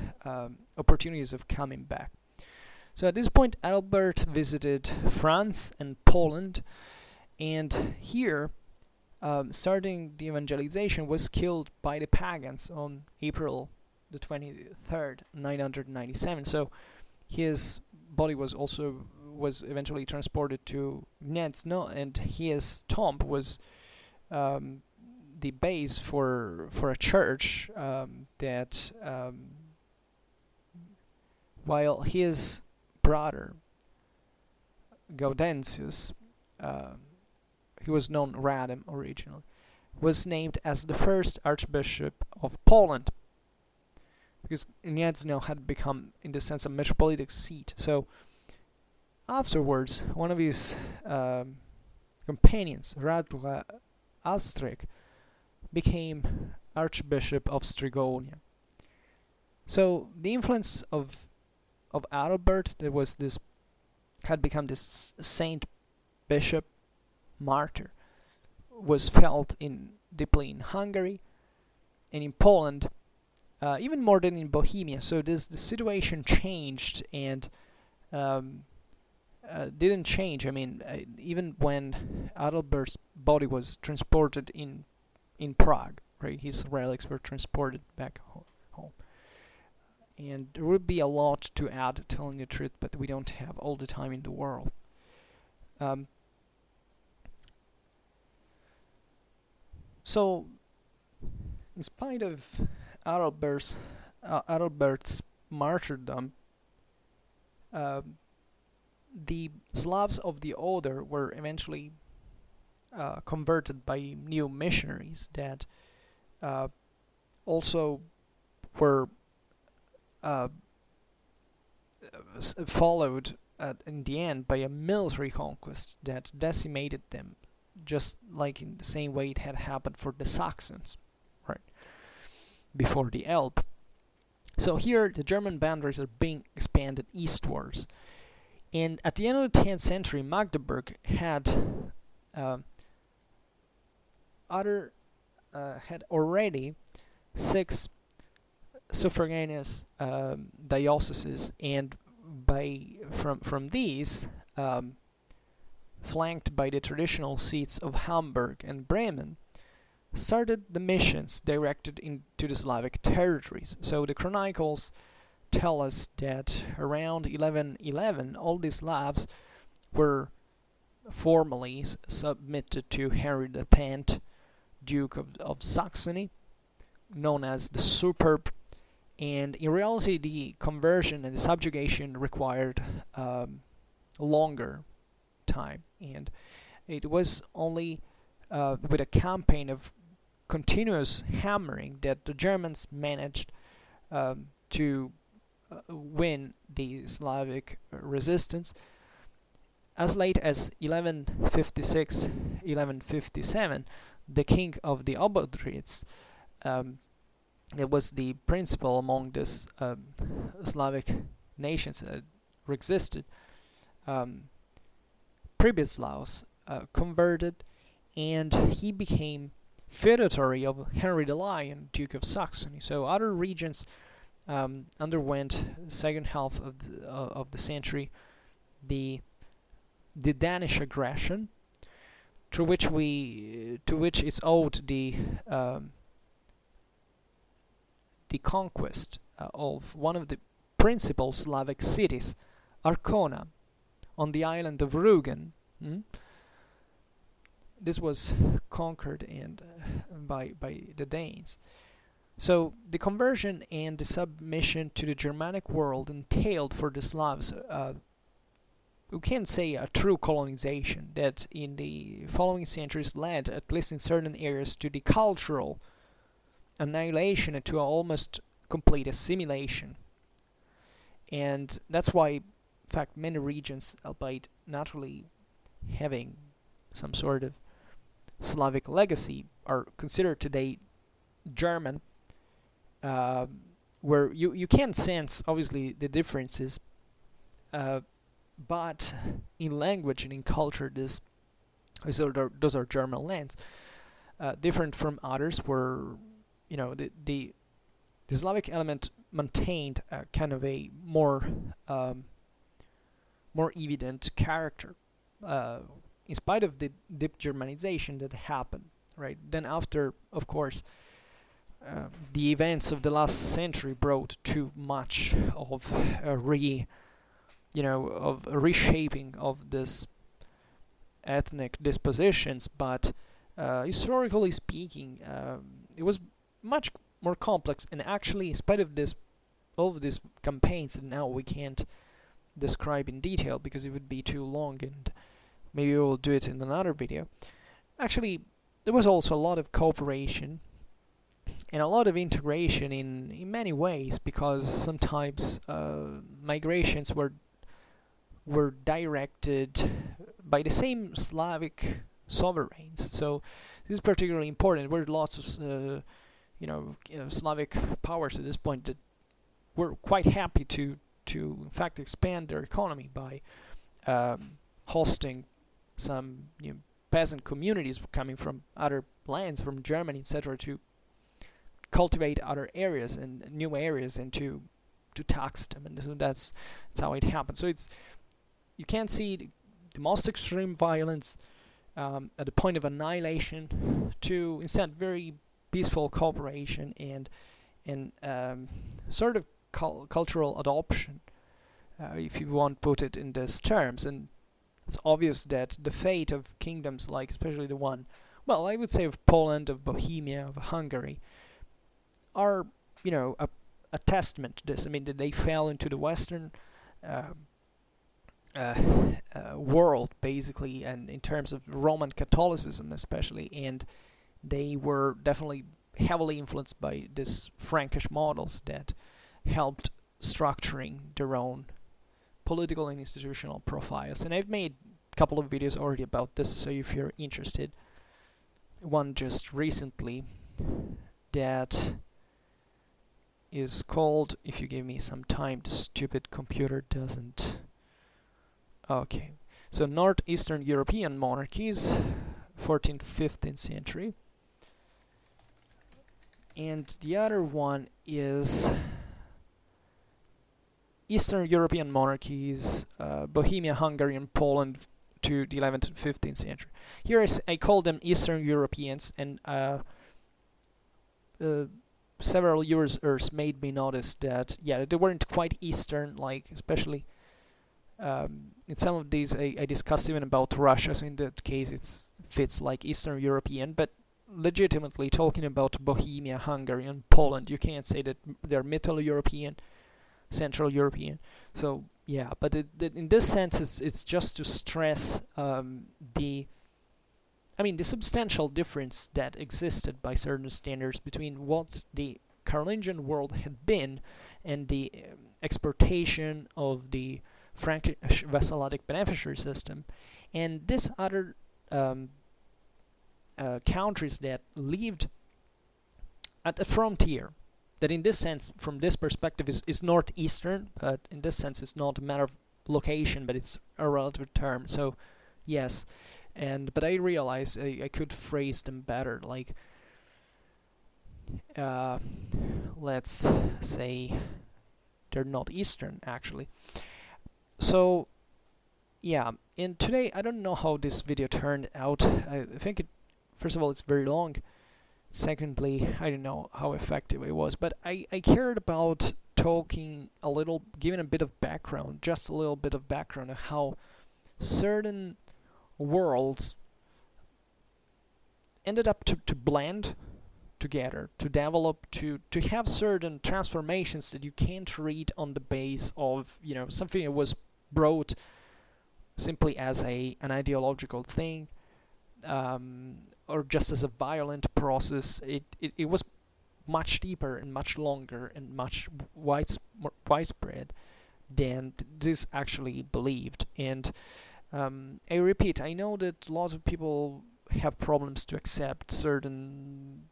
opportunities of coming back. So at this point, Adalbert visited France and Poland, and here, starting the evangelization, was killed by the pagans on April the 23rd, 997. So his body was eventually transported to Gniezno, and his tomb was the base for a church that, while his brother Gaudentius, he was known Radem originally, was named as the first Archbishop of Poland, because Gniezno had become, in the sense, a metropolitic seat. So afterwards, one of his companions, Radula Astrik, became Archbishop of Strigonia. So the influence of Adalbert, had become this saint, bishop, martyr, was felt deeply in Hungary and in Poland, even more than in Bohemia. So the situation changed, and didn't change. I mean, even when Adalbert's body was transported in Prague, right, his relics were transported back home. And there would be a lot to add, telling the truth, but we don't have all the time in the world. So, in spite of Adalbert's martyrdom, the Slavs of the Oder were eventually converted by new missionaries that also were followed in the end by a military conquest that decimated them, just like in the same way it had happened for the Saxons, right, before the Elbe. So here the German boundaries are being expanded eastwards, and at the end of the 10th century, Magdeburg had already 6 suffraganous dioceses, and from these, flanked by the traditional seats of Hamburg and Bremen, started the missions directed into the Slavic territories. So the chronicles tell us that around 1111 all these Slavs were formally submitted to Henry X, Duke of Saxony, known as the Superb, and in reality the conversion and the subjugation required longer time, and it was only with a campaign of continuous hammering that the Germans managed to win the Slavic resistance. As late as 1156, 1157, the king of the Obodrids, that was the principal among these Slavic nations that existed, Pribislaus, converted, and he became feudatory of Henry the Lion, Duke of Saxony. So other regions underwent second half of the century the Danish aggression, to which it's owed the conquest of one of the principal Slavic cities, Arkona, on the island of Rügen. This was conquered and by the Danes. So the conversion and the submission to the Germanic world entailed for the Slavs, we can say, a true colonization that in the following centuries led, at least in certain areas, to the cultural annihilation and to almost complete assimilation. And that's why, in fact, many regions, albeit naturally having some sort of Slavic legacy, are considered today German, where you can sense obviously the differences, but in language and in culture those are German lands, different from others where the Slavic element maintained a kind of a more evident character, in spite of the deep Germanization that happened. Right then, after, of course, the events of the last century brought too much of a reshaping of this ethnic dispositions, but historically speaking, it was much more complex, and actually, in spite of all of these campaigns that now we can't describe in detail because it would be too long, and maybe we'll do it in another video. Actually, there was also a lot of cooperation and a lot of integration in many ways, because sometimes migrations were directed by the same Slavic sovereigns. So this is particularly important. There were lots of Slavic powers at this point that were quite happy to in fact expand their economy by hosting some peasant communities coming from other lands, from Germany, etc., to cultivate other areas and new areas, and to tax them, and so that's how it happened. So you can see the most extreme violence at the point of annihilation, to instead very peaceful cooperation and sort of cultural adoption, if you want to put it in these terms. And it's obvious that the fate of kingdoms like, especially the one, well, I would say of Poland, of Bohemia, of Hungary, are a testament to this. I mean, that they fell into the Western world, basically, and in terms of Roman Catholicism especially, and they were definitely heavily influenced by these Frankish models that helped structuring their own political and institutional profiles. And I've made a couple of videos already about this, so if you're interested, one just recently that is called, if you give me some time, the stupid computer doesn't. Okay, so Northeastern European monarchies, 14th, 15th century. And the other one is Eastern European monarchies, Bohemia, Hungary, and Poland to the 11th and 15th century. Here I call them Eastern Europeans, and several users made me notice that, yeah, they weren't quite Eastern, like, especially in some of these, I discussed even about Russia, so in that case it fits like Eastern European, but legitimately talking about Bohemia, Hungary, and Poland, you can't say that they're Middle European, Central European. So yeah, but in this sense, it's just to stress the substantial difference that existed by certain standards between what the Carolingian world had been and the exportation of the Frankish vassalic beneficiary system, and this other countries that lived at the frontier, that in this sense, from this perspective, is northeastern, but in this sense it's not a matter of location, but it's a relative term. So yes, but I realized I could phrase them better, like let's say they're not eastern actually. So yeah, and today I don't know how this video turned out. I think first of all, it's very long. Secondly, I don't know how effective it was, but I cared about talking a little, giving a bit of background, just a little bit of background of how certain worlds ended up to blend together, to develop, to have certain transformations that you can't read on the base of, something that was brought simply as an ideological thing, or just as a violent process. It was much deeper and much longer and much more widespread than this actually believed. And I repeat, I know that lots of people have problems to accept certain,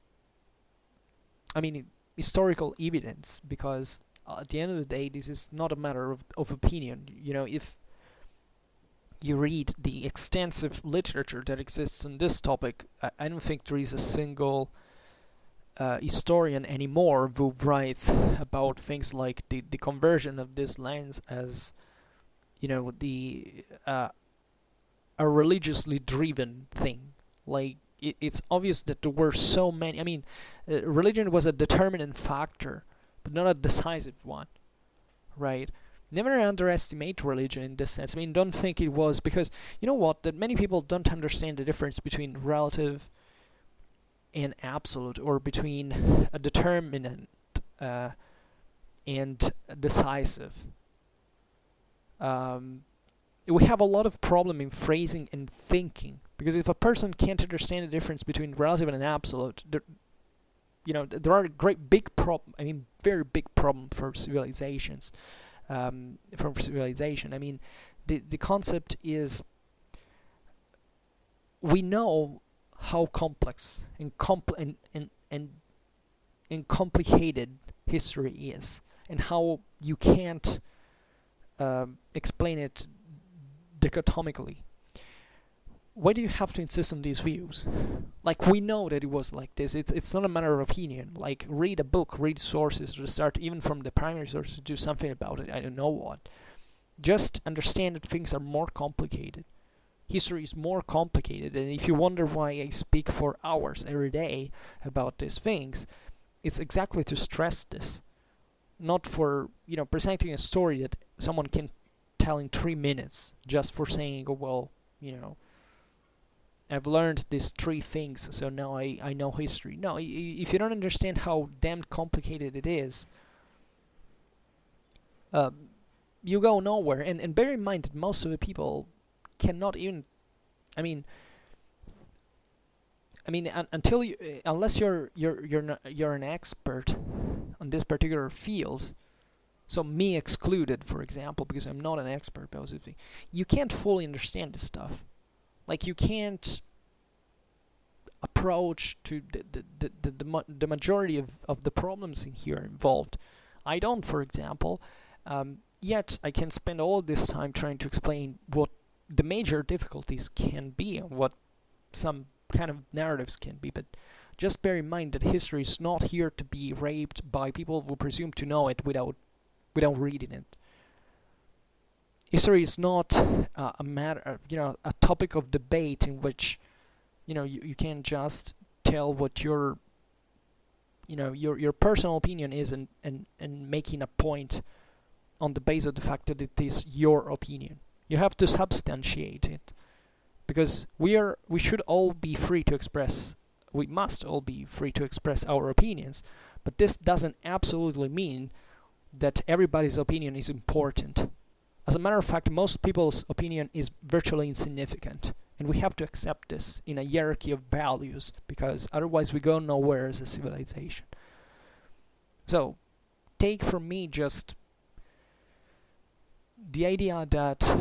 historical evidence, because at the end of the day, this is not a matter of opinion. If you read the extensive literature that exists on this topic, I don't think there is a single historian anymore who writes about things like the conversion of these lands as, a religiously driven thing. Like, it's obvious that there were so many. Religion was a determinant factor, but not a decisive one, right? Never underestimate religion in this sense. Don't think it was, because you know what? That many people don't understand the difference between relative and absolute, or between a determinant and decisive. We have a lot of problem in phrasing and thinking, because if a person can't understand the difference between relative and an absolute, there are very big problem for civilizations. From civilization, the concept is, we know how complex and complicated history is, and how you can't explain it dichotomically. Why do you have to insist on these views? Like, we know that it was like this. It's not a matter of opinion. Like, read a book, read sources, start even from the primary sources, do something about it. I don't know what. Just understand that things are more complicated. History is more complicated, and if you wonder why I speak for hours every day about these things, it's exactly to stress this. Not for, presenting a story that someone can tell in 3 minutes, just for saying, oh, well, I've learned these 3 things, so now I know history. No, if you don't understand how damn complicated it is, you go nowhere. And bear in mind that most of the people cannot even, unless you're an expert on this particular fields, so me excluded, for example, because I'm not an expert, basically, you can't fully understand this stuff. Like, you can't approach to the majority of the problems in here involved. I don't, for example, yet I can spend all this time trying to explain what the major difficulties can be and what some kind of narratives can be. But just bear in mind that history is not here to be raped by people who presume to know it without reading it. History is not a matter, a topic of debate in which, you can just tell what your, your personal opinion is and making a point on the basis of the fact that it is your opinion. You have to substantiate it, because we should all be free to express. We must all be free to express our opinions, but this doesn't absolutely mean that everybody's opinion is important. As a matter of fact, most people's opinion is virtually insignificant, and we have to accept this in a hierarchy of values, because otherwise we go nowhere as a civilization. So, take from me just the idea that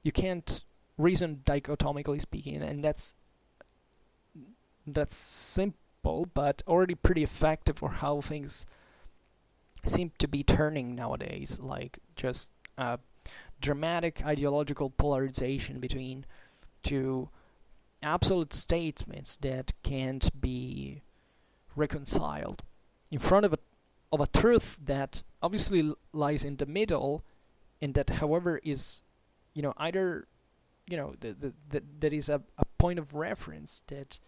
you can't reason dichotomically speaking, and that's simple, but already pretty effective for how things seem to be turning nowadays, like just dramatic ideological polarization between two absolute statements that can't be reconciled in front of a truth that obviously lies in the middle, and that, however, is either that is a point of reference that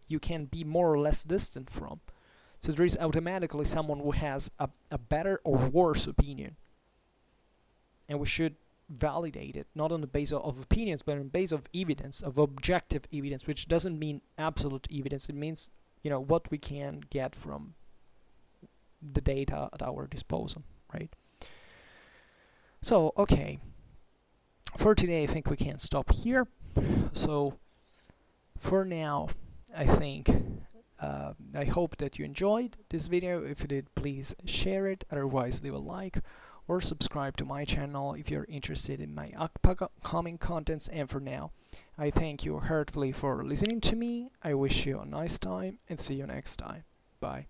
you can be more or less distant from. So there is automatically someone who has a better or worse opinion, and we should validate it, not on the basis of opinions, but on the basis of evidence, of objective evidence, which doesn't mean absolute evidence. It means what we can get from the data at our disposal, right? So, okay, for today I think we can stop here. So for now, I think I hope that you enjoyed this video. If you did, please share it. Otherwise, leave a like or subscribe to my channel if you're interested in my upcoming contents. And for now, I thank you heartily for listening to me. I wish you a nice time and see you next time. Bye.